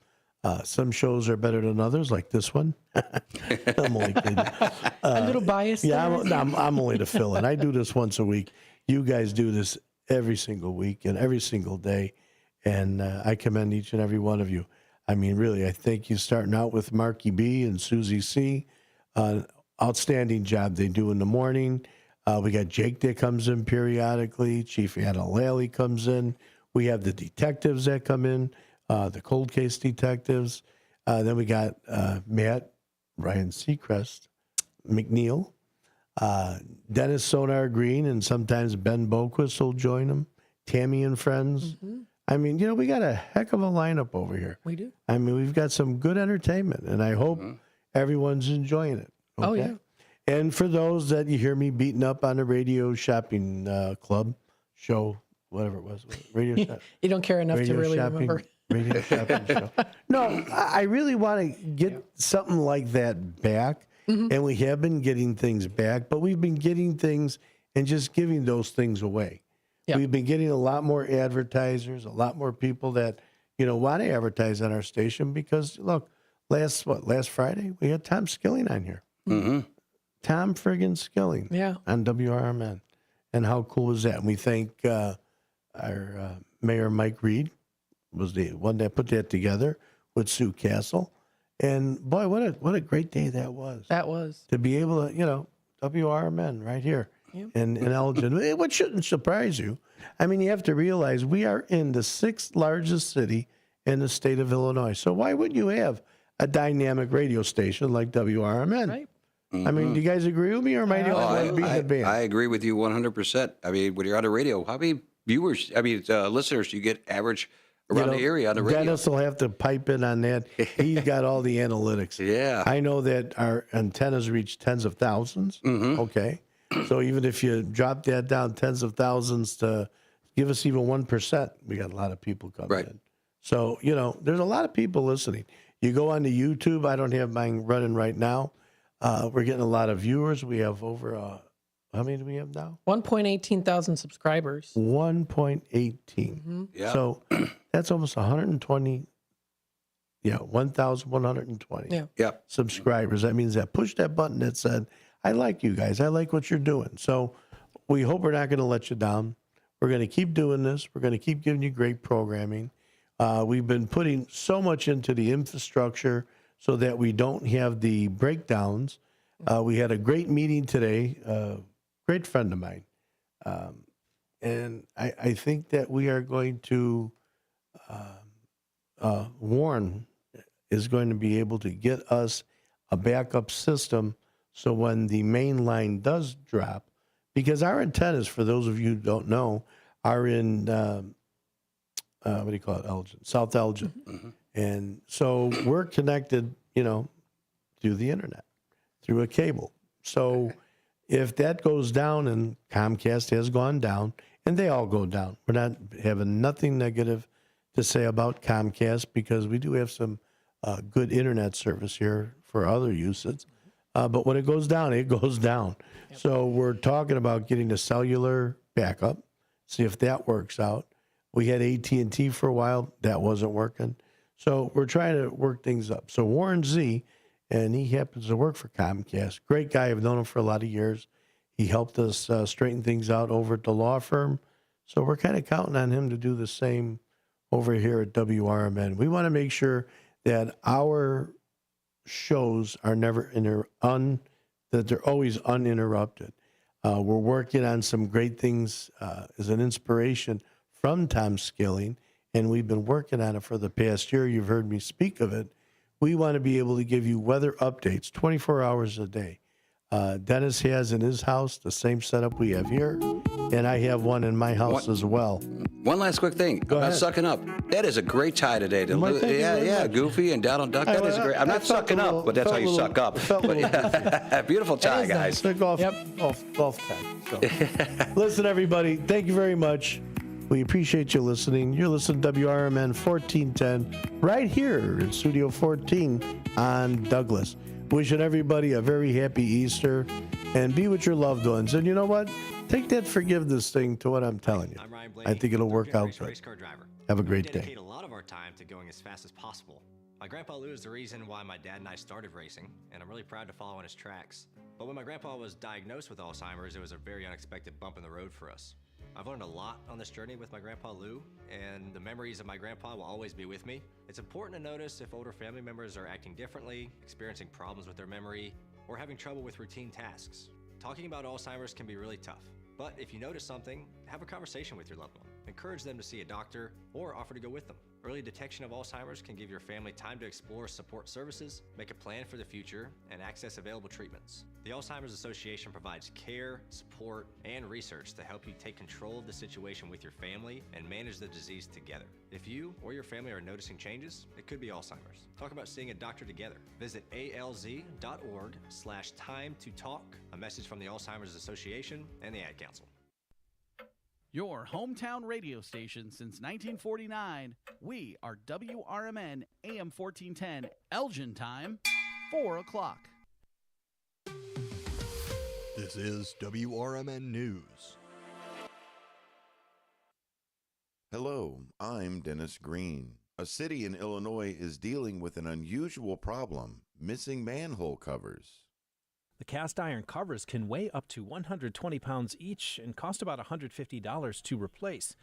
Some shows are better than others, like this one. I'm only kidding. A little biased. Yeah, I'm only to fill in. I do this once a week. You guys do this every single week and every single day, and I commend each and every one of you. I mean, really, I thank you starting out with Marky B and Susie C. Outstanding job they do in the morning. We got Jake that comes in periodically. Chief Anna Lally comes in. We have the detectives that come in, the cold case detectives. Then we got Matt, Ryan Seacrest, McNeil, Dennis Sonar Green, and sometimes Ben Boquist will join them. Tammy and friends. I mean, you know, we got a heck of a lineup over here. We do. I mean, we've got some good entertainment, and I hope everyone's enjoying it. Okay? Oh, yeah. And for those that you hear me beating up on the radio shopping club show, whatever it was, radio shop. You don't care enough to really remember. Radio shopping show. No, I really want to get something like that back. And we have been getting things back, but we've been getting things and just giving those things away. We've been getting a lot more advertisers, a lot more people that, want to advertise on our station because, look, last Friday, we had Tom Skilling on here. Mm-hmm. Tom friggin' Skilling on WRMN. And how cool was that? And we thank our Mayor Mike Reed was the one that put that together with Sue Castle. And boy, what a great day that was. That was. To be able to, WRMN right here in Elgin, which shouldn't surprise you. I mean, you have to realize we are in the 6th largest city in the state of Illinois. So why wouldn't you have a dynamic radio station like WRMN? Right. Mm-hmm. I mean, do you guys agree with me, or am I the only one beating the band? I agree with you 100%. I mean, when you're on the radio, how many listeners do you get average around the area on the radio? Dennis will have to pipe in on that. He's got all the analytics. Yeah. I know that our antennas reach tens of thousands. Okay. So even if you drop that down tens of thousands to give us even 1%, we got a lot of people coming in. So, there's a lot of people listening. You go on to YouTube. I don't have mine running right now. We're getting a lot of viewers. We have over, how many do we have now? 1.18 thousand subscribers. 1.18. Yeah. So that's almost 120. 1,120 subscribers. That means that push that button that said, I like you guys. I like what you're doing. So we hope we're not going to let you down. We're going to keep doing this. We're going to keep giving you great programming. We've been putting so much into the infrastructure so that we don't have the breakdowns. We had a great meeting today, great friend of mine. And I think that we are going to, Warren is going to be able to get us a backup system so when the main line does drop, because our antennas, for those of you who don't know, are in, what do you call it, Elgin, South Elgin. And so we're connected, through the internet, through a cable. So if that goes down, and Comcast has gone down, and they all go down, we're not having nothing negative to say about Comcast because we do have some good internet service here for other uses. But when it goes down, it goes down. So we're talking about getting a cellular backup, see if that works out. We had AT&T for a while. That wasn't working. So we're trying to work things up. So Warren Z, and he happens to work for Comcast. Great guy. I've known him for a lot of years. He helped us straighten things out over at the law firm. So we're kind of counting on him to do the same over here at WRMN. We want to make sure that our shows are never that they're always uninterrupted. We're working on some great things as an inspiration from Tom Skilling, and we've been working on it for the past year. You've heard me speak of it. We want to be able to give you weather updates 24 hours a day. Dennis has in his house the same setup we have here, and I have one in my house as well. One last quick thing about sucking up. That is a great tie today. Goofy and Donald Duck. That is great. I'm not sucking up, but that's how you suck up. But beautiful tie, guys. Golf time. So. Listen, everybody, thank you very much. We appreciate you listening. You're listening to WRMN 1410 right here in Studio 14 on Douglas. Wishing everybody a very happy Easter and be with your loved ones. And you know what? Take that forgiveness thing to what I'm telling you. I think it'll work out good. Have a great day. We dedicate a lot of our time to going as fast as possible. My grandpa Lou is the reason why my dad and I started racing, and I'm really proud to follow in his tracks. But when my grandpa was diagnosed with Alzheimer's, it was a very unexpected bump in the road for us. I've learned a lot on this journey with my grandpa Lou, and the memories of my grandpa will always be with me. It's important to notice if older family members are acting differently, experiencing problems with their memory, or having trouble with routine tasks. Talking about Alzheimer's can be really tough, but if you notice something, have a conversation with your loved one. Encourage them to see a doctor or offer to go with them. Early detection of Alzheimer's can give your family time to explore support services, make a plan for the future, and access available treatments. The Alzheimer's Association provides care, support, and research to help you take control of the situation with your family and manage the disease together. If you or your family are noticing changes, it could be Alzheimer's. Talk about seeing a doctor together. Visit alz.org/time to talk. A message from the Alzheimer's Association and the Ad Council. Your hometown radio station since 1949. We are WRMN AM 1410, Elgin time, 4 o'clock. This is WRMN News. Hello, I'm Dennis Green. A city in Illinois is dealing with an unusual problem, missing manhole covers. The cast iron covers can weigh up to 120 pounds each and cost about $150 to replace.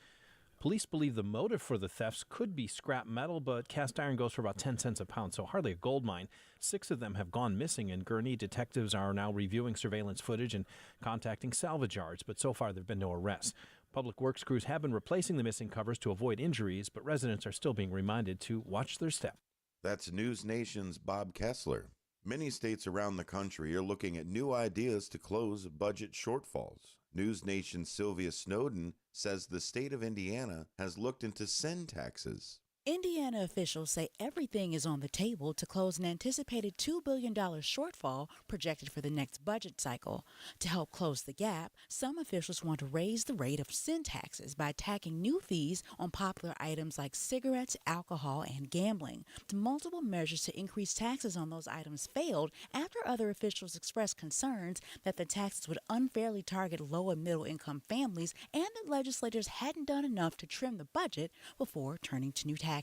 Police believe the motive for the thefts could be scrap metal, but cast iron goes for about 10 cents a pound, so hardly a gold mine. 6 of them have gone missing in Gurnee. Detectives are now reviewing surveillance footage and contacting salvage yards, but so far there have been no arrests. Public Works crews have been replacing the missing covers to avoid injuries, but residents are still being reminded to watch their step. That's News Nation's Bob Kessler. Many states around the country are looking at new ideas to close budget shortfalls. News Nation's Sylvia Snowden says the state of Indiana has looked into sin taxes. Indiana officials say everything is on the table to close an anticipated $2 billion shortfall projected for the next budget cycle. To help close the gap, some officials want to raise the rate of sin taxes by tacking new fees on popular items like cigarettes, alcohol, and gambling. The multiple measures to increase taxes on those items failed after other officials expressed concerns that the taxes would unfairly target low and middle income families and that legislators hadn't done enough to trim the budget before turning to new taxes.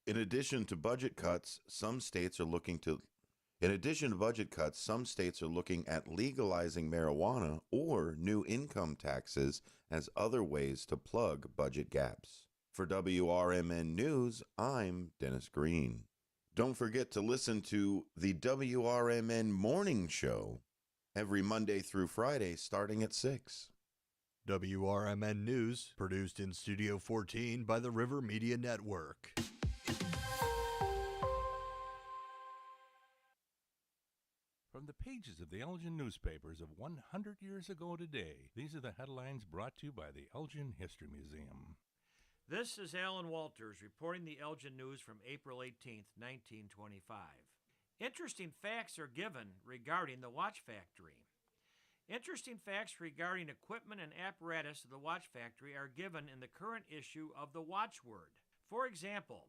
In addition to budget cuts, some states are looking at legalizing marijuana or new income taxes as other ways to plug budget gaps. For WRMN News, I'm Dennis Green. Don't forget to listen to the WRMN Morning Show every Monday through Friday starting at 6. WRMN News, produced in Studio 14 by the River Media Network. From the pages of the Elgin newspapers of 100 years ago today, these are the headlines brought to you by the Elgin History Museum. This is Alan Walters reporting the Elgin News from April 18, 1925. Interesting facts are given regarding the watch factory. Interesting facts regarding equipment and apparatus of the watch factory are given in the current issue of the Watchword. For example,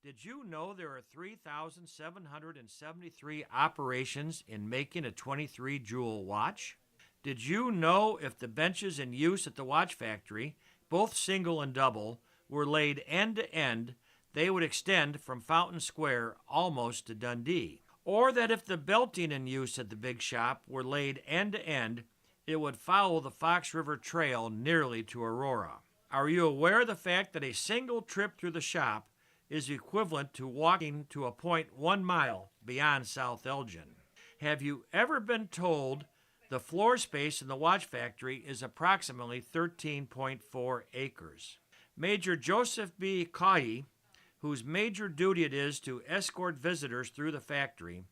did you know there are 3,773 operations in making a 23-jewel watch? Did you know if the benches in use at the watch factory, both single and double, were laid end to end, they would extend from Fountain Square almost to Dundee? Or that if the belting in use at the big shop were laid end to end, it would follow the Fox River Trail nearly to Aurora. Are you aware of the fact that a single trip through the shop is equivalent to walking to a point 1 mile beyond South Elgin? Have you ever been told the floor space in the watch factory is approximately 13.4 acres? Major Joseph B. Caughey, whose major duty it is to escort visitors through the factory,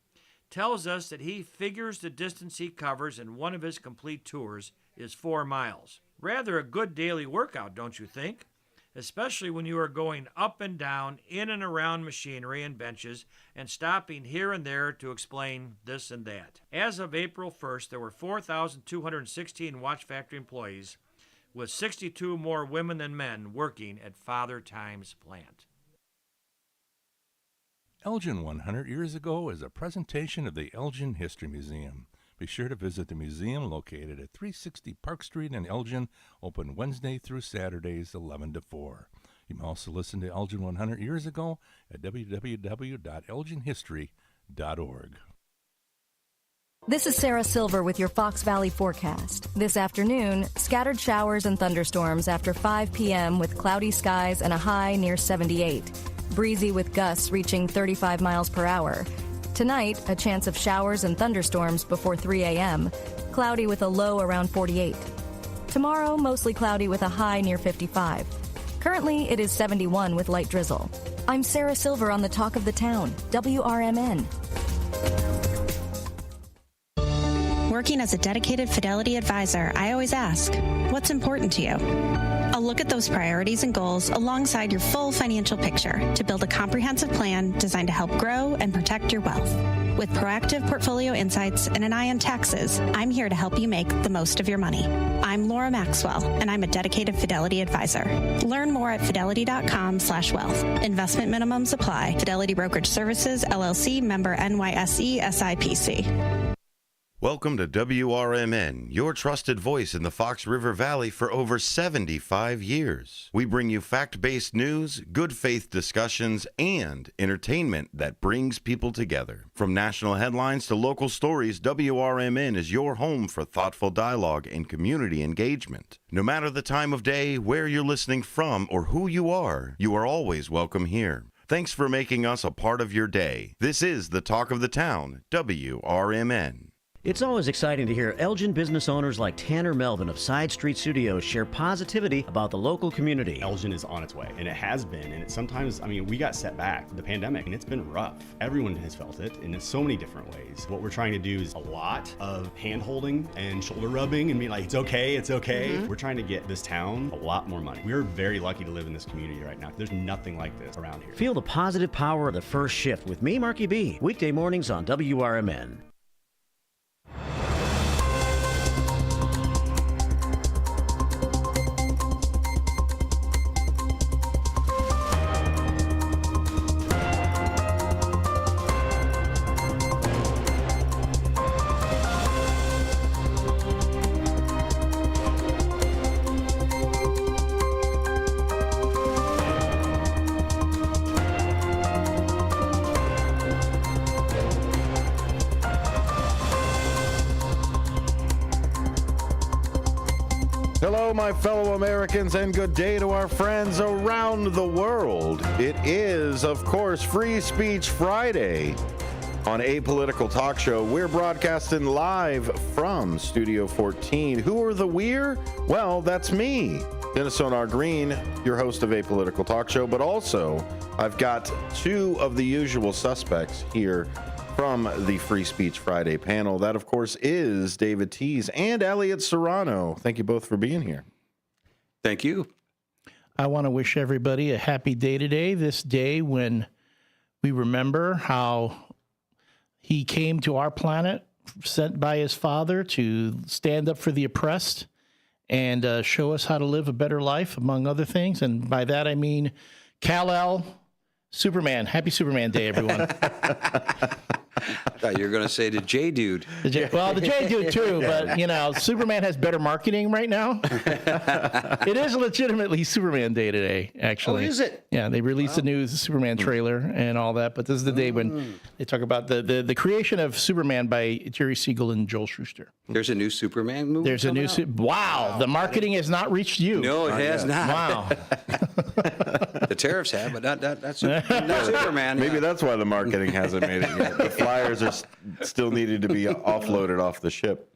tells us that he figures the distance he covers in one of his complete tours is 4 miles. Rather a good daily workout, don't you think? Especially when you are going up and down, in and around machinery and benches, and stopping here and there to explain this and that. As of April 1st, there were 4,216 watch factory employees, with 62 more women than men working at Father Time's plant. Elgin 100 Years Ago is a presentation of the Elgin History Museum. Be sure to visit the museum located at 360 Park Street in Elgin, open Wednesday through Saturdays 11 to 4. You can also listen to Elgin 100 Years Ago at www.elginhistory.org. This is Sarah Silver with your Fox Valley forecast. This afternoon, scattered showers and thunderstorms after 5 p.m. with cloudy skies and a high near 78. Breezy with gusts reaching 35 miles per hour. Tonight, a chance of showers and thunderstorms before 3 a.m. Cloudy with a low around 48. Tomorrow, mostly cloudy with a high near 55. Currently, it is 71 with light drizzle. I'm Sarah Silver on the Talk of the Town, WRMN. Working as a dedicated Fidelity advisor, I always ask, what's important to you? I'll look at those priorities and goals alongside your full financial picture to build a comprehensive plan designed to help grow and protect your wealth. With proactive portfolio insights and an eye on taxes, I'm here to help you make the most of your money. I'm Laura Maxwell, and I'm a dedicated Fidelity advisor. Learn more at fidelity.com/wealth. Investment minimums apply. Fidelity Brokerage Services, LLC, member NYSE, SIPC. Welcome to WRMN, your trusted voice in the Fox River Valley for over 75 years. We bring you fact-based news, good faith discussions, and entertainment that brings people together. From national headlines to local stories, WRMN is your home for thoughtful dialogue and community engagement. No matter the time of day, where you're listening from, or who you are always welcome here. Thanks for making us a part of your day. This is the Talk of the Town, WRMN. It's always exciting to hear Elgin business owners like Tanner Melvin of Side Street Studios share positivity about the local community. Elgin is on its way, and it has been, and sometimes, we got set back, the pandemic, and it's been rough. Everyone has felt it, and in so many different ways. What we're trying to do is a lot of hand-holding and shoulder rubbing and being like, it's okay. Mm-hmm. We're trying to get this town a lot more money. We're very lucky to live in this community right now. There's nothing like this around here. Feel the positive power of the first shift with me, Marky B, weekday mornings on WRMN. Hello, my fellow Americans, and good day to our friends around the world. It is, of course, Free Speech Friday on Apolitical Talk Show. We're broadcasting live from Studio 14. Who are the we're? Well, that's me, Dennis Sonar Green, your host of Apolitical Talk Show, but also I've got two of the usual suspects here from the Free Speech Friday panel. That, of course, is David Tease and Elliot Serrano. Thank you both for being here. Thank you. I want to wish everybody a happy day today, this day when we remember how he came to our planet, sent by his father to stand up for the oppressed and show us how to live a better life, among other things. And by that, I mean Kal-El, Superman. Happy Superman Day, everyone. I thought you were going to say the J Dude. The J Dude too, but Superman has better marketing right now. It is legitimately Superman Day today, actually. Oh, is it? Yeah, they released a new Superman trailer and all that, but this is the day when they talk about the creation of Superman by Jerry Siegel and Joel Shuster. There's a new Superman movie. There's a new wow. The marketing has not reached you. No, it has not. Wow. The tariffs have, but not Superman. Maybe that's why the marketing hasn't made it yet. The flyers are still needed to be offloaded off the ship.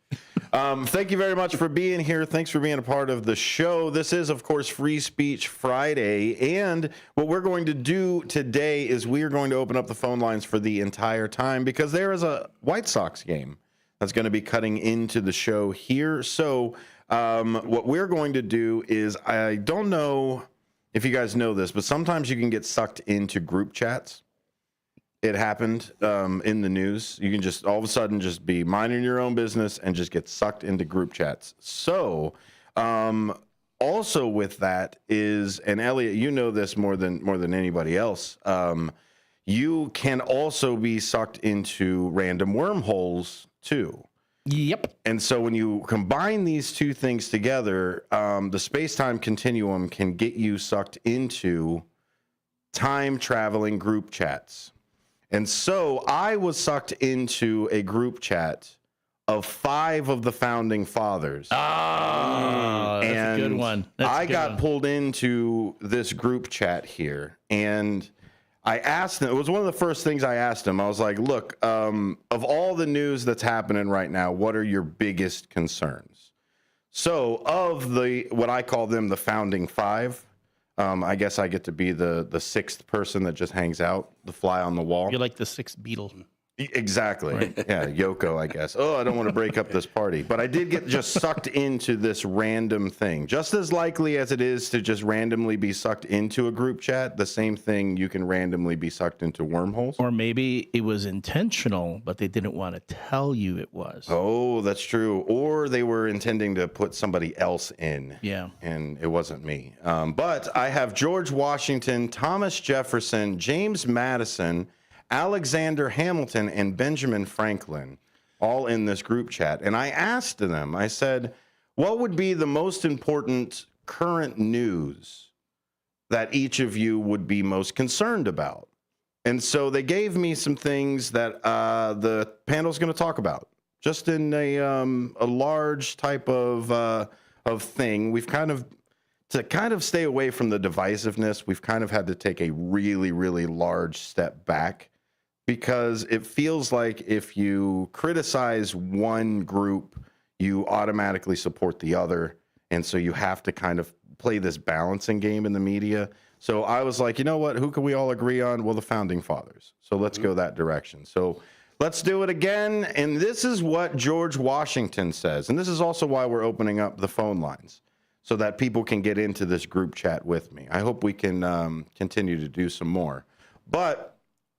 Thank you very much for being here. Thanks for being a part of the show. This is, of course, Free Speech Friday. And what we're going to do today is we are going to open up the phone lines for the entire time because there is a White Sox game that's going to be cutting into the show here. So what we're going to do is, I don't know if you guys know this, but sometimes you can get sucked into group chats. It happened in the news. You can just all of a sudden just be minding your own business and just get sucked into group chats. So also with that is, and Elliot, you know this more than anybody else, you can also be sucked into random wormholes too. Yep. And so when you combine these two things together, the space-time continuum can get you sucked into time-traveling group chats. And so I was sucked into a group chat of 5 of the founding fathers. That's a good one. I got pulled into this group chat here, and I asked them, it was one of the first things I asked them. I was like, look, of all the news that's happening right now, what are your biggest concerns? So of what I call them the founding 5, I guess I get to be the 6th person that just hangs out, the fly on the wall. You're like the 6th Beatle. Exactly. Yeah, Yoko, I guess. Oh, I don't want to break up this party. But I did get just sucked into this random thing. Just as likely as it is to just randomly be sucked into a group chat, the same thing you can randomly be sucked into wormholes. Or maybe it was intentional, but they didn't want to tell you it was. Oh, that's true. Or they were intending to put somebody else in. Yeah. And it wasn't me. But I have George Washington, Thomas Jefferson, James Madison, Alexander Hamilton, and Benjamin Franklin all in this group chat. And I asked them, I said, what would be the most important current news that each of you would be most concerned about? And so they gave me some things that the panel's going to talk about, just in a large type of thing. We've to stay away from the divisiveness, we've kind of had to take a really, really large step back, because it feels like if you criticize one group, you automatically support the other. And so you have to kind of play this balancing game in the media. So I was like, you know what? Who can we all agree on? Well, the founding fathers. So let's go that direction. So let's do it again. And this is what George Washington says. And this is also why we're opening up the phone lines, so that people can get into this group chat with me. I hope we can continue to do some more. But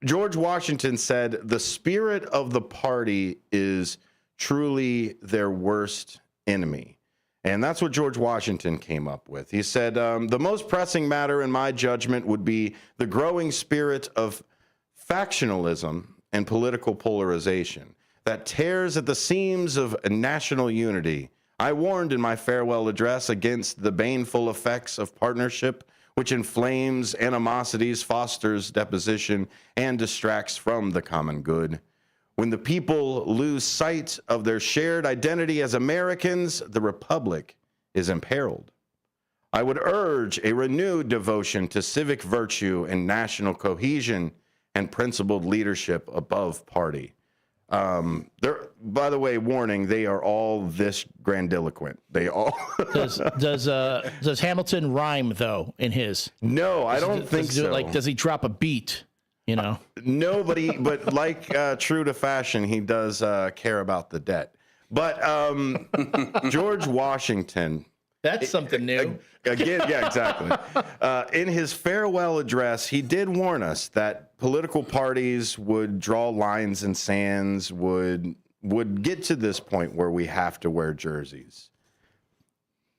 George Washington said, the spirit of the party is truly their worst enemy. And that's what George Washington came up with. He said, the most pressing matter in my judgment would be the growing spirit of factionalism and political polarization that tears at the seams of national unity. I warned in my farewell address against the baneful effects of partnership, which inflames animosities, fosters deposition, and distracts from the common good. When the people lose sight of their shared identity as Americans, the republic is imperiled. I would urge a renewed devotion to civic virtue and national cohesion and principled leadership above party. By the way, warning, they are all this grandiloquent. They all does Hamilton rhyme though in his? No, I don't think so. Like, does he drop a beat? You know, no, but like true to fashion, he does care about the debt. But George Washington. That's something new. Again, yeah, exactly. In his farewell address, he did warn us that political parties would draw lines in sands, would get to this point where we have to wear jerseys.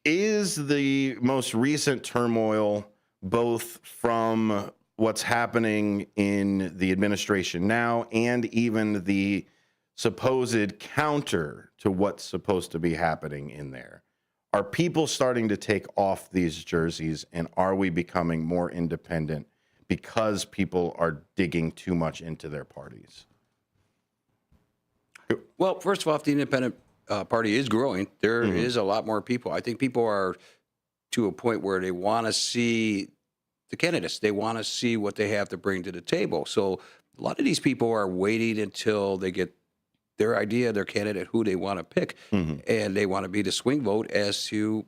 Is the most recent turmoil, both from what's happening in the administration now and even the supposed counter to what's supposed to be happening in there, are people starting to take off these jerseys, and are we becoming more independent because people are digging too much into their parties? Well, first of all, if the independent party is growing, there is a lot more people. I think people are to a point where they want to see the candidates. They want to see what they have to bring to the table. So a lot of these people are waiting until they get their idea, their candidate, who they want to pick, and they want to be the swing vote as to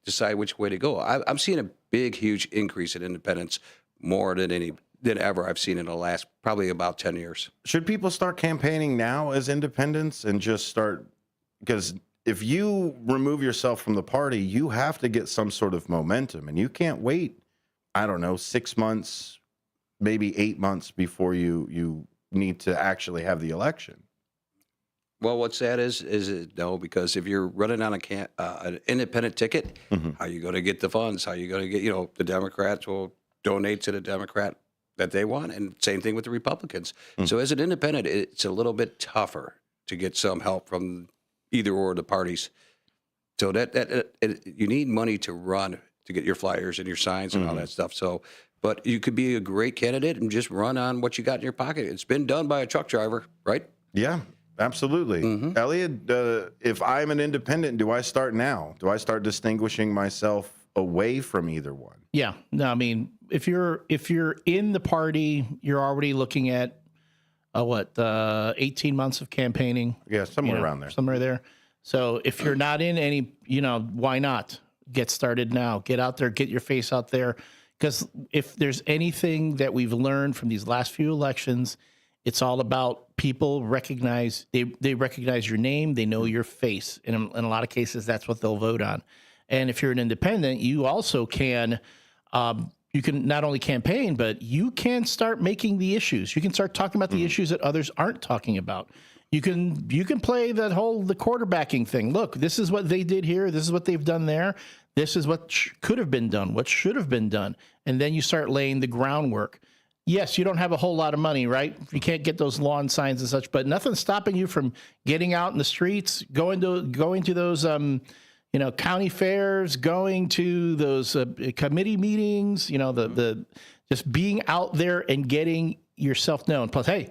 decide which way to go. I'm seeing a big, huge increase in independents, more than ever I've seen in the last probably about 10 years. Should people start campaigning now as independents and just start, because if you remove yourself from the party, you have to get some sort of momentum, and you can't wait, I don't know, 6 months, maybe 8 months before you need to actually have the election. Well, what's sad is no, because if you're running on an independent ticket, how are you going to get the funds? How are you going to get, the Democrats will donate to the Democrat that they want, and same thing with the Republicans. So as an independent, it's a little bit tougher to get some help from either or of the parties. So you need money to run, to get your flyers and your signs and all that stuff. So, but you could be a great candidate and just run on what you got in your pocket. It's been done by a truck driver, right? Yeah. Absolutely. Elliot, if I'm an independent, do I start now? Do I start distinguishing myself away from either one? Yeah. No, I mean, if you're in the party, you're already looking at 18 months of campaigning. Yeah, somewhere around there. Somewhere there. So if you're not in any, why not get started now? Get out there, get your face out there. Because if there's anything that we've learned from these last few elections, It's all about people recognize, they recognize your name, they know your face. And in a lot of cases, that's what they'll vote on. And if you're an independent, you also can, you can not only campaign, but you can start making the issues. You can start talking about the issues that others aren't talking about. You can play the quarterbacking thing. Look, this is what they did here. This is what they've done there. This is what could have been done, what should have been done. And then you start laying the groundwork. Yes, you don't have a whole lot of money, right? You can't get those lawn signs and such, but nothing's stopping you from getting out in the streets, going to those county fairs, going to those committee meetings, the just being out there and getting yourself known. Plus, hey,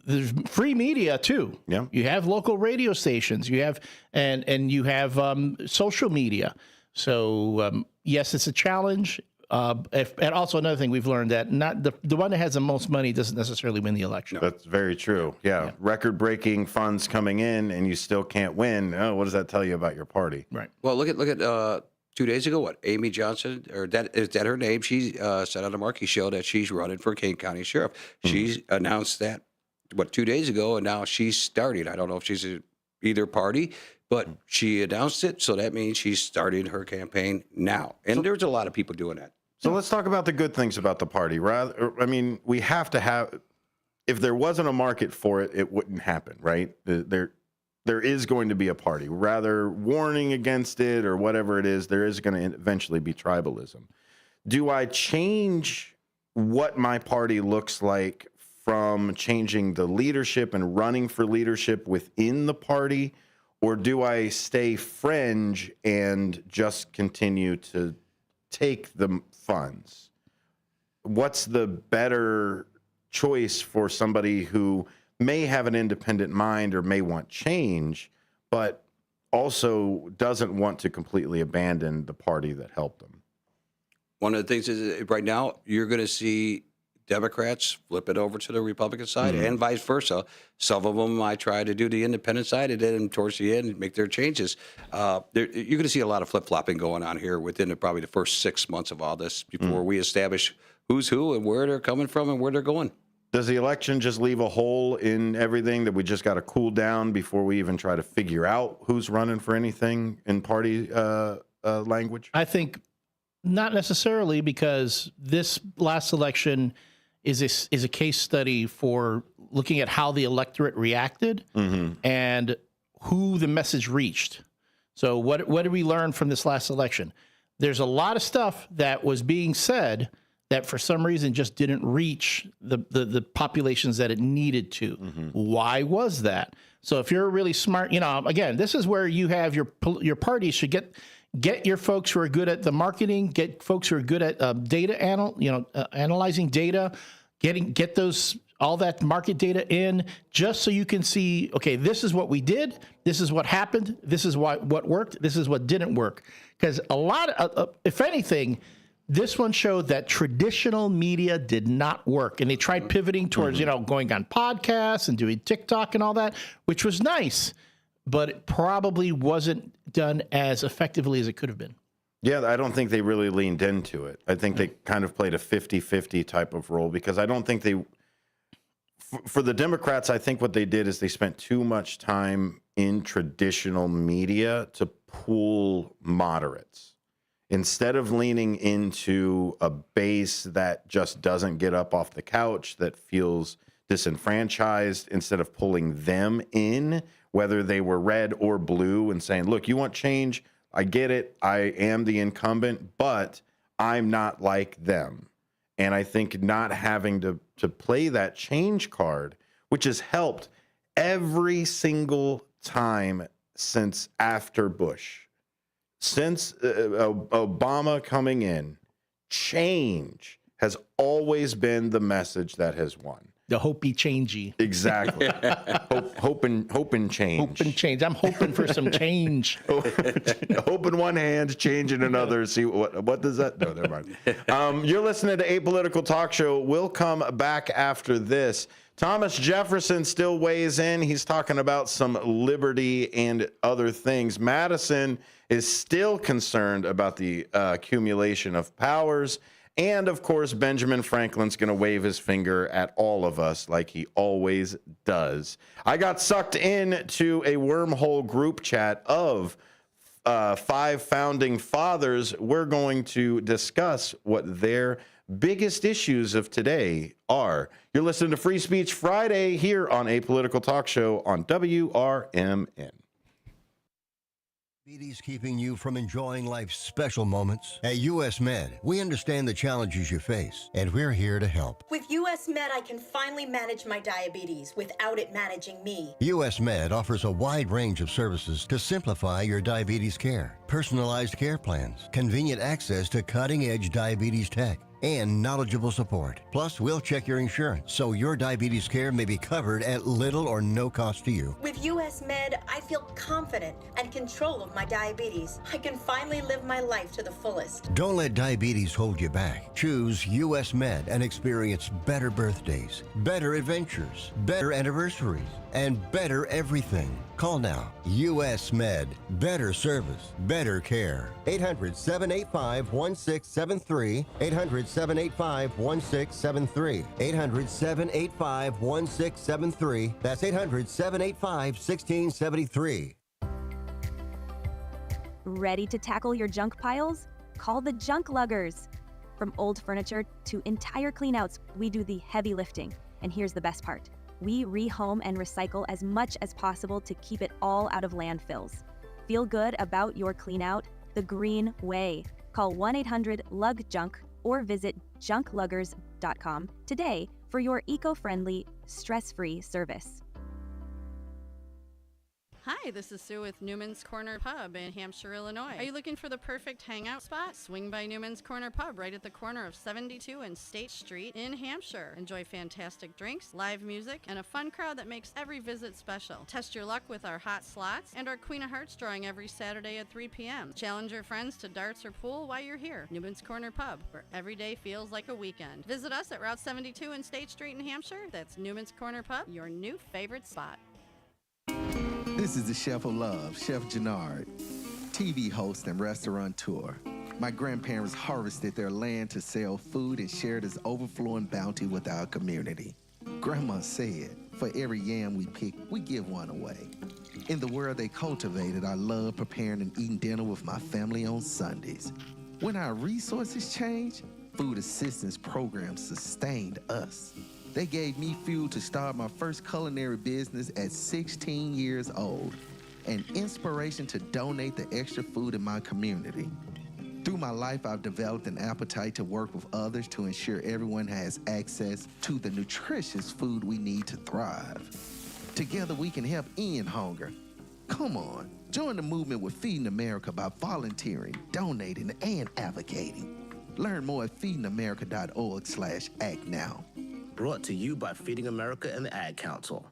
there's free media too. Yeah. You have local radio stations. You have and you have social media. So yes, it's a challenge. And also another thing we've learned that not the one that has the most money doesn't necessarily win the election. That's very true. Yeah. Record-breaking funds coming in, and you still can't win. Oh, what does that tell you about your party? Right. Well, look at 2 days ago, Amy Johnson, or is that her name? She said on the Marquee Show that she's running for Kane County Sheriff. She announced that, 2 days ago, and now she's starting. I don't know if she's either party, but she announced it, so that means she's starting her campaign now. And there's a lot of people doing that. So let's talk about the good things about the party. We have to have, if there wasn't a market for it, it wouldn't happen, right? There is going to be a party. Rather warning against it or whatever it is, there is going to eventually be tribalism. Do I change what my party looks like from changing the leadership and running for leadership within the party? Or do I stay fringe and just continue to take the funds? What's the better choice for somebody who may have an independent mind or may want change, but also doesn't want to completely abandon the party that helped them? One of the things is right now you're going to see Democrats flip it over to the Republican side and vice versa. Some of them I try to do the independent side and then towards the end make their changes. You're going to see a lot of flip-flopping going on here within probably the first 6 months of all this before we establish who's who and where they're coming from and where they're going. Does the election just leave a hole in everything that we just got to cool down before we even try to figure out who's running for anything in party language? I think not necessarily, because this last election is a case study for looking at how the electorate reacted and who the message reached. So what did we learn from this last election? There's a lot of stuff that was being said that for some reason just didn't reach the populations that it needed to. Why was that? So if you're really smart, again, this is where you have your party should get your folks who are good at the marketing, get folks who are good at analyzing data, get those all that market data in, just so you can see, okay, this is what we did, this is what happened, this is what worked, this is what didn't work. Because a lot of, if anything, this one showed that traditional media did not work, and they tried pivoting towards going on podcasts and doing TikTok and all that, which was nice, but it probably wasn't done as effectively as it could have been. Yeah, I don't think they really leaned into it. I think they kind of played a 50-50 type of role, because I don't think they, for the Democrats, I think what they did is they spent too much time in traditional media to pull moderates. Instead of leaning into a base that just doesn't get up off the couch, that feels disenfranchised, instead of pulling them in, whether they were red or blue, and saying, look, you want change? I get it. I am the incumbent, but I'm not like them. And I think not having to play that change card, which has helped every single time since after Bush, since Obama coming in, change has always been the message that has won. The hopey changey. Exactly. hope and change. Hope and change. I'm hoping for some change. Hope in one hand, change in another. See what does that? No, never mind. You're listening to Apolitical Talk Show. We'll come back after this. Thomas Jefferson still weighs in. He's talking about some liberty and other things. Madison is still concerned about the accumulation of powers. And of course, Benjamin Franklin's going to wave his finger at all of us like he always does. I got sucked into a wormhole group chat of 5 founding fathers. We're going to discuss what their biggest issues of today are. You're listening to Free Speech Friday here on A Political Talk Show on WRMN. Diabetes keeping you from enjoying life's special moments? At US Med, we understand the challenges you face, and we're here to help. With US Med, I can finally manage my diabetes without it managing me. US Med offers a wide range of services to simplify your diabetes care. Personalized care plans, convenient access to cutting-edge diabetes tech, and knowledgeable support. Plus, we'll check your insurance so your diabetes care may be covered at little or no cost to you. With US Med, I feel confident and control of my diabetes. I can finally live my life to the fullest. Don't let diabetes hold you back. Choose US Med and experience better birthdays, better adventures, better anniversaries, and better everything. Call now. US Med. Better service, better care. 800-785-1673. 800-785-1673. 800-785-1673. That's 800-785-1673. Ready to tackle your junk piles? Call the Junk Luggers. From old furniture to entire cleanouts, we do the heavy lifting. And here's the best part. We rehome and recycle as much as possible to keep it all out of landfills. Feel good about your cleanout the green way. Call 1-800-LUG-JUNK or visit junkluggers.com today for your eco-friendly, stress-free service. Hi, this is Sue with Newman's Corner Pub in Hampshire, Illinois. Are you looking for the perfect hangout spot? Swing by Newman's Corner Pub right at the corner of 72 and State Street in Hampshire. Enjoy fantastic drinks, live music, and a fun crowd that makes every visit special. Test your luck with our hot slots and our Queen of Hearts drawing every Saturday at 3 p.m. Challenge your friends to darts or pool while you're here. Newman's Corner Pub, where every day feels like a weekend. Visit us at Route 72 and State Street in Hampshire. That's Newman's Corner Pub, your new favorite spot. This is the Chef of Love, Chef Jannard, TV host and restaurateur. My grandparents harvested their land to sell food and share this overflowing bounty with our community. Grandma said, for every yam we pick, we give one away. In the world they cultivated, I love preparing and eating dinner with my family on Sundays. When our resources changed, food assistance programs sustained us. They gave me fuel to start my first culinary business at 16 years old, and inspiration to donate the extra food in my community. Through my life, I've developed an appetite to work with others to ensure everyone has access to the nutritious food we need to thrive. Together, we can help end hunger. Come on, join the movement with Feeding America by volunteering, donating, and advocating. Learn more at feedingamerica.org/act now. Brought to you by Feeding America and the Ad Council.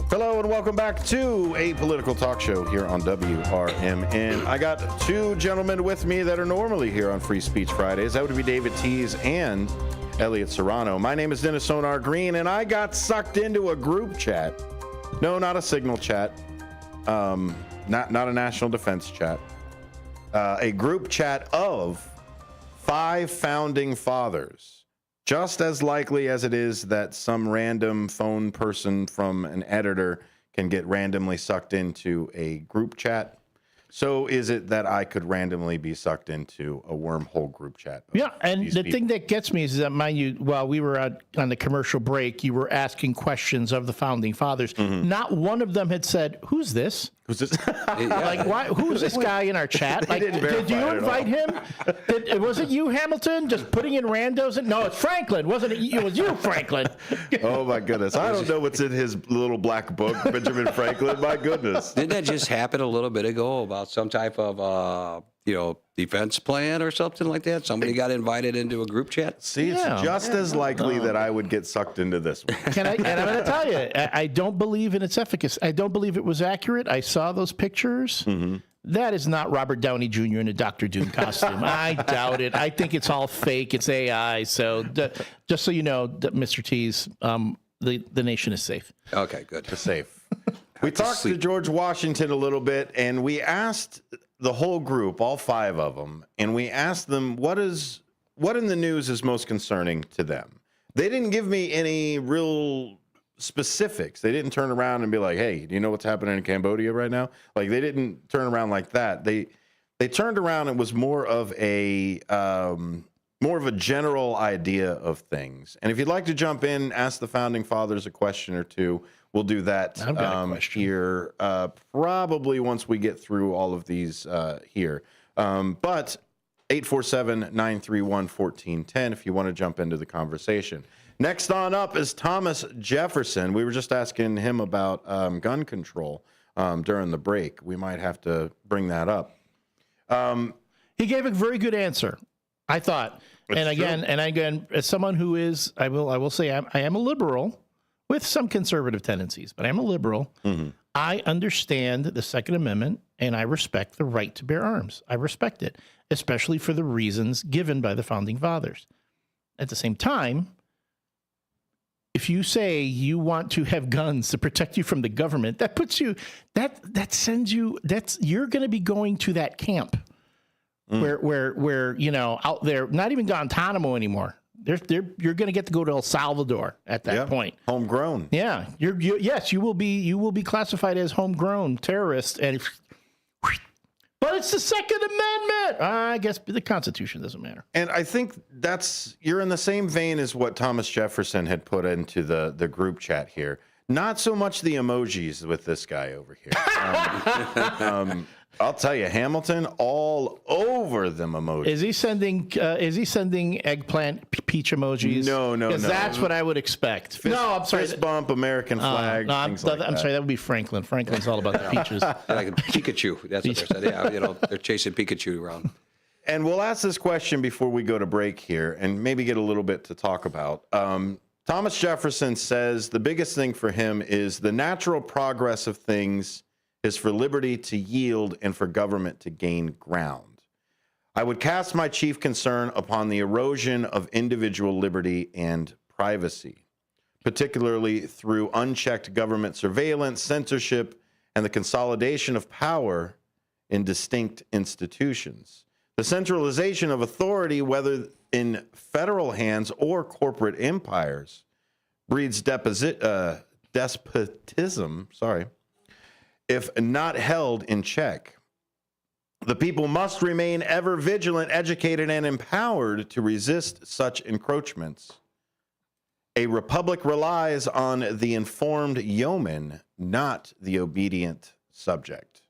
Hello and welcome back to A Political Talk Show here on WRMN. I got two gentlemen with me that are normally here on Free Speech Fridays. That would be David Tease and Elliot Serrano. My name is Dennis Sonar Green, and I got sucked into a group chat. No, not a signal chat. Not a national defense chat. A group chat of 5 founding fathers. Just as likely as it is that some random phone person from an editor can get randomly sucked into a group chat, so is it that I could randomly be sucked into a wormhole group chat. Yeah, and the thing that gets me is that, mind you, while we were on the commercial break, you were asking questions of the founding fathers. Not one of them had said, "Who's this?" Was this? Like, why? Who's this guy in our chat? Like, did you invite him? Was it you, Hamilton? Just putting in randos? No, it's Franklin. Wasn't it? It was you, Franklin. Oh my goodness! I don't know what's in his little black book, Benjamin Franklin. My goodness! Didn't that just happen a little bit ago about some type of defense plan or something like that? Somebody got invited into a group chat. See, it's just as likely that I would get sucked into this one. And I'm going to tell you, I don't believe in its efficacy. I don't believe it was accurate. I saw those pictures. Mm-hmm. That is not Robert Downey Jr. in a Dr. Doom costume. I doubt it. I think it's all fake. It's AI. So just so you know, Mr. T's, the nation is safe. Okay, good. It's safe. We talked to George Washington a little bit, and we asked the whole group, all 5 of them, and we asked them what in the news is most concerning to them. They didn't give me any real specifics. They didn't turn around and be like, "Hey, do you know what's happening in Cambodia right now?" Like, they didn't turn around like that. They turned around and was more of a general idea of things. And if you'd like to jump in, ask the founding fathers a question or two. We'll do that here probably once we get through all of these here. But 847-931-1410 if you want to jump into the conversation. Next on up is Thomas Jefferson. We were just asking him about gun control during the break. We might have to bring that up. He gave a very good answer, I thought. And again, as someone who is, I will say I am a liberal with some conservative tendencies, but I'm a liberal. Mm-hmm. I understand the Second Amendment, and I respect the right to bear arms. I respect it, especially for the reasons given by the Founding Fathers. At the same time, if you say you want to have guns to protect you from the government, that puts you, that sends you, you're going to be going to that camp where out there, not even Guantanamo anymore. You're going to get to go to El Salvador at that point. Homegrown. Yeah. You will be classified as homegrown terrorist. But it's the Second Amendment. I guess the Constitution doesn't matter. And I think you're in the same vein as what Thomas Jefferson had put into the group chat here. Not so much the emojis with this guy over here. I'll tell you, Hamilton, all over them emojis. Is he sending eggplant peach emojis? No. Because that's what I would expect. I'm sorry. Fist bump, American flag. I'm sorry. That would be Franklin. Franklin's all about the peaches. Like Pikachu. That's what they said. Yeah, they're chasing Pikachu around. And we'll ask this question before we go to break here, and maybe get a little bit to talk about. Thomas Jefferson says the biggest thing for him is the natural progress of things is for liberty to yield and for government to gain ground. I would cast my chief concern upon the erosion of individual liberty and privacy, particularly through unchecked government surveillance, censorship, and the consolidation of power in distinct institutions. The centralization of authority, whether in federal hands or corporate empires, breeds despotism, if not held in check. The people must remain ever vigilant, educated, and empowered to resist such encroachments. A republic relies on the informed yeoman, not the obedient subject.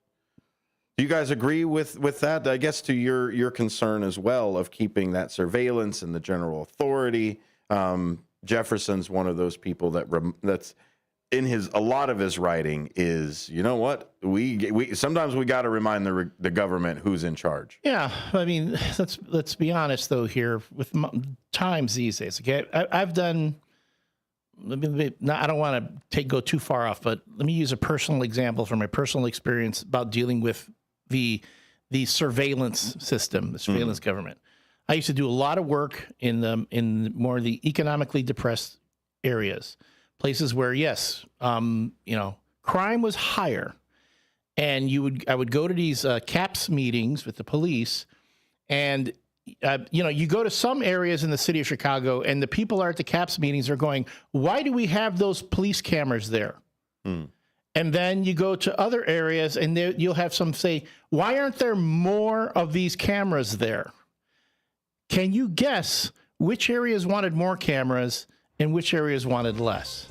Do you guys agree with that? I guess to your concern as well of keeping that surveillance and the general authority. Jefferson's one of those people that's in a lot of his writing is, you know what, we sometimes we got to remind the government who's in charge. Yeah, I mean, let's be honest though here with times these days. Okay, I've done. I don't want to go too far off, but let me use a personal example from my personal experience about dealing with the surveillance system, the surveillance government. I used to do a lot of work in more of the economically depressed areas. Places where, yes, crime was higher, and I would go to these CAPS meetings with the police, and you go to some areas in the city of Chicago, and the people are at the CAPS meetings are going, "Why do we have those police cameras there?" And then you go to other areas, and you'll have some say, "Why aren't there more of these cameras there?" Can you guess which areas wanted more cameras and which areas wanted less?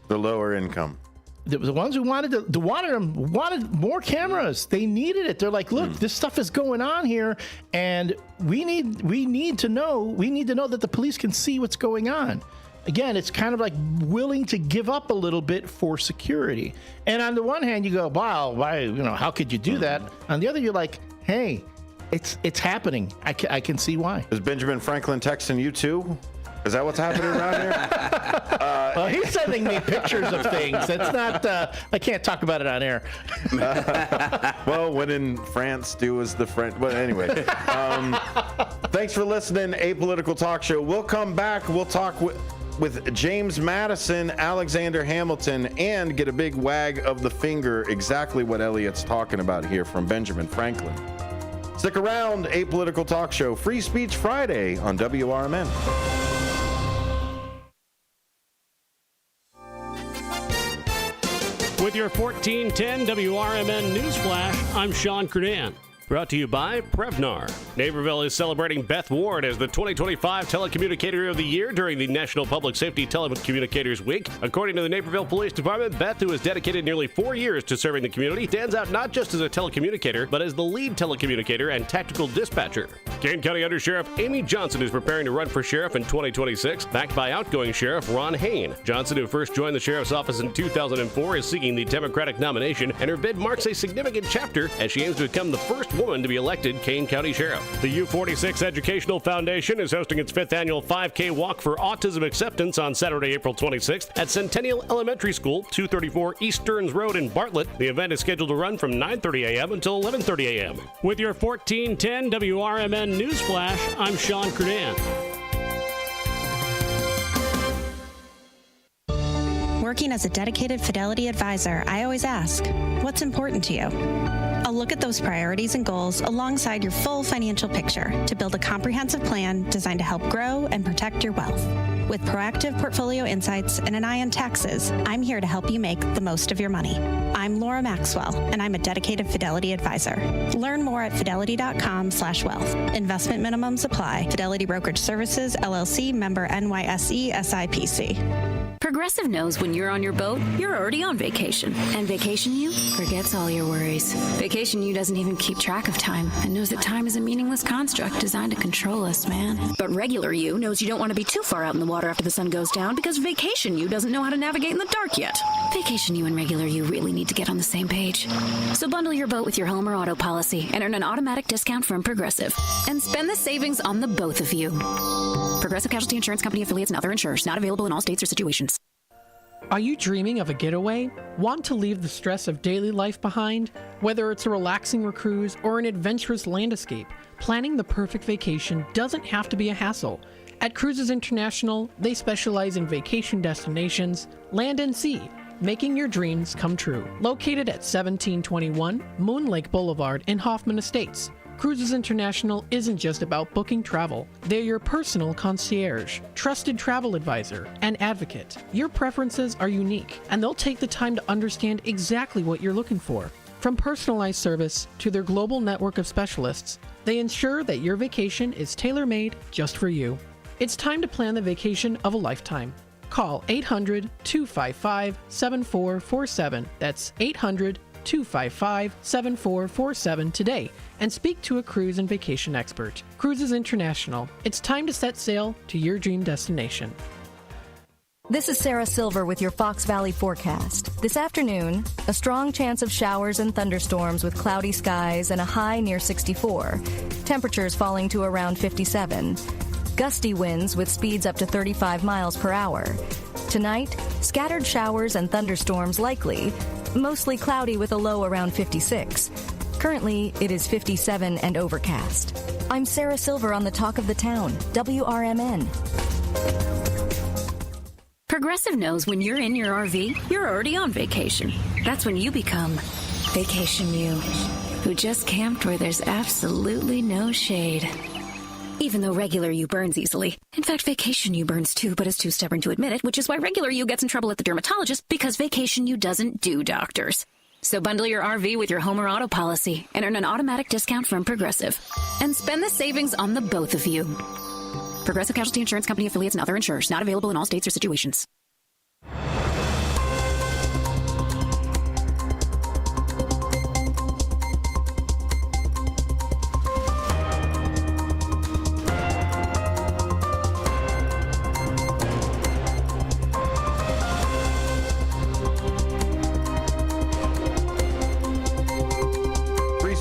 The lower income. the ones who wanted more cameras. They needed it. They're like, look, this stuff is going on here, and we need to know that the police can see what's going on. Again, it's kind of like willing to give up a little bit for security. And on the one hand, you go, wow, why? How could you do that? On the other, you're like, hey, it's happening. I can see why. Is Benjamin Franklin texting you too? Is that what's happening around here? Well, he's sending me pictures of things. It's not. I can't talk about it on air. Well, when in France, do as the French. But anyway, thanks for listening. Apolitical Talk Show. We'll come back. We'll talk with James Madison, Alexander Hamilton, and get a big wag of the finger. Exactly what Elliot's talking about here from Benjamin Franklin. Stick around. Apolitical Talk Show. Free Speech Friday on WRMN. With your 1410 WRMN News Flash, I'm Sean Curdan. Brought to you by Prevnar. Naperville is celebrating Beth Ward as the 2025 Telecommunicator of the Year during the National Public Safety Telecommunicators Week. According to the Naperville Police Department, Beth, who has dedicated nearly 4 years to serving the community, stands out not just as a telecommunicator, but as the lead telecommunicator and tactical dispatcher. Kane County Undersheriff Amy Johnson is preparing to run for sheriff in 2026, backed by outgoing Sheriff Ron Hain. Johnson, who first joined the sheriff's office in 2004, is seeking the Democratic nomination, and her bid marks a significant chapter as she aims to become the first woman to be elected Kane County Sheriff. The U46 Educational Foundation is hosting its 5th annual 5K Walk for Autism Acceptance on Saturday, April 26th at Centennial Elementary School, 234 East Stearns Road in Bartlett. The event is scheduled to run from 9:30 a.m. until 11:30 a.m. With your 1410 WRMN News Flash, I'm Sean Curdan. Working as a dedicated Fidelity advisor, I always ask, what's important to you? I'll look at those priorities and goals alongside your full financial picture to build a comprehensive plan designed to help grow and protect your wealth. With proactive portfolio insights and an eye on taxes, I'm here to help you make the most of your money. I'm Laura Maxwell, and I'm a dedicated Fidelity advisor. Learn more at fidelity.com/wealth. Investment minimums apply. Fidelity Brokerage Services, LLC, member NYSE, SIPC. Progressive knows when you're on your boat, you're already on vacation. And Vacation You forgets all your worries. Vacation You doesn't even keep track of time and knows that time is a meaningless construct designed to control us, man. But Regular You knows you don't want to be too far out in the water after the sun goes down because Vacation You doesn't know how to navigate in the dark yet. Vacation You and Regular You really need to get on the same page. So bundle your boat with your home or auto policy and earn an automatic discount from Progressive. And spend the savings on the both of you. Progressive Casualty Insurance Company affiliates and other insurers. Not available in all states or situations. Are you dreaming of a getaway? Want to leave the stress of daily life behind? Whether it's a relaxing cruise or an adventurous land escape, planning the perfect vacation doesn't have to be a hassle. At Cruises International, they specialize in vacation destinations, land and sea, making your dreams come true. Located at 1721 Moon Lake Boulevard in Hoffman Estates, Cruises International isn't just about booking travel. They're your personal concierge, trusted travel advisor, and advocate. Your preferences are unique, and they'll take the time to understand exactly what you're looking for. From personalized service to their global network of specialists, they ensure that your vacation is tailor-made just for you. It's time to plan the vacation of a lifetime. Call 800-255-7447. That's 800-255-7447 today and speak to a cruise and vacation expert. Cruises International. It's time to set sail to your dream destination. This is Sarah Silver with your Fox Valley forecast. This afternoon, a strong chance of showers and thunderstorms with cloudy skies and a high near 64. Temperatures falling to around 57. Gusty winds with speeds up to 35 miles per hour. Tonight, scattered showers and thunderstorms likely. Mostly cloudy with a low around 56. Currently, it is 57 and overcast. I'm Sarah Silver on the Talk of the Town, WRMN. Progressive knows when you're in your RV, you're already on vacation. That's when you become Vacation You, who just camped where there's absolutely no shade. Even though Regular You burns easily. In fact, Vacation You burns too, but is too stubborn to admit it, which is why Regular You gets in trouble at the dermatologist because Vacation You doesn't do doctors. So bundle your RV with your home or auto policy and earn an automatic discount from Progressive. And spend the savings on the both of you. Progressive Casualty Insurance Company affiliates and other insurers. Not available in all states or situations.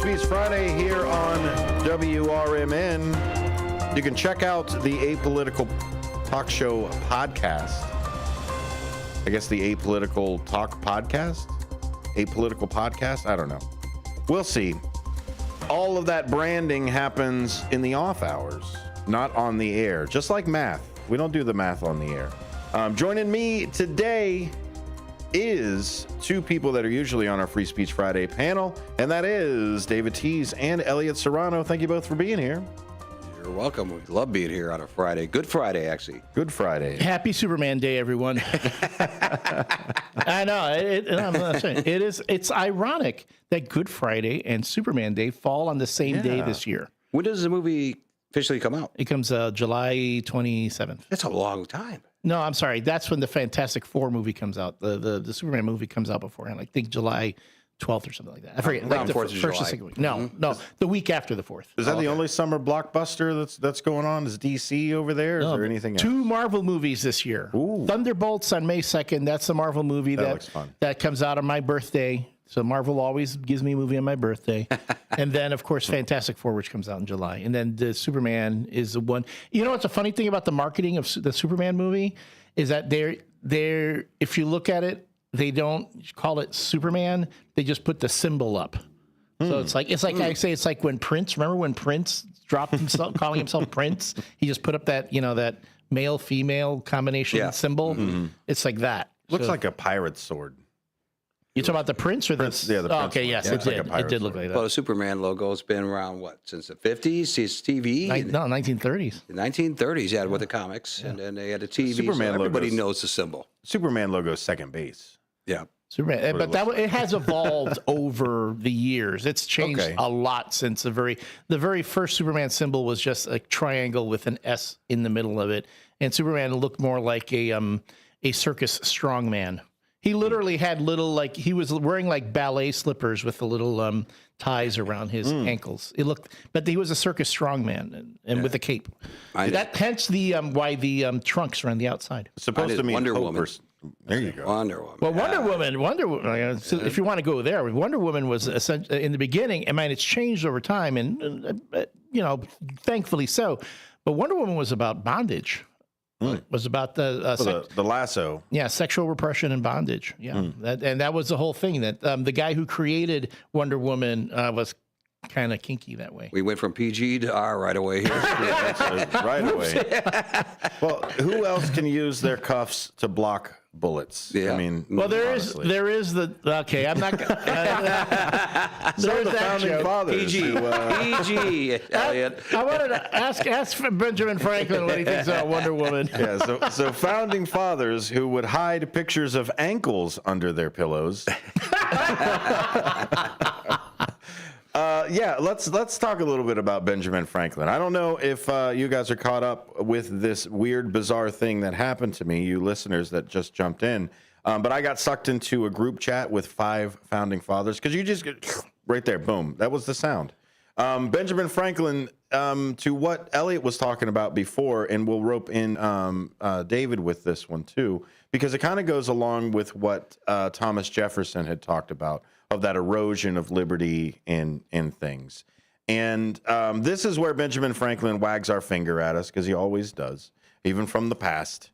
Speech Friday here on WRMN. You can check out the Apolitical Talk Show podcast. I guess the Apolitical Talk podcast? Apolitical podcast? I don't know. We'll see. All of that branding happens in the off hours, not on the air. Just like math. We don't do the math on the air. Joining me today is two people that are usually on our Free Speech Friday panel, and that is David Tease and Elliot Serrano. Thank you both for being here. You're welcome. We love being here on a Friday. Good Friday, actually. Good Friday. Happy Superman Day, everyone. I know. I'm not saying it's ironic that Good Friday and Superman Day fall on the same day this year. When does the movie officially come out? It comes July 27th. That's a long time. No, I'm sorry. That's when the Fantastic Four movie comes out. The Superman movie comes out beforehand. I think July 12th or something like that. I forget. Like the first or second week. No, the week after the 4th. Is that the only summer blockbuster that's going on? Is DC over there? Is there anything else? 2 Marvel movies this year. Ooh. Thunderbolts on May 2nd. That's the Marvel movie That looks fun. that comes out on my birthday. So Marvel always gives me a movie on my birthday. And then, of course, Fantastic Four, which comes out in July. And then the Superman is the one. You know what's a funny thing about the marketing of the Superman movie is that they're if you look at it, they don't call it Superman. They just put the symbol up. So it's like I say, it's like when Prince. Remember when Prince dropped himself, calling himself Prince? He just put up that that male female combination symbol. Mm-hmm. It's like that. Looks like a pirate's sword. You talking about the Prince or the Prince? Yeah, the Prince. Okay, yes, it did. It did look like that. Well, the Superman logo's been around since the 50s? It's TV. 1930s. The 1930s, yeah, with the comics, and then they had a TV. Superman so everybody knows the symbol. Superman logo second base. Yeah. Superman, but it has evolved over the years. It's changed a lot since the very first Superman symbol was just a triangle with an S in the middle of it, and Superman looked more like a circus strongman. He literally had little, he was wearing ballet slippers with the little ties around his ankles. But he was a circus strongman and with a cape. Hence why the trunks are on the outside. It's supposed to mean Wonder Woman. There you go. Wonder Woman. Well, Wonder Woman. So if you want to go there, Wonder Woman was in the beginning. I mean, it's changed over time, and thankfully so. But Wonder Woman was about bondage. Was about the lasso. Yeah, sexual repression and bondage. Yeah, that was the whole thing. That the guy who created Wonder Woman was kind of kinky that way. We went from PG to R right away here. Right away. Well, who else can use their cuffs to block bullets? Yeah. I mean, well, there honestly. is the okay. I'm not. There's the founding fathers. PG. PG. Elliot. I wanted to ask Benjamin Franklin what he thinks about Wonder Woman. Yeah. So founding fathers who would hide pictures of ankles under their pillows. Let's talk a little bit about Benjamin Franklin. I don't know if you guys are caught up with this weird, bizarre thing that happened to me, you listeners that just jumped in. But I got sucked into a group chat with 5 founding fathers because you just get right there, boom. That was the sound. Benjamin Franklin, to what Elliot was talking about before, and we'll rope in David with this one too, because it kind of goes along with what Thomas Jefferson had talked about, of that erosion of liberty in things. And this is where Benjamin Franklin wags our finger at us, because he always does, even from the past.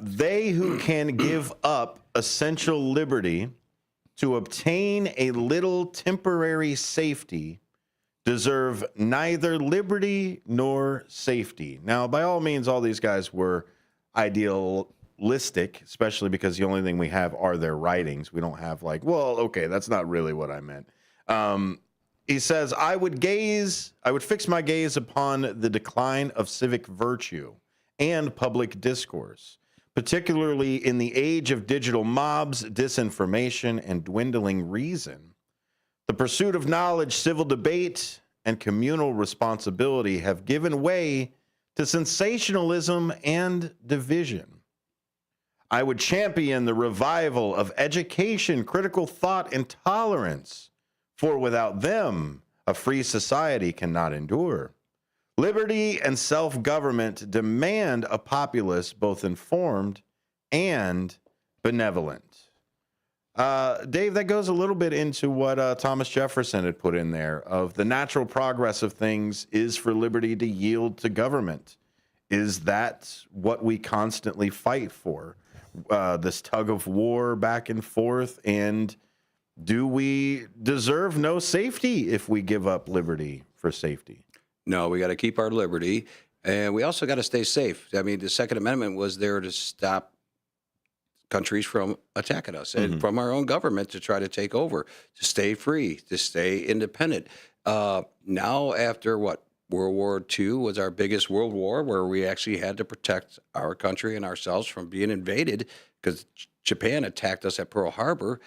They who can give up essential liberty to obtain a little temporary safety deserve neither liberty nor safety. Now, by all means, all these guys were idealistic, especially because the only thing we have are their writings. We don't have that's not really what I meant. He says, I would fix my gaze upon the decline of civic virtue and public discourse, particularly in the age of digital mobs, disinformation, and dwindling reason. The pursuit of knowledge, civil debate, and communal responsibility have given way to sensationalism and division. I would champion the revival of education, critical thought, and tolerance, for without them, a free society cannot endure. Liberty and self-government demand a populace both informed and benevolent. Dave, that goes a little bit into what Thomas Jefferson had put in there of the natural progress of things is for liberty to yield to government. Is that what we constantly fight for? This tug of war back and forth? And do we deserve no safety if we give up liberty for safety? No, we got to keep our liberty. And we also got to stay safe. I mean, the Second Amendment was there to stop countries from attacking us and from our own government to try to take over, to stay free, to stay independent. Now, after World War II was our biggest world war, where we actually had to protect our country and ourselves from being invaded because Japan attacked us at Pearl Harbor.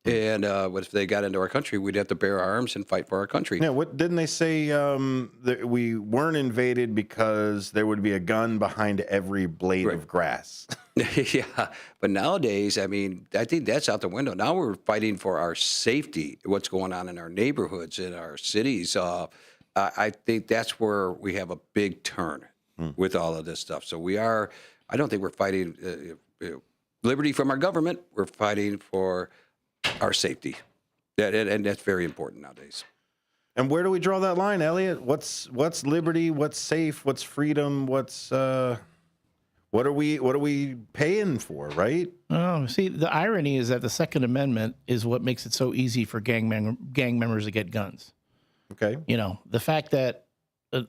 And if they got into our country, we'd have to bear arms and fight for our country. Yeah, what didn't they say that we weren't invaded because there would be a gun behind every blade of grass? Yeah, but nowadays, I mean, I think that's out the window. Now we're fighting for our safety, what's going on in our neighborhoods, in our cities. I think that's where we have a big turn with all of this stuff. So I don't think we're fighting liberty from our government. We're fighting for our safety. And that's very important nowadays. And where do we draw that line, Elliot? What's liberty? What's safe? What's freedom? What are we paying for, right? Oh, see, the irony is that the Second Amendment is what makes it so easy for gang members to get guns. Okay. You know, the fact that the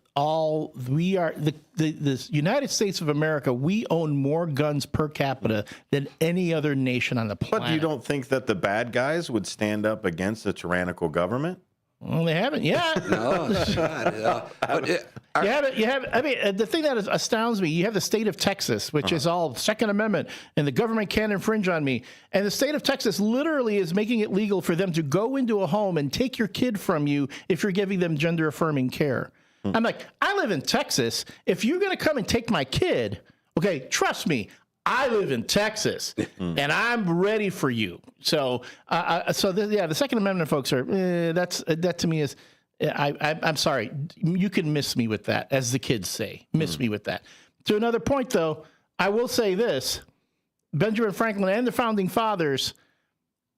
United States of America, we own more guns per capita than any other nation on the planet. But you don't think that the bad guys would stand up against a tyrannical government? Well, they haven't yet. No, You have. I mean, the thing that astounds me, you have the state of Texas, which is all Second Amendment, and the government can't infringe on me. And the state of Texas literally is making it legal for them to go into a home and take your kid from you if you're giving them gender-affirming care. I'm like, I live in Texas. If you're going to come and take my kid, okay, trust me, I live in Texas, and I'm ready for you. So, the Second Amendment folks are that to me is. I'm sorry. You can miss me with that, as the kids say. Miss me with that. To another point, though, I will say this. Benjamin Franklin and the Founding Fathers,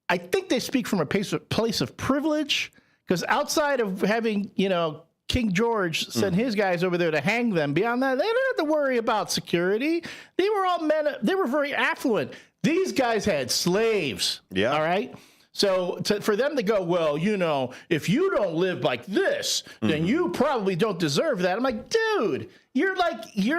I think they speak from a place of privilege, because outside of having, King George sent his guys over there to hang them, beyond that, they didn't have to worry about security. They were all men. They were very affluent. These guys had slaves. Yeah. All right? So for them to go, well, if you don't live like this, then you probably don't deserve that. I'm like, dude, you're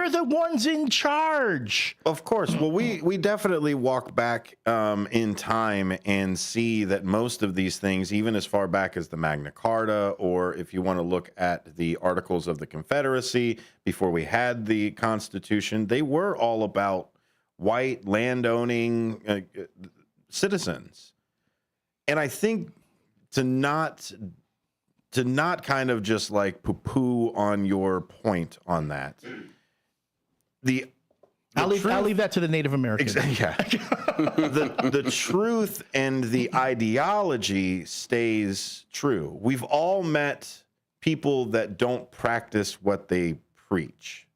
the ones in charge. Of course. Well, we definitely walk back in time and see that most of these things, even as far back as the Magna Carta, or if you want to look at the Articles of the Confederacy, before we had the Constitution, they were all about white landowning citizens. And I think to not kind of just like poo-poo on your point on that. I'll leave that to the Native Americans. Yeah. the truth and the ideology stays true. We've all met people that don't practice what they preach,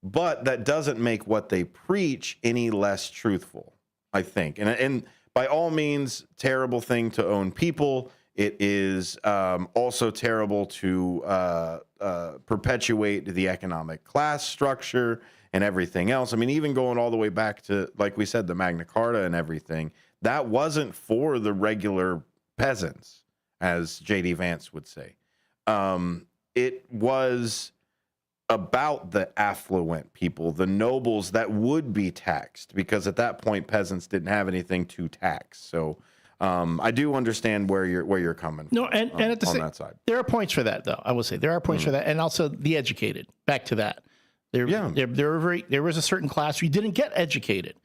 but that doesn't make what they preach any less truthful, I think. And by all means, terrible thing to own people. It is also terrible to perpetuate the economic class structure and everything else. I mean, even going all the way back to, like we said, the Magna Carta and everything, that wasn't for the regular peasants, as J.D. Vance would say. It was about the affluent people, the nobles that would be taxed, because at that point peasants didn't have anything to tax. So I do understand where you're coming from. No, and at the that side, there are points for that, though. I will say there are points for that, and also the educated. Back to that, there was a certain class who didn't get educated.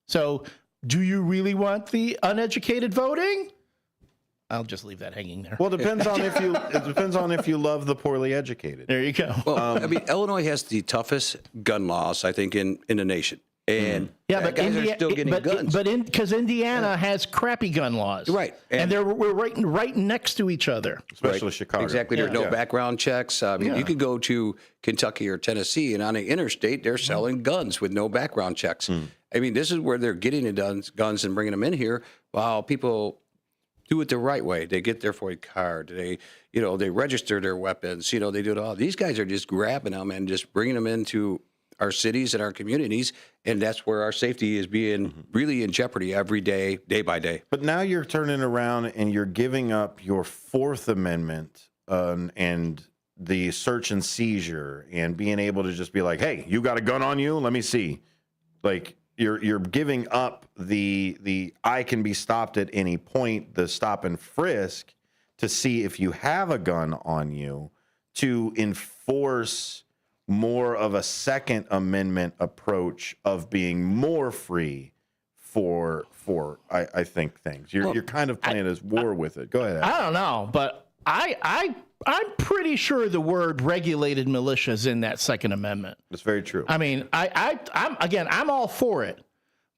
So, do you really want the uneducated voting? I'll just leave that hanging there. Well, it depends on if you love the poorly educated. There you go. Well, I mean, Illinois has the toughest gun laws, I think, in the nation. And but guys are still getting guns. Because Indiana has crappy gun laws, right? And we're right next to each other, especially Chicago. Exactly. There's no background checks. I mean, you could go to Kentucky or Tennessee, and on the interstate, they're selling guns with no background checks. I mean, this is where they're getting the guns and bringing them in here. While people do it the right way, they get their FOID card. They register their weapons. They do it all. These guys are just grabbing them and just bringing them into our cities and our communities, and that's where our safety is being really in jeopardy every day, day by day. But now you're turning around and you're giving up your Fourth Amendment and the search and seizure and being able to just be like, hey, you got a gun on you? Let me see. Like, you're giving up the I can be stopped at any point, the stop and frisk, to see if you have a gun on you, to enforce more of a Second Amendment approach of being more free for I think things. You're kind of playing as war with it. Go ahead, Adam. I don't know, but I'm pretty sure the word regulated militia is in that Second Amendment. That's very true. I mean, I'm all for it.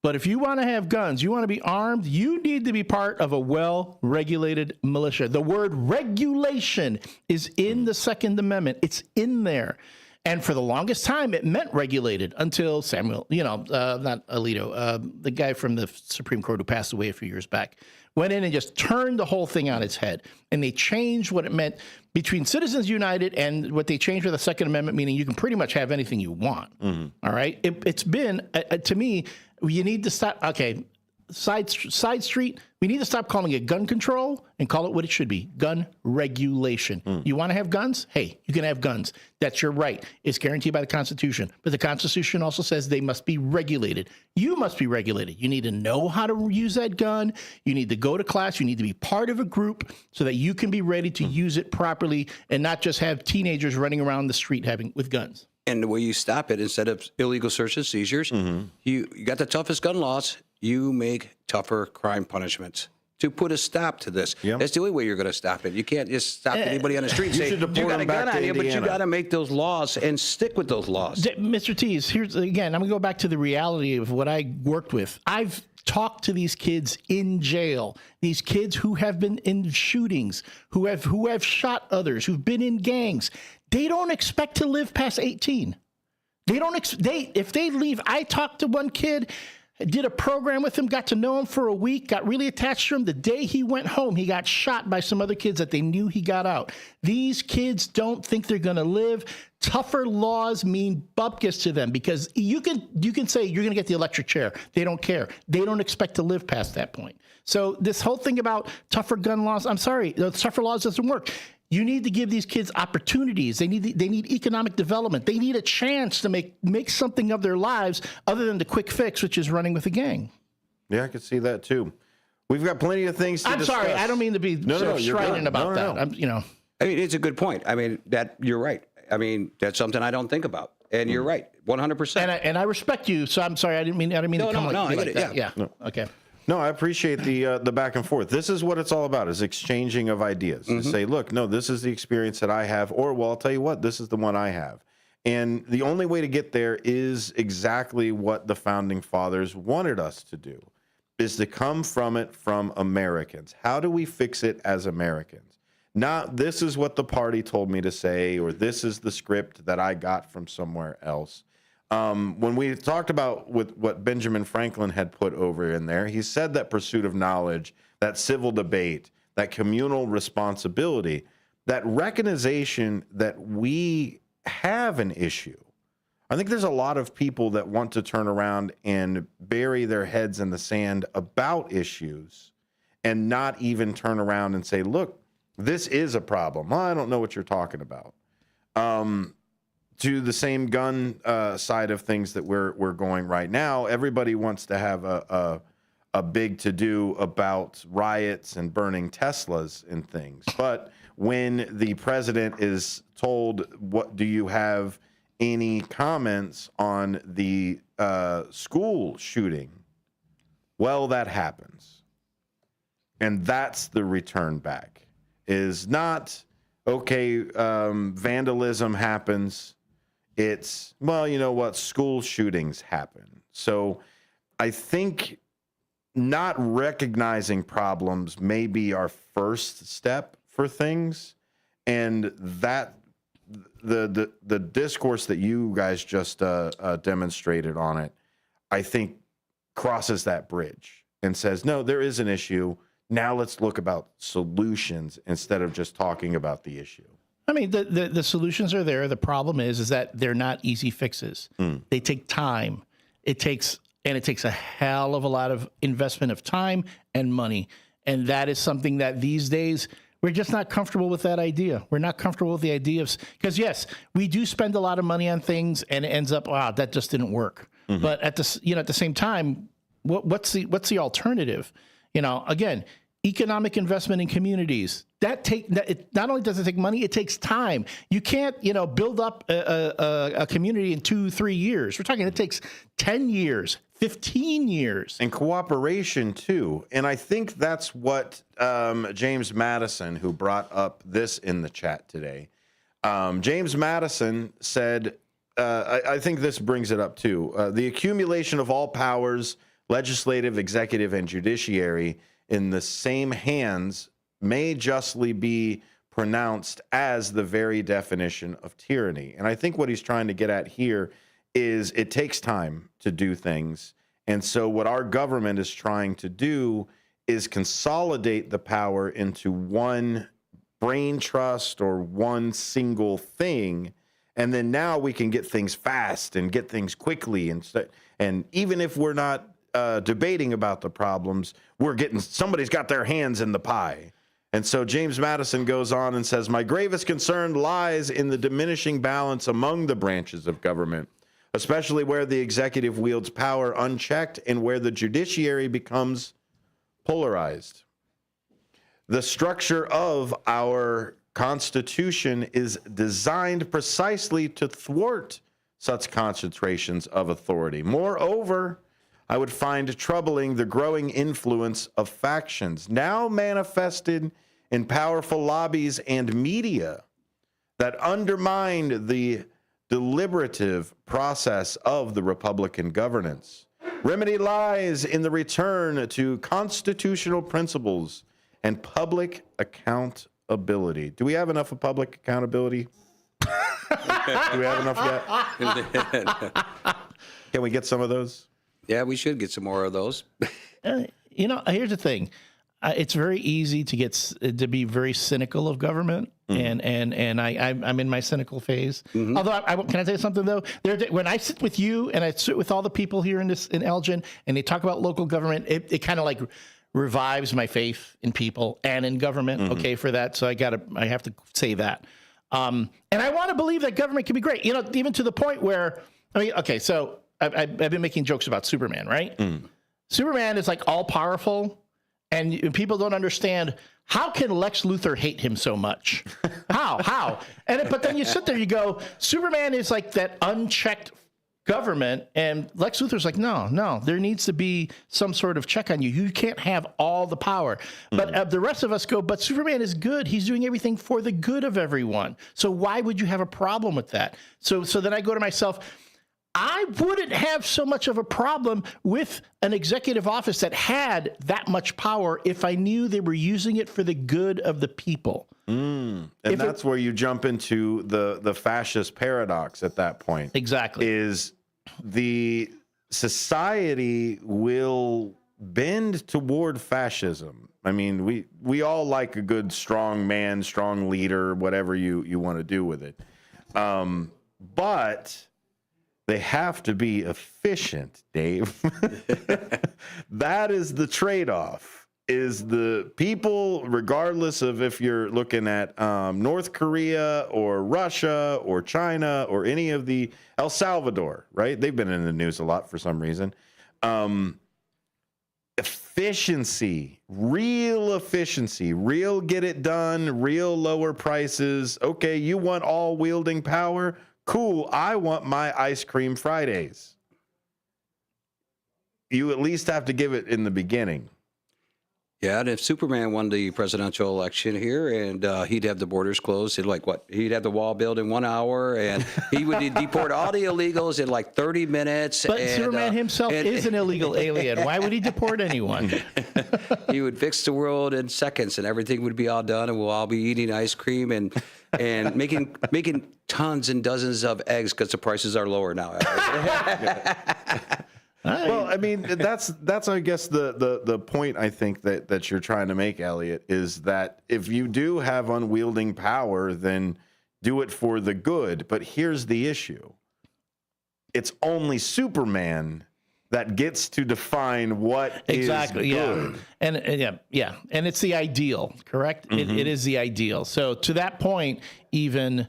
But if you want to have guns, you want to be armed, you need to be part of a well-regulated militia. The word regulation is in the Second Amendment. It's in there. And for the longest time, it meant regulated until Samuel, not Alito, the guy from the Supreme Court who passed away a few years back, went in and just turned the whole thing on its head. And they changed what it meant between Citizens United and what they changed with the Second Amendment, meaning you can pretty much have anything you want. All right? It's been, to me, you need to stop. Okay, side street, we need to stop calling it gun control and call it what it should be, gun regulation. You want to have guns? Hey, you can have guns. That's your right. It's guaranteed by the Constitution. But the Constitution also says they must be regulated. You must be regulated. You need to know how to use that gun. You need to go to class. You need to be part of a group so that you can be ready to use it properly and not just have teenagers running around the street with guns. And the way you stop it, instead of illegal search and seizures, you got the toughest gun laws. You make tougher crime punishments to put a stop to this. That's the only way you're going to stop it. You can't just stop anybody on the street and say, you got a gun on you, but you got to make those laws and stick with those laws. Mr. Tees, here's again, I'm going to go back to the reality of what I worked with. I've talked to these kids in jail, these kids who have been in shootings, who have shot others, who've been in gangs. They don't expect to live past 18. If they leave, I talked to one kid, did a program with him, got to know him for a week, got really attached to him. The day he went home, he got shot by some other kids that they knew he got out. These kids don't think they're going to live. Tougher laws mean bupkis to them because you can say you're going to get the electric chair. They don't care. They don't expect to live past that point. So this whole thing about tougher gun laws, I'm sorry, the tougher laws doesn't work. You need to give these kids opportunities. They need economic development. They need a chance to make something of their lives other than the quick fix, which is running with a gang. Yeah, I could see that too. We've got plenty of things to discuss. I'm sorry, I don't mean to be strident about that. I mean, it's a good point. I mean, that you're right. I mean, that's something I don't think about. And you're right, 100%. And I respect you, so I'm sorry. I didn't mean to come I get it. that. Yeah. No. Okay. No, I appreciate the back and forth. This is what it's all about, is exchanging of ideas. To say, look, no, this is the experience that I have, or, well, I'll tell you what, this is the one I have. And the only way to get there is exactly what the Founding Fathers wanted us to do, is to come from it from Americans. How do we fix it as Americans? Not this is what the party told me to say, or this is the script that I got from somewhere else. When we talked about with what Benjamin Franklin had put over in there, he said that pursuit of knowledge, that civil debate, that communal responsibility, that recognition that we have an issue. I think there's a lot of people that want to turn around and bury their heads in the sand about issues and not even turn around and say, look, this is a problem. Well, I don't know what you're talking about. To the same gun side of things that we're going right now, everybody wants to have a big to-do about riots and burning Teslas and things. But when the president is told, what do you have any comments on the school shooting? Well, that happens. And that's the return back, is not, okay, vandalism happens. It's, well, you know what, school shootings happen. So I think not recognizing problems may be our first step for things. And that the discourse that you guys just demonstrated on it, I think crosses that bridge and says, no, there is an issue. Now let's look about solutions instead of just talking about the issue. I mean, the solutions are there. The problem is that they're not easy fixes. They take time. It takes a hell of a lot of investment of time and money. And that is something that these days we're just not comfortable with that idea. We're not comfortable with the idea of, because yes, we do spend a lot of money on things and it ends up, wow, that just didn't work. But at the same time, what's the alternative? Again, economic investment in communities. Not only does it take money, it takes time. You can't, build up a community in 2-3 years. We're talking, it takes 10 years, 15 years. And cooperation too. And I think that's what James Madison, who brought up this in the chat today, James Madison said, I think this brings it up too. The accumulation of all powers, legislative, executive, and judiciary in the same hands may justly be pronounced as the very definition of tyranny. And I think what he's trying to get at here is it takes time to do things. And so what our government is trying to do is consolidate the power into one brain trust or one single thing. And then now we can get things fast and get things quickly. And even if we're not debating about the problems, somebody's got their hands in the pie. And so James Madison goes on and says, my gravest concern lies in the diminishing balance among the branches of government, especially where the executive wields power unchecked and where the judiciary becomes polarized. The structure of our Constitution is designed precisely to thwart such concentrations of authority. Moreover, I would find troubling the growing influence of factions, now manifested in powerful lobbies and media, that undermine the deliberative process of the Republican governance. Remedy lies in the return to constitutional principles and public accountability. Do we have enough of public accountability? Do we have enough yet? Can we get some of those? Yeah, we should get some more of those. Here's the thing. It's very easy to be very cynical of government, and I'm in my cynical phase. Although, can I tell you something though? When I sit with you and I sit with all the people here in Elgin, and they talk about local government, it kind of like revives my faith in people and in government. Okay, for that, so I have to say that. And I want to believe that government can be great. Even to the point where so I've been making jokes about Superman, right? Superman is like all powerful. And people don't understand, how can Lex Luthor hate him so much? How? But then you sit there, you go, Superman is like that unchecked government, and Lex Luthor's like, no, there needs to be some sort of check on you. You can't have all the power. But the rest of us go, but Superman is good. He's doing everything for the good of everyone. So why would you have a problem with that? So then I go to myself, I wouldn't have so much of a problem with an executive office that had that much power if I knew they were using it for the good of the people. And that's where you jump into the fascist paradox at that point. Exactly. Is the society will bend toward fascism. I mean, we all like a good, strong man, strong leader, whatever you want to do with it. But they have to be efficient, Dave. That is the trade-off, is the people, regardless of if you're looking at North Korea or Russia or China or any of the El Salvador, right? They've been in the news a lot for some reason. Efficiency, real get it done, real lower prices. Okay, you want all wielding power? Cool, I want my ice cream Fridays. You at least have to give it in the beginning. Yeah, and if Superman won the presidential election here and he'd have the borders closed, he'd have the wall built in 1 hour, and he would deport all the illegals in like 30 minutes. But Superman himself is an illegal alien. Why would he deport anyone? He would fix the world in seconds, and everything would be all done, and we'll all be eating ice cream and making tons and dozens of eggs because the prices are lower now. Well, I mean, that's I guess the point I think that you're trying to make, Elliot, is that if you do have unwielding power, then do it for the good. But here's the issue. It's only Superman that gets to define what is good. Yeah. And it's the ideal, correct? Mm-hmm. It is the ideal. So to that point, even,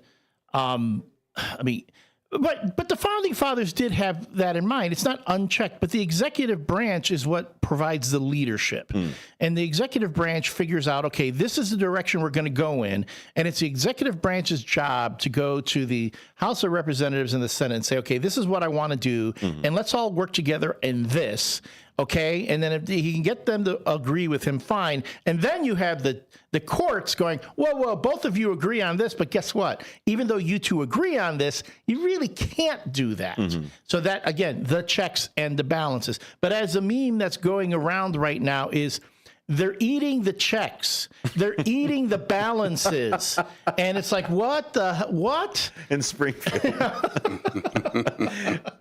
but the founding fathers did have that in mind. It's not unchecked, but the executive branch is what provides the leadership. And the executive branch figures out, okay, this is the direction we're going to go in. And it's the executive branch's job to go to the House of Representatives and the Senate and say, okay, this is what I want to do. And let's all work together in this. Okay. And then if he can get them to agree with him, fine. And then you have the courts going, whoa, both of you agree on this. But guess what? Even though you two agree on this, you really can't do that. So that, again, the checks and the balances. But as a meme that's going around right now is they're eating the checks. They're eating the balances. And it's like, what? In Springfield.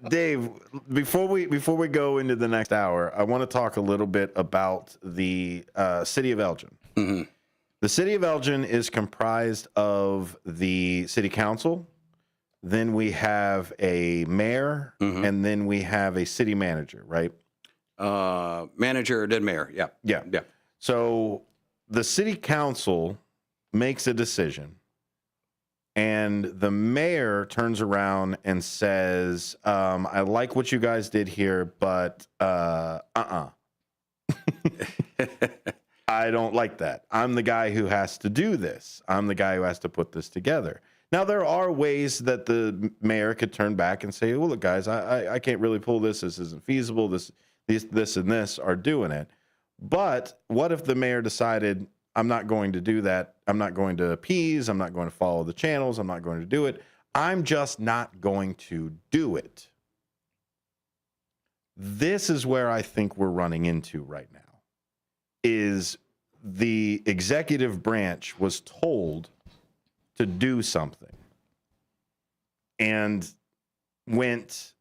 Dave, before we go into the next hour, I want to talk a little bit about the city of Elgin. The city of Elgin is comprised of the city council. Then we have a mayor, and then we have a city manager, right? Manager, then mayor. Yeah. So the city council makes a decision, and the mayor turns around and says, I like what you guys did here, but I don't like that. I'm the guy who has to do this. I'm the guy who has to put this together. Now, there are ways that the mayor could turn back and say, well, look, guys, I can't really pull this. This isn't feasible. This and this are doing it. But what if the mayor decided, I'm not going to do that. I'm not going to appease. I'm not going to follow the channels. I'm not going to do it. I'm just not going to do it. This is where I think we're running into right now, is the executive branch was told to do something and went,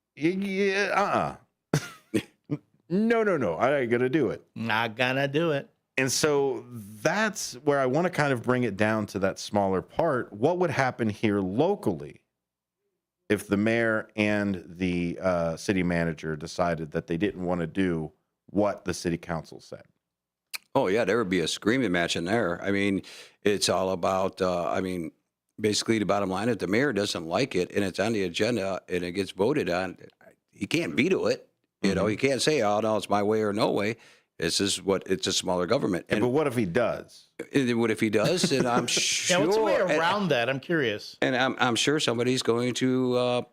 No, I ain't gonna do it. Not gonna do it. And so that's where I want to kind of bring it down to that smaller part. What would happen here locally if the mayor and the city manager decided that they didn't want to do what the city council said? Oh, yeah, there would be a screaming match in there. I mean, it's all about, basically the bottom line, if the mayor doesn't like it and it's on the agenda and it gets voted on, he can't veto it. You know, you can't say, oh, no, it's my way or no way. It's a smaller government. But what if he does? What if he does? And I'm sure. What's the way around that? I'm curious. And I'm sure somebody's going to,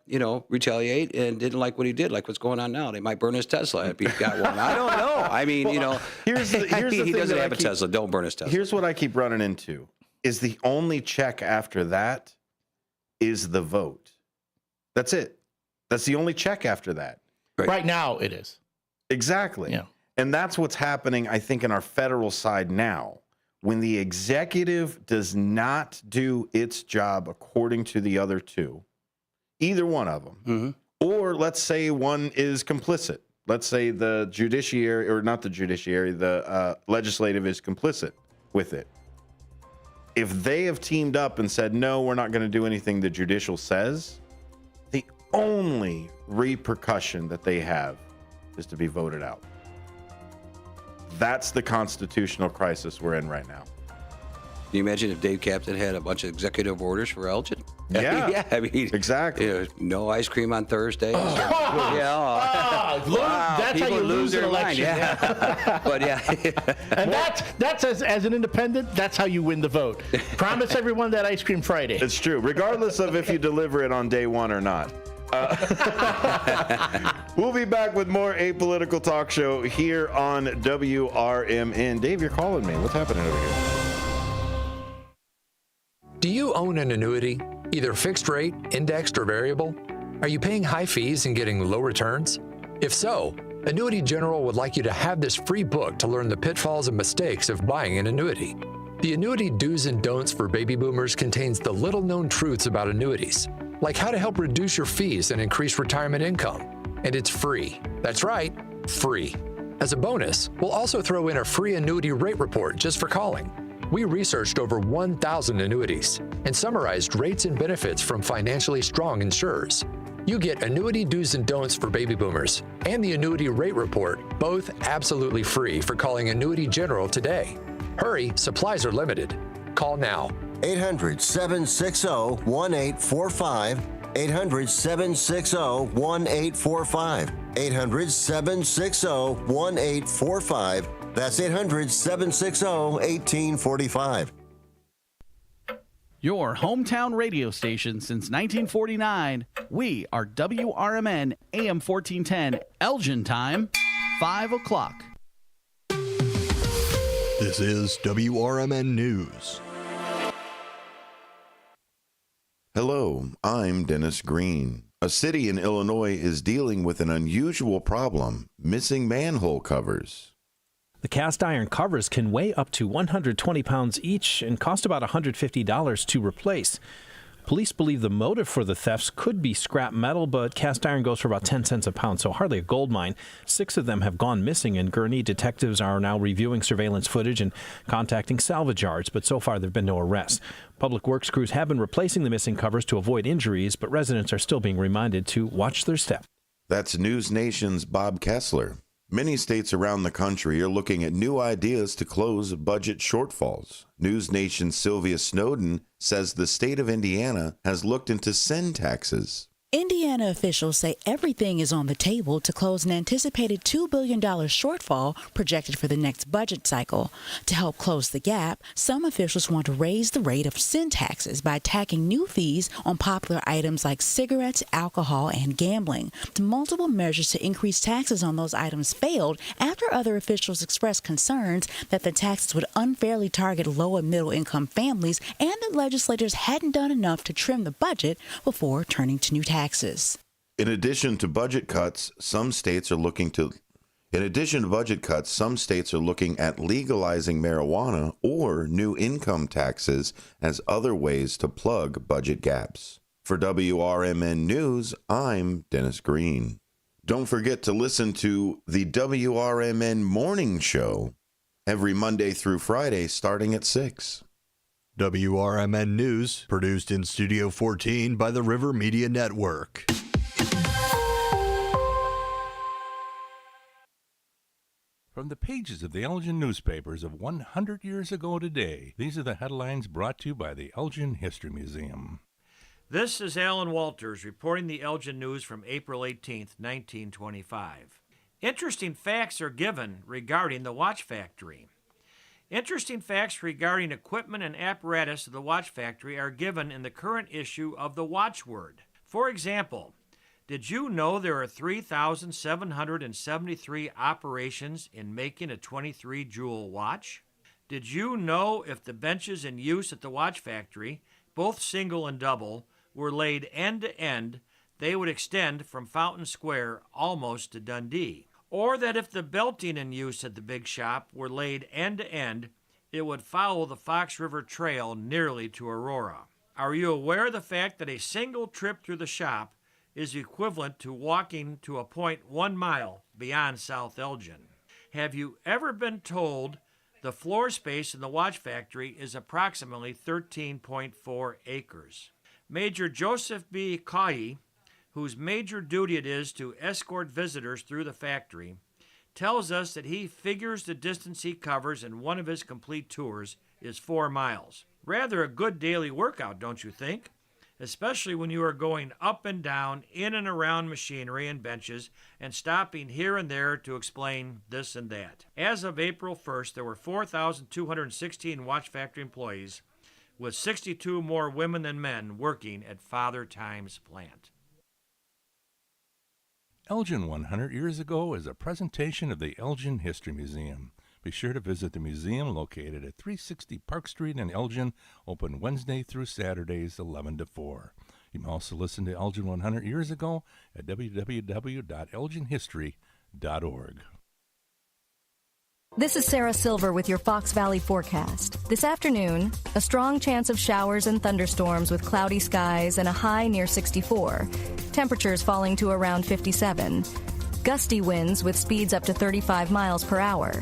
retaliate and didn't like what he did, like what's going on now. They might burn his Tesla if he's got one. I don't know. I mean, here's the he thing doesn't that have a Tesla. Don't burn his Tesla. Here's what I keep running into, is the only check after that is the vote. That's it. That's the only check after that. Right now it is. Exactly. Yeah. And that's what's happening, I think, in our federal side now. When the executive does not do its job according to the other two, either one of them, or let's say one is complicit. Let's say the judiciary, or not the judiciary, the legislative is complicit with it. If they have teamed up and said, no, we're not going to do anything the judicial says, the only repercussion that they have is to be voted out. That's the constitutional crisis we're in right now. Can you imagine if Dave Captain had a bunch of executive orders for Elgin? Yeah. Yeah, I mean, exactly. No ice cream on Thursdays. That's how you lose an election. Yeah. But yeah. And that's as an independent, that's how you win the vote. Promise everyone that ice cream Friday. It's true, regardless of if you deliver it on day one or not. We'll be back with more Apolitical Talk Show here on WRMN. Dave, you're calling me. What's happening over here? Do you own an annuity, either fixed rate, indexed, or variable? Are you paying high fees and getting low returns? If so, Annuity General would like you to have this free book to learn the pitfalls and mistakes of buying an annuity. The Annuity Do's and Don'ts for Baby Boomers contains the little-known truths about annuities, like how to help reduce your fees and increase retirement income, and it's free. That's right, free. As a bonus, we'll also throw in a free annuity rate report just for calling. We researched over 1,000 annuities and summarized rates and benefits from financially strong insurers. You get annuity do's and don'ts for baby boomers and the annuity rate report, both absolutely free for calling Annuity General today. Hurry, supplies are limited. Call now. 800-760-1845. 800-760-1845. 800-760-1845. That's 800-760-1845. Your hometown radio station since 1949. We are WRMN AM 1410, Elgin time, 5 o'clock. This is WRMN News. Hello, I'm Dennis Green. A city in Illinois is dealing with an unusual problem, missing manhole covers. The cast iron covers can weigh up to 120 pounds each and cost about $150 to replace. Police believe the motive for the thefts could be scrap metal, but cast iron goes for about 10 cents a pound, so hardly a gold mine. 6 of them have gone missing, and Gurnee detectives are now reviewing surveillance footage and contacting salvage yards, but so far there have been no arrests. Public Works crews have been replacing the missing covers to avoid injuries, but residents are still being reminded to watch their step. That's News Nation's Bob Kessler. Many states around the country are looking at new ideas to close budget shortfalls. News Nation's Sylvia Snowden says the state of Indiana has looked into sin taxes. Indiana officials say everything is on the table to close an anticipated $2 billion shortfall projected for the next budget cycle. To help close the gap, some officials want to raise the rate of sin taxes by tacking new fees on popular items like cigarettes, alcohol, and gambling. The multiple measures to increase taxes on those items failed after other officials expressed concerns that the taxes would unfairly target low and middle income families and that legislators hadn't done enough to trim the budget before turning to new taxes. In addition to budget cuts, some states are looking at legalizing marijuana or new income taxes as other ways to plug budget gaps. For WRMN News, I'm Dennis Green. Don't forget to listen to the WRMN Morning Show every Monday through Friday starting at 6. WRMN News, produced in Studio 14 by the River Media Network. From the pages of the Elgin newspapers of 100 years ago today, these are the headlines brought to you by the Elgin History Museum. This is Alan Walters reporting the Elgin News from April 18th, 1925. Interesting facts are given regarding the watch factory. Interesting facts regarding equipment and apparatus of the watch factory are given in the current issue of the Watchword. For example, did you know there are 3,773 operations in making a 23-jewel watch? Did you know if the benches in use at the watch factory, both single and double, were laid end to end, they would extend from Fountain Square almost to Dundee? Or that if the belting in use at the big shop were laid end to end, it would follow the Fox River Trail nearly to Aurora. Are you aware of the fact that a single trip through the shop is equivalent to walking to a point 1 mile beyond South Elgin? Have you ever been told the floor space in the watch factory is approximately 13.4 acres? Major Joseph B. Caughey, whose major duty it is to escort visitors through the factory, tells us that he figures the distance he covers in one of his complete tours is 4 miles. Rather a good daily workout, don't you think? Especially when you are going up and down, in and around machinery and benches, and stopping here and there to explain this and that. As of April 1st, there were 4,216 watch factory employees, with 62 more women than men working at Father Time's plant. Elgin 100 Years Ago is a presentation of the Elgin History Museum. Be sure to visit the museum located at 360 Park Street in Elgin, open Wednesday through Saturdays 11 to 4. You can also listen to Elgin 100 Years Ago at www.elginhistory.org. This is Sarah Silver with your Fox Valley forecast. This afternoon, a strong chance of showers and thunderstorms with cloudy skies and a high near 64. Temperatures falling to around 57. Gusty winds with speeds up to 35 miles per hour.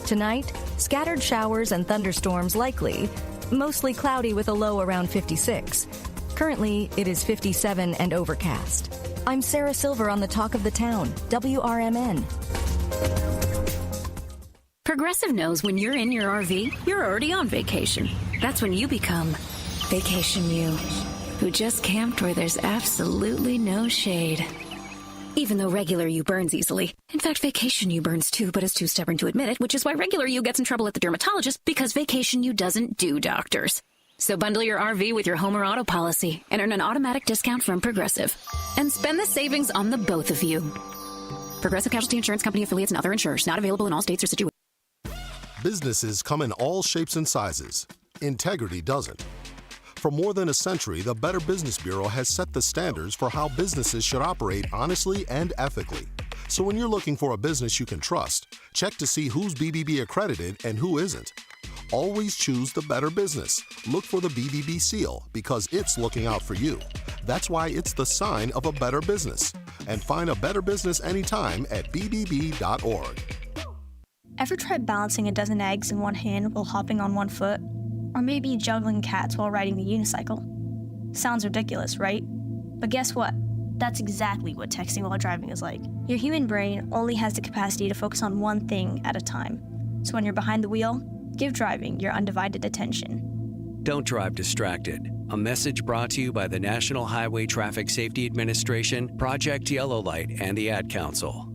Tonight, scattered showers and thunderstorms likely, mostly cloudy with a low around 56. Currently, it is 57 and overcast. I'm Sarah Silver on the Talk of the Town, WRMN. Progressive knows when you're in your RV, you're already on vacation. That's when you become Vacation You, who just camped where there's absolutely no shade. Even though regular you burns easily. In fact, Vacation You burns too, but is too stubborn to admit it, which is why regular you gets in trouble at the dermatologist, because Vacation You doesn't do doctors. So bundle your RV with your home or auto policy and earn an automatic discount from Progressive. And spend the savings on the both of you. Progressive Casualty Insurance Company affiliates and other insurers. Not available in all states or situations. Businesses come in all shapes and sizes. Integrity doesn't. For more than a century, the Better Business Bureau has set the standards for how businesses should operate honestly and ethically. So when you're looking for a business you can trust, check to see who's BBB accredited and who isn't. Always choose the Better Business. Look for the BBB seal because it's looking out for you. That's why it's the sign of a better business. And find a better business anytime at bbb.org. Ever tried balancing a dozen eggs in one hand while hopping on one foot? Or maybe juggling cats while riding the unicycle? Sounds ridiculous, right? But guess what? That's exactly what texting while driving is like. Your human brain only has the capacity to focus on one thing at a time. So when you're behind the wheel, give driving your undivided attention. Don't drive distracted. A message brought to you by the National Highway Traffic Safety Administration, Project Yellow Light, and the Ad Council.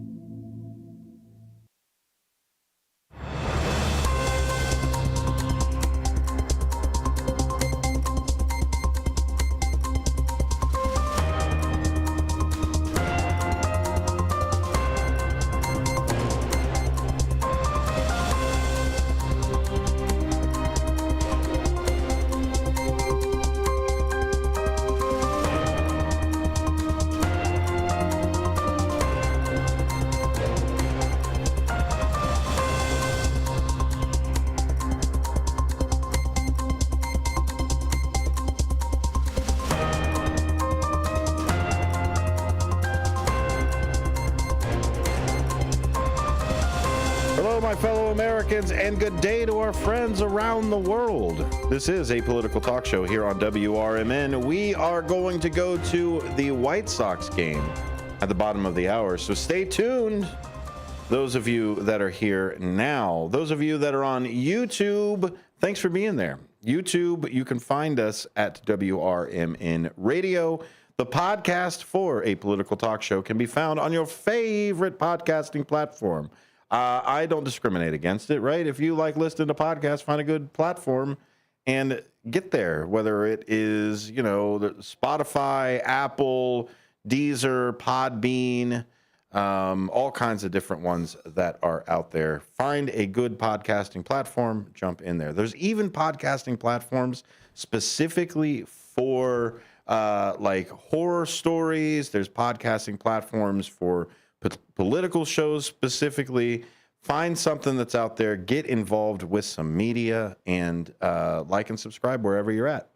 My fellow Americans, and good day to our friends around the world. This is a political talk show here on WRMN. We are going to go to the White Sox game at the bottom of the hour, so stay tuned. Those of you that are here now, those of you that are on YouTube, thanks for being there. YouTube, you can find us at WRMN Radio. The podcast for a political talk show can be found on your favorite podcasting platform. I don't discriminate against it, right? If you like listening to podcasts, find a good platform and get there, whether it is, Spotify, Apple, Deezer, Podbean, all kinds of different ones that are out there. Find a good podcasting platform, jump in there. There's even podcasting platforms specifically for like horror stories. There's podcasting platforms for political shows specifically. Find something that's out there, get involved with some media, and like and subscribe wherever you're at.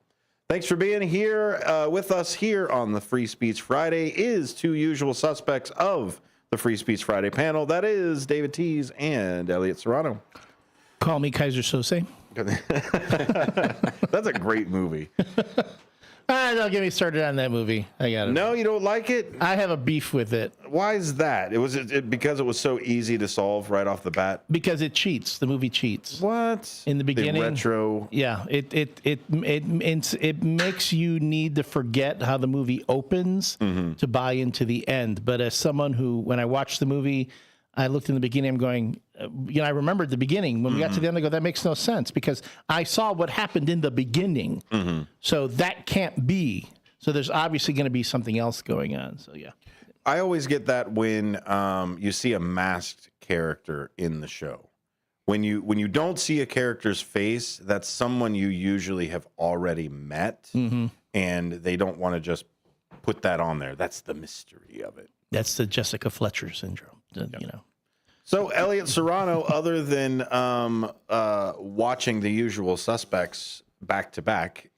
Thanks for being here with us here on the Free Speech Friday. Is two usual suspects of the Free Speech Friday panel. That is David Tease and Elliot Serrano. Call me Kaiser Sose. That's a great movie. Don't get me started on that movie. I got it. No, you don't like it? I have a beef with it. Why is that? It was because it was so easy to solve right off the bat? Because it cheats. The movie cheats. What? In the beginning. The retro. Yeah. It makes you need to forget how the movie opens to buy into the end. But as someone who, when I watched the movie, I looked in the beginning, I'm going, I remembered the beginning. When we got to the end, I go, that makes no sense because I saw what happened in the beginning. So that can't be. So there's obviously going to be something else going on. So, yeah. I always get that when you see a masked character in the show. When you don't see a character's face, that's someone you usually have already met, and they don't want to just put that on there. That's the mystery of it. That's the Jessica Fletcher syndrome, So, Elliot Serrano, other than watching The Usual Suspects back to back,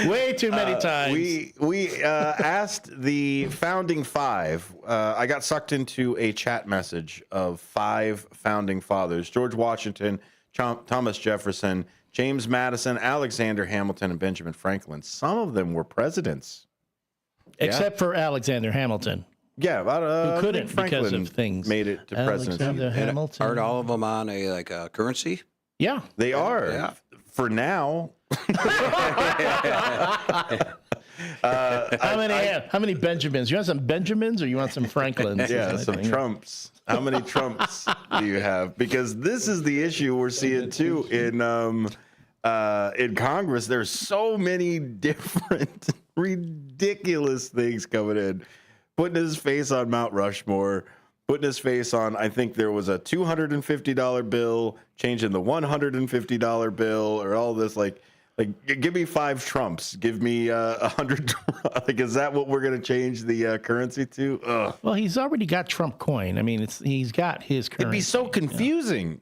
way too many times, we asked the founding five. I got sucked into a chat message of 5 founding fathers: George Washington, Thomas Jefferson, James Madison, Alexander Hamilton, and Benjamin Franklin. Some of them were presidents. Except for Alexander Hamilton. Yeah, who couldn't because of things. Made it to presidency. Alexander Hamilton. Aren't all of them on a currency? Yeah, they are. Yeah. For now. How many Benjamins? You want some Benjamins or you want some Franklins? Yeah, some Trumps. How many Trumps do you have? Because this is the issue we're seeing too in Congress. There's so many different ridiculous things coming in. Putting his face on Mount Rushmore, putting his face on, I think there was a $250 bill, changing the $150 bill, or all this, like give me 5 Trumps, give me 100. Like, is that what we're going to change the currency to? Ugh. Well, he's already got Trump coin. I mean, he's got his currency. It'd be so confusing.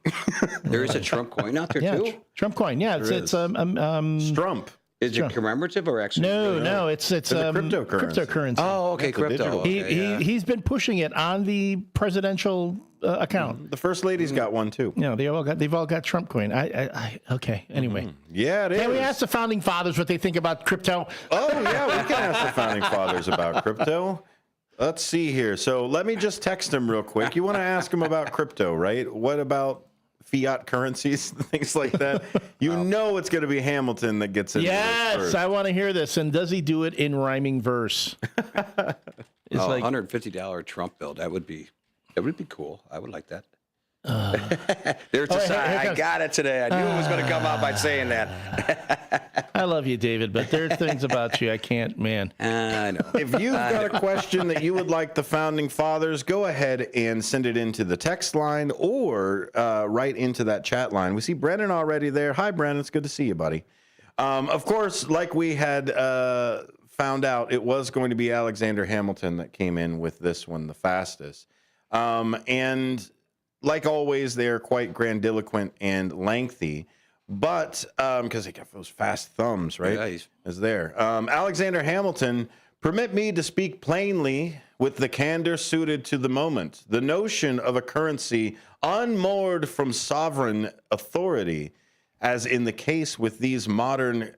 There is a Trump coin out there too. Trump coin. Yeah, it's Strump. Is it commemorative or actually? No, it's cryptocurrency. Oh, okay, crypto. He's been pushing it on the presidential account. The first lady's got one too. No, they've all got Trump coin. Okay. Anyway, yeah, it is. Can we ask the founding fathers what they think about crypto? Oh yeah, we can ask the founding fathers about crypto. Let's see here. So let me just text them real quick. You want to ask them about crypto, right? What about fiat currencies, things like that? You know it's going to be Hamilton that gets into yes, this first. I want to hear this. And does he do it in rhyming verse? It's like $150 Trump bill. That would be cool. I would like that. There's the sign. I got it today. I knew it was going to come out by saying that. I love you, David, but there are things about you I can't, man. I know. If you've got a question that you would like the founding fathers, go ahead and send it into the text line or right into that chat line. We see Brennan already there. Hi, Brennan. It's good to see you, buddy. Of course, like we had found out, it was going to be Alexander Hamilton that came in with this one the fastest. And like always, they are quite grandiloquent and lengthy, but because they got those fast thumbs, right? Yeah, is there. Alexander Hamilton, permit me to speak plainly with the candor suited to the moment. The notion of a currency unmoored from sovereign authority, as in the case with these modern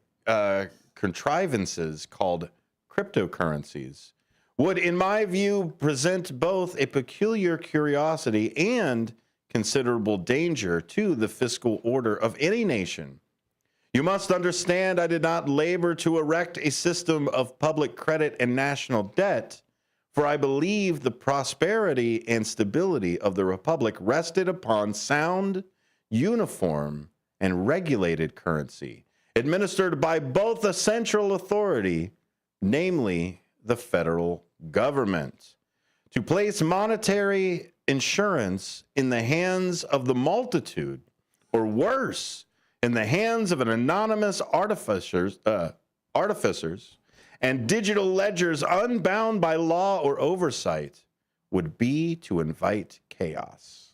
contrivances called cryptocurrencies, would, in my view, present both a peculiar curiosity and considerable danger to the fiscal order of any nation. You must understand I did not labor to erect a system of public credit and national debt, for I believe the prosperity and stability of the Republic rested upon sound, uniform, and regulated currency, administered by both a central authority, namely the federal government. To place monetary insurance in the hands of the multitude, or worse, in the hands of an anonymous artificers and digital ledgers unbound by law or oversight, would be to invite chaos.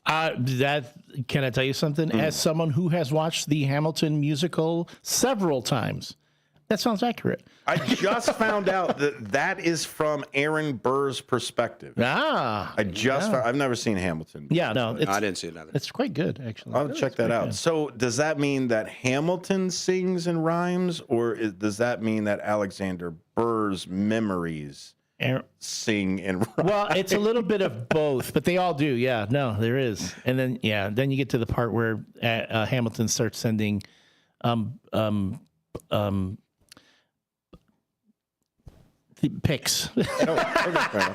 Can I tell you something? As someone who has watched the Hamilton musical several times, that sounds accurate. I just found out that is from Aaron Burr's perspective. I've never seen Hamilton. Yeah, no, I didn't see it either. It's quite good, actually. I'll check that out. Good. So does that mean that Hamilton sings and rhymes, or does that mean that Alexander Burr's memories sing and rhyme? Well, it's a little bit of both, but they all do. Yeah, no, there is. And then, then you get to the part where Hamilton starts sending pics.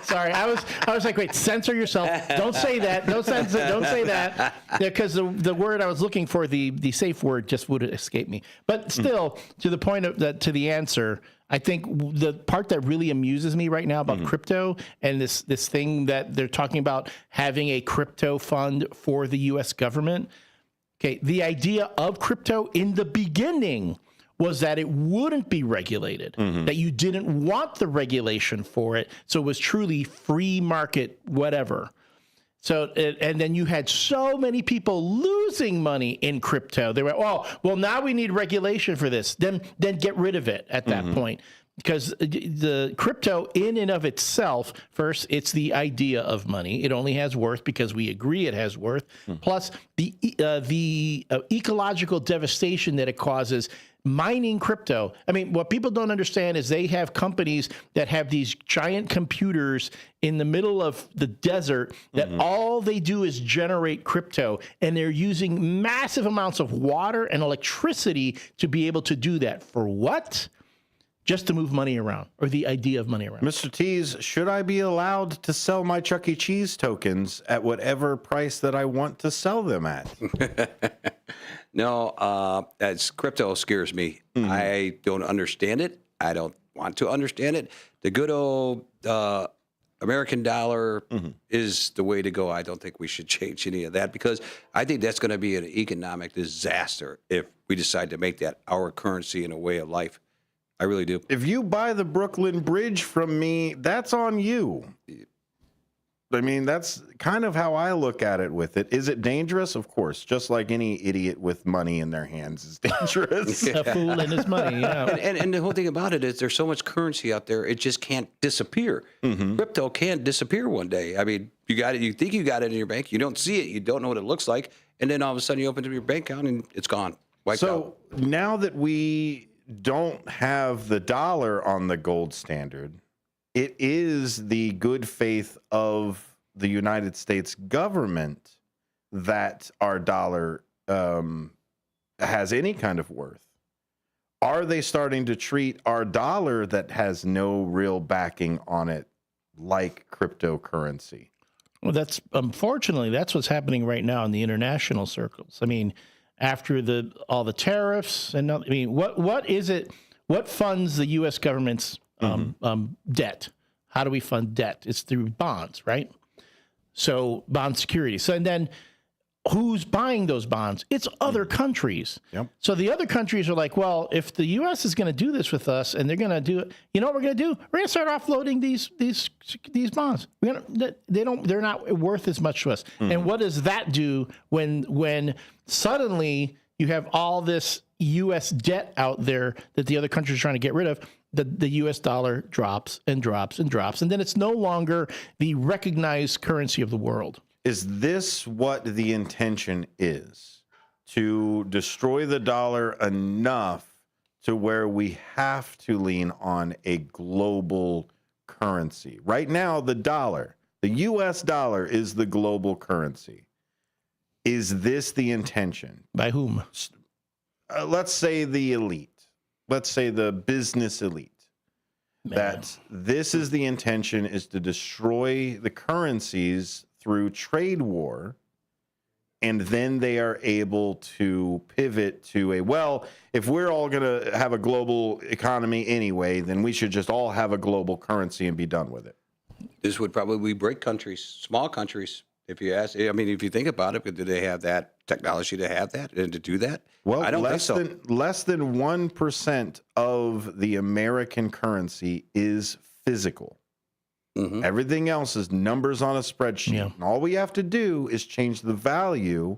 Sorry, I was like, wait, censor yourself. Don't say that. Don't censor. Don't say that. Because the word I was looking for, the safe word, just would escape me. But still, to the point of that, to the answer, I think the part that really amuses me right now about crypto and this thing that they're talking about having a crypto fund for the U.S. government. Okay, the idea of crypto in the beginning was that it wouldn't be regulated, that you didn't want the regulation for it, so it was truly free market, whatever. So, and then you had so many people losing money in crypto. They were, well, now we need regulation for this. Then get rid of it at that point. Because the crypto in and of itself, first, it's the idea of money. It only has worth because we agree it has worth. Plus, the ecological devastation that it causes mining crypto. I mean, what people don't understand is they have companies that have these giant computers in the middle of the desert that all they do is generate crypto, and they're using massive amounts of water and electricity to be able to do that. For what? Just to move money around, or the idea of money around. Mr. Tease, should I be allowed to sell my Chuck E. Cheese tokens at whatever price that I want to sell them at? No, as crypto scares me. I don't understand it. I don't want to understand it. The good old American dollar is the way to go. I don't think we should change any of that, because I think that's going to be an economic disaster if we decide to make that our currency and a way of life. I really do. If you buy the Brooklyn Bridge from me, that's on you. I mean, that's kind of how I look at it with it. Is it dangerous? Of course. Just like any idiot with money in their hands is dangerous. A fool and his money, yeah. And the whole thing about it is there's so much currency out there, it just can't disappear. Crypto can't disappear one day. I mean, you got it. You think you got it in your bank. You don't see it. You don't know what it looks like. And then all of a sudden you open up your bank account and it's gone. Wiped out. Now that we don't have the dollar on the gold standard, it is the good faith of the United States government that our dollar has any kind of worth. Are they starting to treat our dollar that has no real backing on it like cryptocurrency? Well, that's unfortunately that's what's happening right now in the international circles. I mean, after all the tariffs and I mean, what is it? What funds the U.S. government's debt? How do we fund debt? It's through bonds, right? So bond security. So and then who's buying those bonds? It's other countries. Yep. So the other countries are like, well, if the U.S. is going to do this with us, and they're going to do it, you know what we're going to do? We're going to start offloading these bonds. They're not worth as much to us. And what does that do when suddenly you have all this U.S. debt out there that the other countries are trying to get rid of? The U.S. dollar drops and drops and drops, and then it's no longer the recognized currency of the world. Is this what the intention is? To destroy the dollar enough to where we have to lean on a global currency? Right now, the dollar, the U.S. dollar, is the global currency. Is this the intention? By whom? Let's say the elite. Let's say the business elite. That this is the intention, is to destroy the currencies through trade war, and then they are able to pivot to if we're all going to have a global economy anyway, then we should just all have a global currency and be done with it. This would probably break countries, small countries. If you ask, I mean, if you think about it, do they have that technology to have that and to do that? Well, I don't think so. Less than 1% of the American currency is physical. Everything else is numbers on a spreadsheet. Yeah. And all we have to do is change the value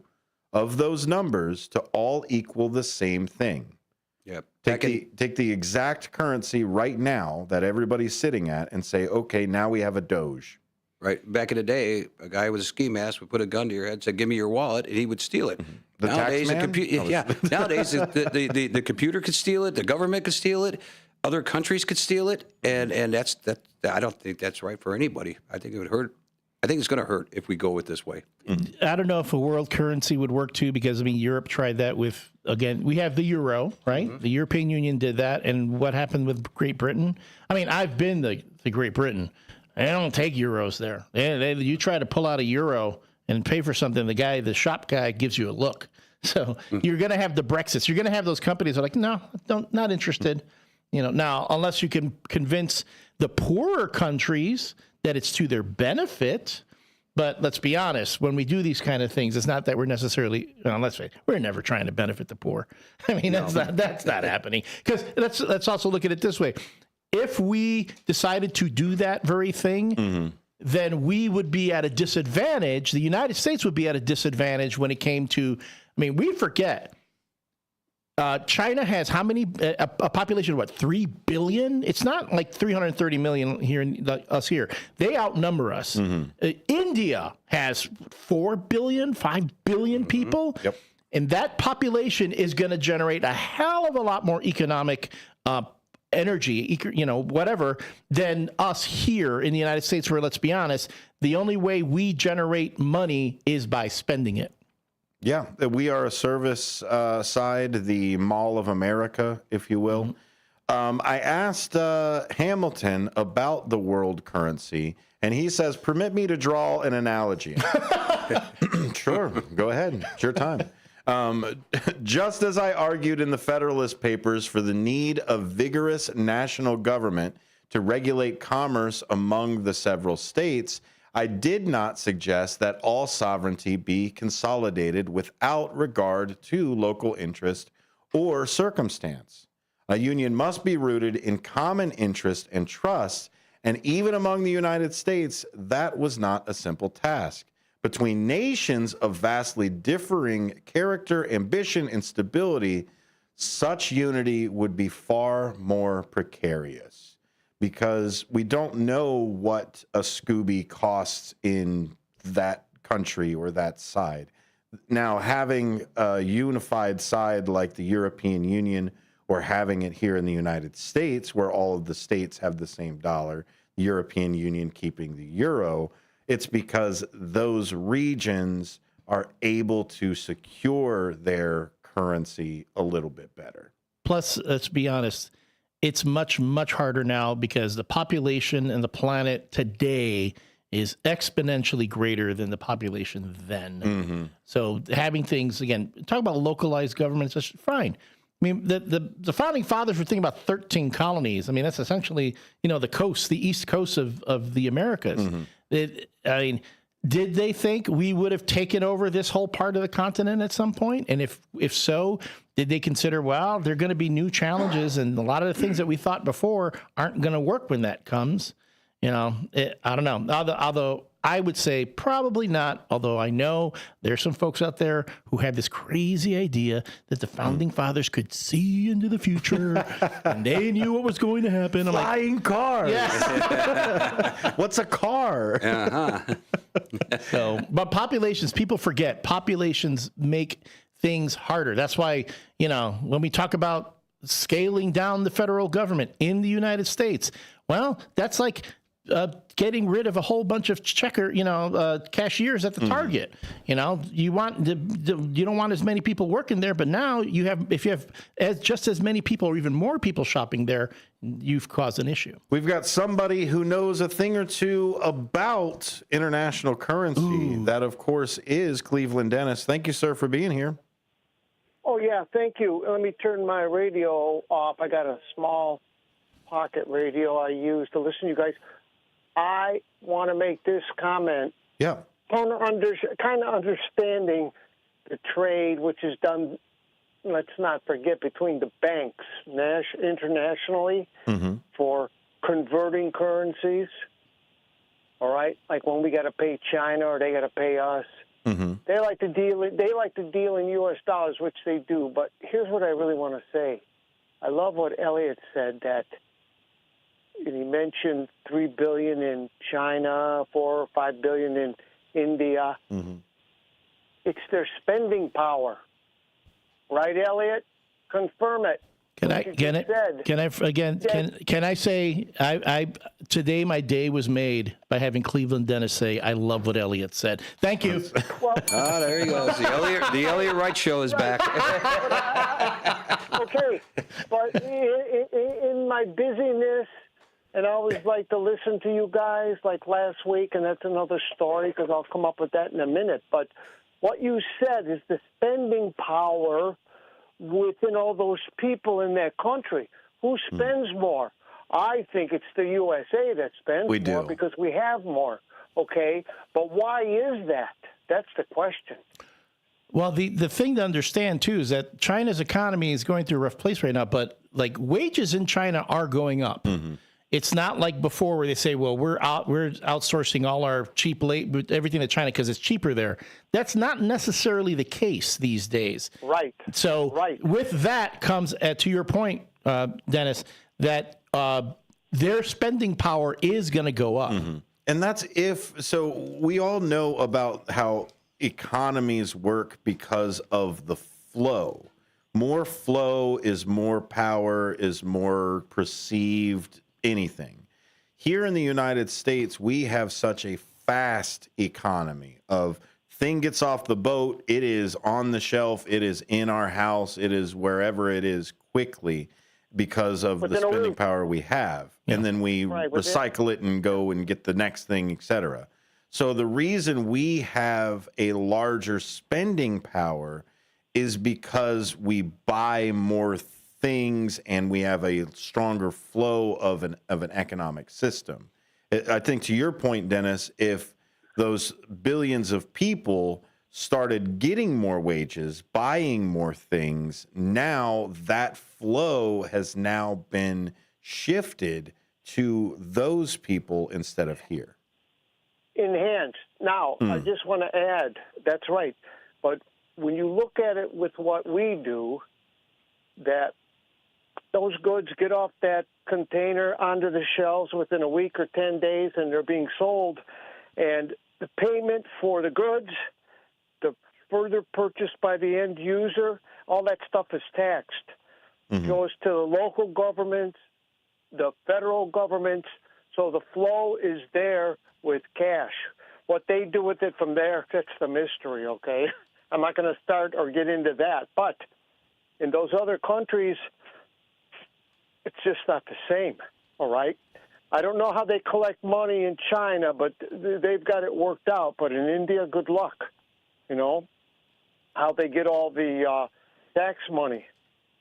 of those numbers to all equal the same thing. Yep. Take the exact currency right now that everybody's sitting at and say, okay, now we have a Doge. Right. Back in the day, a guy with a ski mask would put a gun to your head, said, "Give me your wallet," and he would steal it. Nowadays, nowadays the computer could steal it, the government could steal it, other countries could steal it, and that's that. I don't think that's right for anybody. I think it would hurt. I think it's going to hurt if we go with this way. I don't know if a world currency would work too, because I mean, Europe tried that with, again, we have the euro, right? The European Union did that, and what happened with Great Britain? I mean, I've been to Great Britain. They don't take euros there. You try to pull out a euro and pay for something, the shop guy gives you a look. So you're going to have the Brexits. You're going to have those companies that are like, no, not interested. Now, unless you can convince the poorer countries that it's to their benefit. But let's be honest, when we do these kind of things, it's not that we're necessarily, we're never trying to benefit the poor. I mean, that's not happening. Because let's also look at it this way. If we decided to do that very thing, then we would be at a disadvantage. The United States would be at a disadvantage when it came to, we forget. China has how many, a population of what, 3 billion? It's not like 330 million here, us here. They outnumber us. India has 4 billion, 5 billion people. Yep. And that population is going to generate a hell of a lot more economic energy, whatever, than us here in the United States, where, let's be honest, the only way we generate money is by spending it. Yeah, we are a service side, the Mall of America, if you will. I asked Hamilton about the world currency, and he says, permit me to draw an analogy. Sure, go ahead. It's your time. Just as I argued in the Federalist Papers for the need of vigorous national government to regulate commerce among the several states, I did not suggest that all sovereignty be consolidated without regard to local interest or circumstance. A union must be rooted in common interest and trust, and even among the United States, that was not a simple task. Between nations of vastly differing character, ambition, and stability, such unity would be far more precarious because we don't know what a Scooby costs in that country or that side. Now, having a unified side like the European Union or having it here in the United States where all of the states have the same dollar, the European Union keeping the euro, it's because those regions are able to secure their currency a little bit better. Plus, let's be honest, it's much, much harder now because the population and the planet today is exponentially greater than the population then. So having things, again, talk about localized governments, that's fine. The founding fathers were thinking about 13 colonies. That's essentially, the coast, the east coast of the Americas. Did they think we would have taken over this whole part of the continent at some point? And if so, did they consider, well, there are going to be new challenges and a lot of the things that we thought before aren't going to work when that comes? I don't know. Although I would say probably not, although I know there's some folks out there who have this crazy idea that the founding fathers could see into the future and they knew what was going to happen. Flying cars. Yes. What's a car? But populations, people forget, populations make things harder. That's why, when we talk about scaling down the federal government in the United States, well, that's like getting rid of a whole bunch of cashiers at the Target. You don't want as many people working there, but now if you have just as many people or even more people shopping there, you've caused an issue. We've got somebody who knows a thing or two about international currency. Ooh. That, of course, is Cleveland Dennis. Thank you, sir, for being here. Oh, yeah, thank you. Let me turn my radio off. I got a small pocket radio I use to listen to you guys. I want to make this comment. Yeah. Kind of understanding the trade, which is done, let's not forget, between the banks internationally for converting currencies. All right? Like when we got to pay China or they got to pay us. They like to deal in U.S. dollars, which they do. But here's what I really want to say. I love what Elliot said, that he mentioned $3 billion in China, $4 or $5 billion in India. It's their spending power, right, Elliot? Confirm it. Can I say today my day was made by having Cleveland Dennis say, I love what Elliot said. Thank you. There he goes. The Elliot Wright Show is back. Okay, but in my busyness, and I always like to listen to you guys like last week, and that's another story because I'll come up with that in a minute. But what you said is the spending power within all those people in that country. Who spends more? I think it's the USA that spends more because we have more, okay? But why is that? That's the question. Well, the thing to understand, too, is that China's economy is going through a rough place right now, but, wages in China are going up. It's not like before where they say, well, we're outsourcing all our cheap labor, everything to China because it's cheaper there. That's not necessarily the case these days. Right. So with that comes, to your point, Dennis, that their spending power is going to go up. Mm-hmm. And that's so we all know about how economies work because of the flow. More flow is more power, is more perceived anything. Here in the United States, we have such a fast economy of thing gets off the boat, it is on the shelf, it is in our house, it is wherever it is quickly because of the spending power we have. Yeah. And then we recycle it and go and get the next thing, etc. So the reason we have a larger spending power is because we buy more things and we have a stronger flow of an economic system. I think to your point, Dennis, if those billions of people started getting more wages, buying more things, now that flow has now been shifted to those people instead of here. Enhanced. Now, I just want to add, that's right. But when you look at it with what we do, that those goods get off that container onto the shelves within a week or 10 days, and they're being sold. And the payment for the goods, the further purchase by the end user, all that stuff is taxed. It goes to the local governments, the federal governments, so the flow is there with cash. What they do with it from there, that's the mystery, okay? I'm not going to start or get into that. But in those other countries, it's just not the same, all right? I don't know how they collect money in China, but they've got it worked out. But in India, good luck, you know, how they get all the tax money.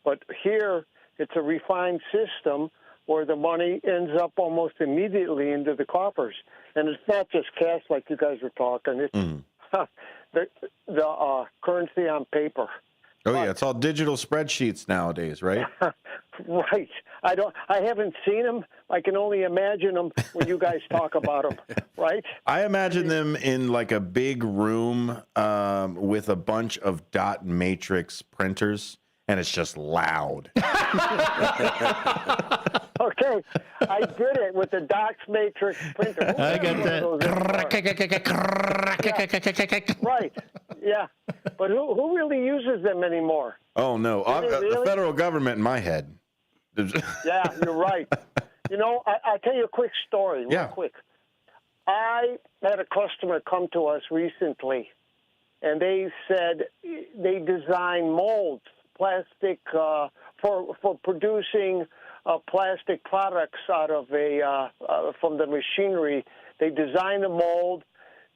But here, it's a refined system where the money ends up almost immediately into the coffers. And it's not just cash like you guys were talking. It's the currency on paper. Oh, yeah, it's all digital spreadsheets nowadays, right? Right. I haven't seen them. I can only imagine them when you guys talk about them, right? I imagine them in like a big room with a bunch of dot matrix printers, and it's just loud. Okay, I did it with the dots matrix printer. I got that. Right, yeah. But who really uses them anymore? Oh, no. The federal government in my head. Yeah, you're right. You know, I'll tell you a quick story, real quick. I had a customer come to us recently, and they said they design molds, plastic, for producing plastic products out of from the machinery. They design the mold,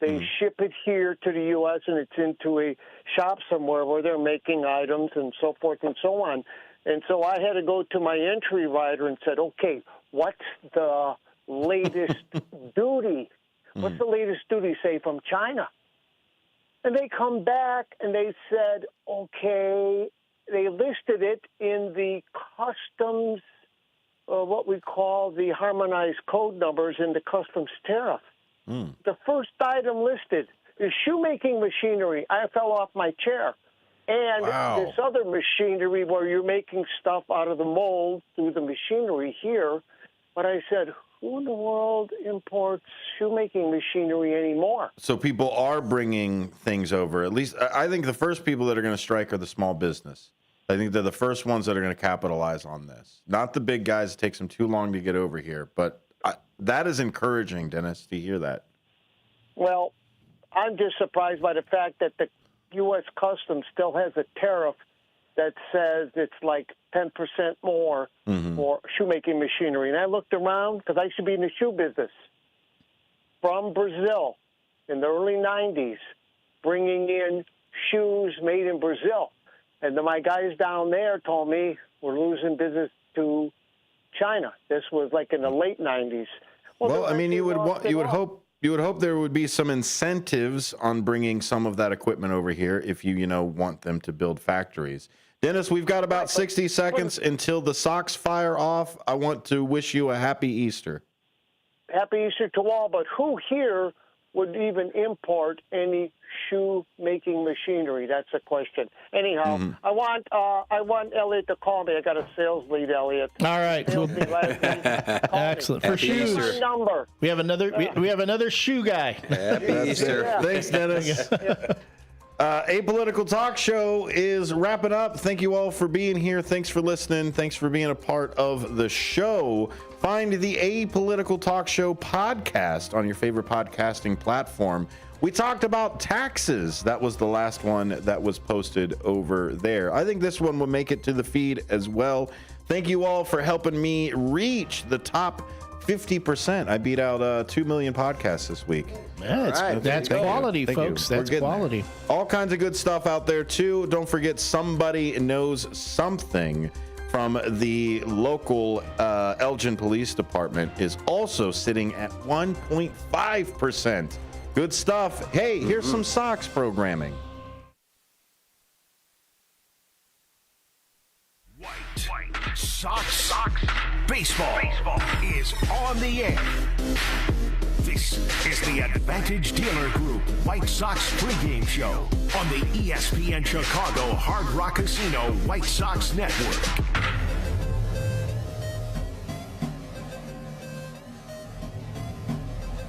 they ship it here to the U.S., and it's into a shop somewhere where they're making items and so forth and so on. And so I had to go to my entry writer and said, okay, what's the latest duty? What's the latest duty, say, from China? And they come back and they said, okay, they listed it in the customs, what we call the harmonized code numbers in the customs tariff. The first item listed is shoemaking machinery. I fell off my chair. And this other machinery where you're making stuff out of the mold through the machinery here. But I said, who in the world imports shoemaking machinery anymore? So people are bringing things over. At least I think the first people that are going to strike are the small business. I think they're the first ones that are going to capitalize on this. Not the big guys. It takes them too long to get over here. But that is encouraging, Dennis, to hear that. Well, I'm just surprised by the fact that the U.S. Customs still has a tariff that says it's like 10% more for shoemaking machinery. And I looked around because I used to be in the shoe business from Brazil in the early 90s, bringing in shoes made in Brazil. And then my guys down there told me we're losing business to China. This was like in the late 90s. Well, I mean, you would hope there would be some incentives on bringing some of that equipment over here if you want them to build factories. Dennis, we've got about 60 seconds until the socks fire off. I want to wish you a happy Easter. Happy Easter to all, but who here would even import any shoe-making machinery? That's the question. Anyhow, I want Elliot to call me. I got a sales lead, Elliot. All right. Excellent. For shoes. My number. We have another shoe guy. Happy Easter. Yeah. Thanks, Dennis. Apolitical Talk Show is wrapping up. Thank you all for being here. Thanks for listening. Thanks for being a part of the show. Find the Apolitical Talk Show podcast on your favorite podcasting platform. We talked about taxes. That was the last one that was posted over there. I think this one will make it to the feed as well. Thank you all for helping me reach the top 50%. I beat out 2 million podcasts this week. Yeah, that's quality, folks. That's quality. There. All kinds of good stuff out there, too. Don't forget, Somebody Knows Something from the local Elgin Police Department is also sitting at 1.5%. Good stuff. Hey, here's some socks programming. White Sox baseball is on the air. This is the Advantage Dealer Group White Sox pregame show on the ESPN Chicago Hard Rock Casino White Sox Network.